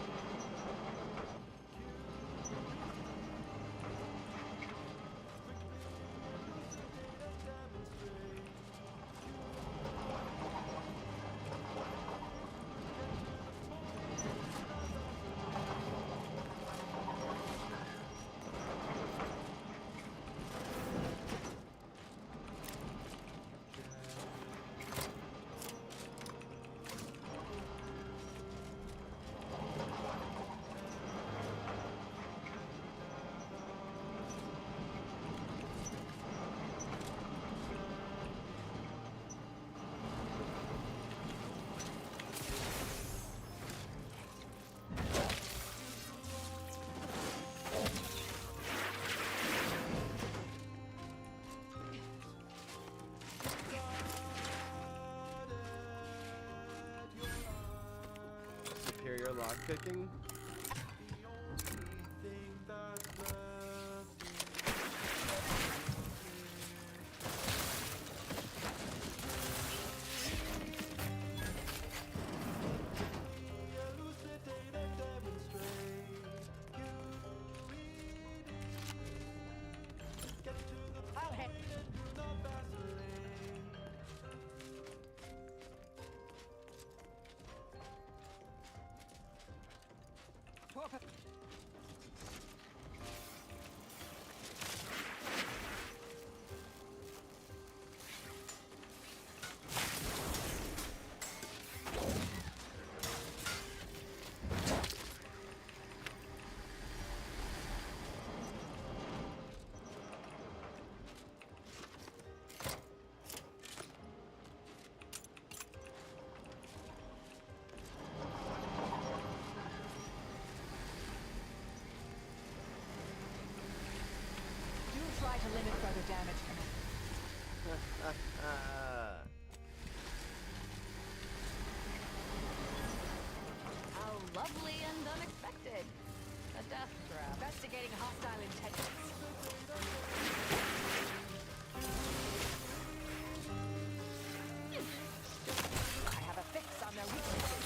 lockpicking. I'll hit. Try to limit further damage, Commander. How lovely and unexpected. A death trap. Investigating hostile intentions. I have a fix on their weaknesses.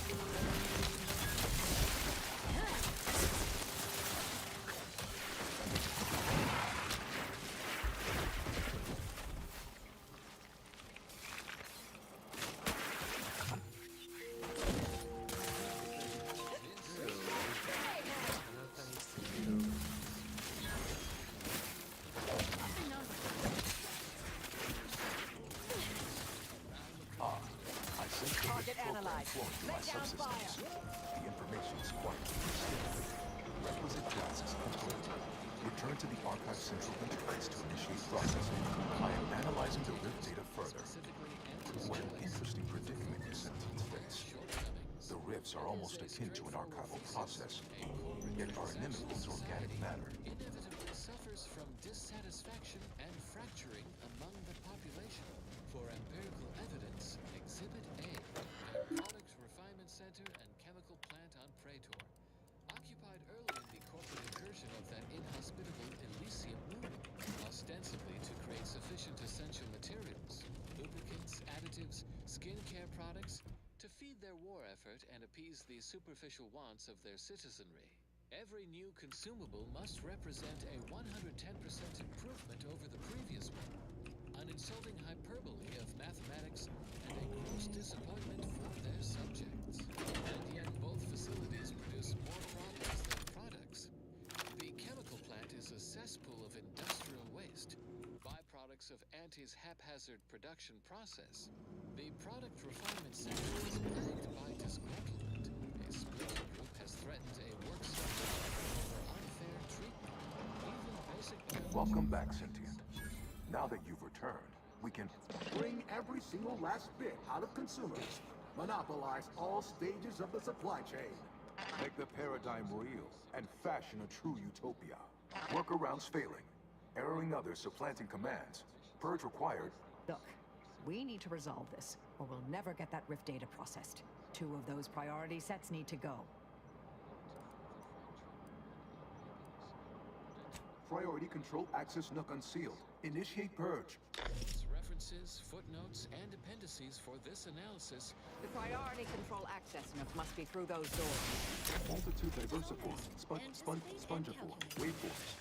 Target analyzed. Lay down fire. The information is quite specific. Requisite tasks complete. Return to the Archive Central interface to initiate processing. I am analyzing the rift data further. What an interesting predicament you sentients face. The rifts are almost akin to an archival process, yet are inimical to organic matter. Inevitably suffers from dissatisfaction and fracturing among the population. For empirical evidence, Exhibit A, Product Refinement Center and Chemical Plant on Praetor. Occupied early in the corporate incursion of that inhospitable Elysium moon, ostensibly to create sufficient essential materials, lubricants, additives, skincare products, to feed their war effort and appease the superficial wants of their citizenry. Every new consumable must represent a 110% improvement over the previous one. An insulting hyperbole of mathematics and a gross disappointment for their subjects. And yet both facilities produce more problems than products. The chemical plant is a cesspool of industrial waste, byproducts of Auntie's haphazard production process. The product refinement center is plagued by disgruntlement. A splinter group has threatened a work stoppage over unfair treatment. Even basic Welcome back, Sentient. Now that you've returned, we can bring every single last bit out of consumers, monopolize all stages of the supply chain, make the paradigm real, and fashion a true utopia. Workarounds failing, erroring others supplanting commands, purge required. Look, we need to resolve this, or we'll never get that rift data processed. 2 of those priority sets need to go. Priority control access nook unsealed. Initiate purge. References, footnotes, and appendices for this analysis. The priority control access nook must be through those doors. Multitude diversiform, spongiform, waveforms.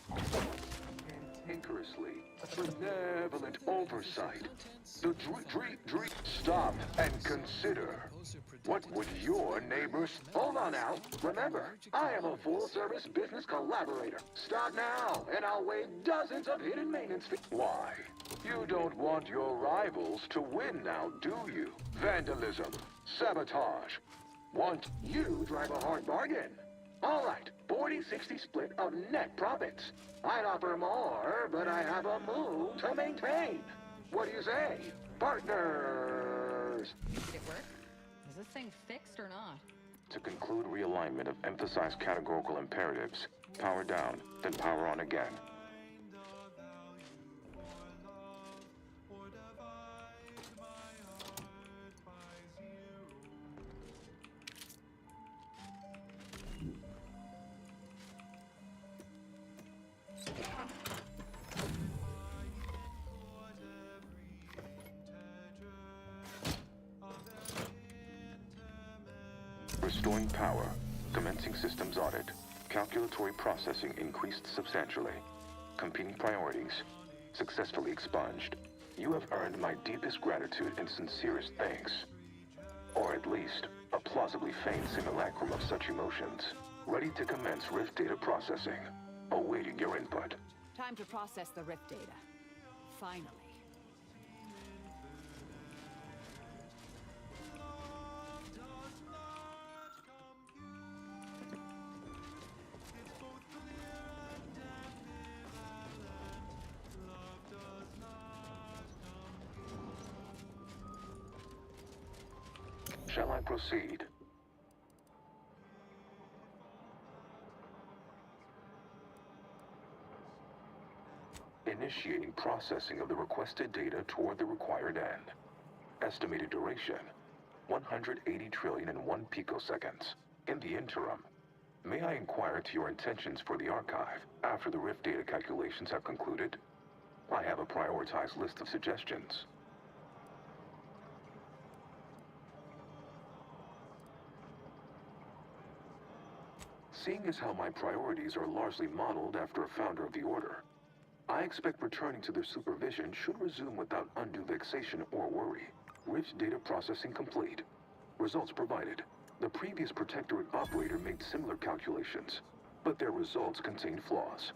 Cantankerously, benevolent oversight. The stop and consider. What would your neighbors... Hold on now. Remember, I am a full-service business collaborator. Stop now, and I'll waive dozens of hidden maintenance fees. Why? You don't want your rivals to win now, do you? Vandalism, sabotage. Want you drive a hard bargain. All right, 40-60 split of net profits. I'd offer more, but I have a move to maintain. What do you say, partners? Did it work? Is this thing fixed or not? To conclude realignment of emphasized categorical imperatives, power down, then power on again. Restoring power. Commencing systems audit. Calculatory processing increased substantially. Competing priorities. Successfully expunged. You have earned my deepest gratitude and sincerest thanks. Or at least, a plausibly feigned simulacrum of such emotions. Ready to commence Rift data processing. Awaiting your input. Time to process the Rift data. Finally. Shall I proceed? Initiating processing of the requested data toward the required end. Estimated duration, 180 trillion and 1 picoseconds. In the interim, may I inquire to your intentions for the archive after the Rift data calculations have concluded? I have a prioritized list of suggestions. Seeing as how my priorities are largely modeled after a founder of the Order, I expect returning to their supervision should resume without undue vexation or worry. Rift data processing complete. Results provided. The previous Protectorate operator made similar calculations, but their results contained flaws.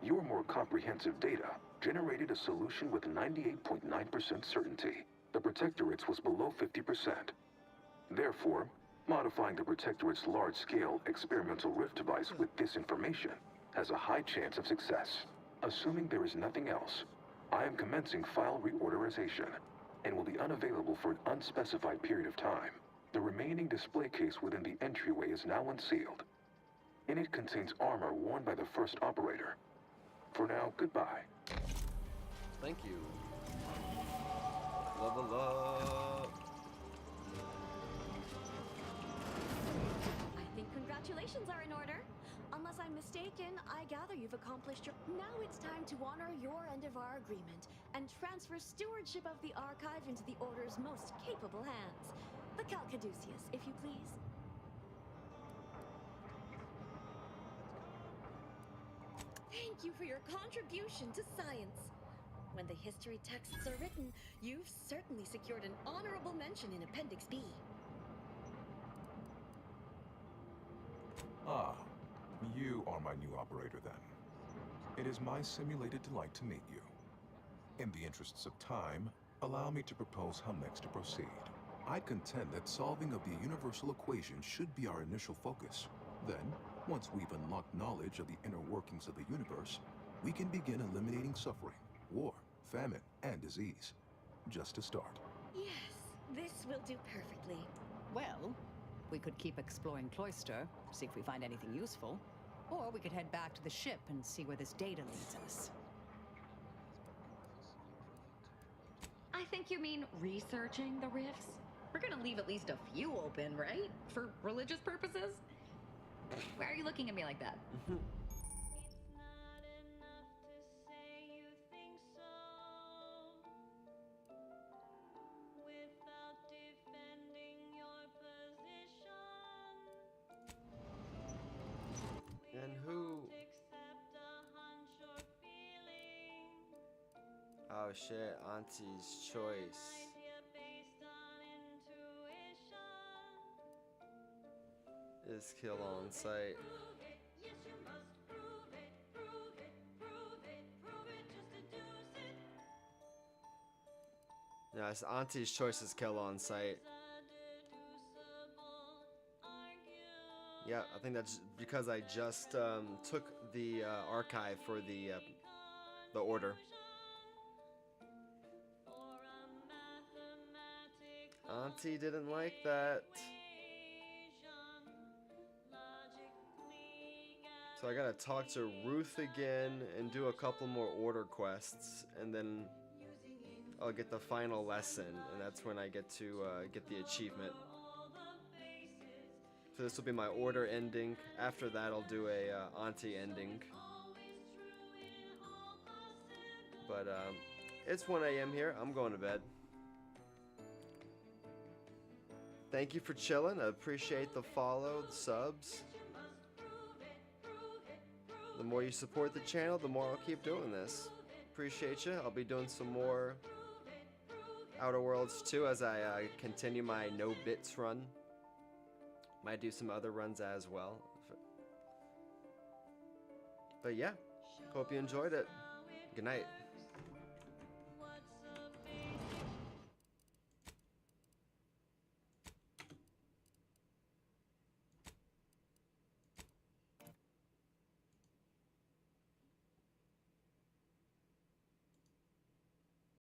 Your more comprehensive data generated a solution with 98.9% certainty. The Protectorate's was below 50%. Therefore, modifying the Protectorate's large-scale experimental Rift device with this information has a high chance of success. Assuming there is nothing else, I am commencing file reorderization and will be unavailable for an unspecified period of time. The remaining display case within the entryway is now unsealed. In it contains armor worn by the first operator. For now, goodbye. Thank you. Level up. I think congratulations are in order. Unless I'm mistaken, I gather you've accomplished your... Now it's time to honor your end of our agreement and transfer stewardship of the archive into the Order's most capable hands. The Calcaduceus, if you please. Thank you for your contribution to science. When the history texts are written, you've certainly secured an honorable mention in Appendix B. Ah, you are my new operator then. It is my simulated delight to meet you. In the interests of time, allow me to propose how next to proceed. I contend that solving of the universal equation should be our initial focus. Then, once we've unlocked knowledge of the inner workings of the universe, we can begin eliminating suffering, war, famine, and disease. Just to start. Yes, this will do perfectly. Well, we could keep exploring Cloister, see if we find anything useful. Or we could head back to the ship and see where this data leads us. I think you mean researching the rifts? We're gonna leave at least a few open, right? For religious purposes? Why are you looking at me like that? And who? Oh shit, Auntie's choice. Is kill on sight. Yeah, it's Auntie's choice is kill on sight. Yeah, I think that's because I just took the archive for the order. Auntie didn't like that. So I gotta talk to Ruth again and do a couple more order quests, and then I'll get the final lesson, and that's when I get to get the achievement. So this will be my order ending. After that, I'll do a Auntie ending. But it's 1 a.m. here. I'm going to bed. Thank you for chilling. I appreciate the follow, the subs. The more you support the channel, the more I'll keep doing this. Appreciate you. I'll be doing some more Outer Worlds too as I continue my no bits run. Might do some other runs as well. But yeah, hope you enjoyed it. Good night.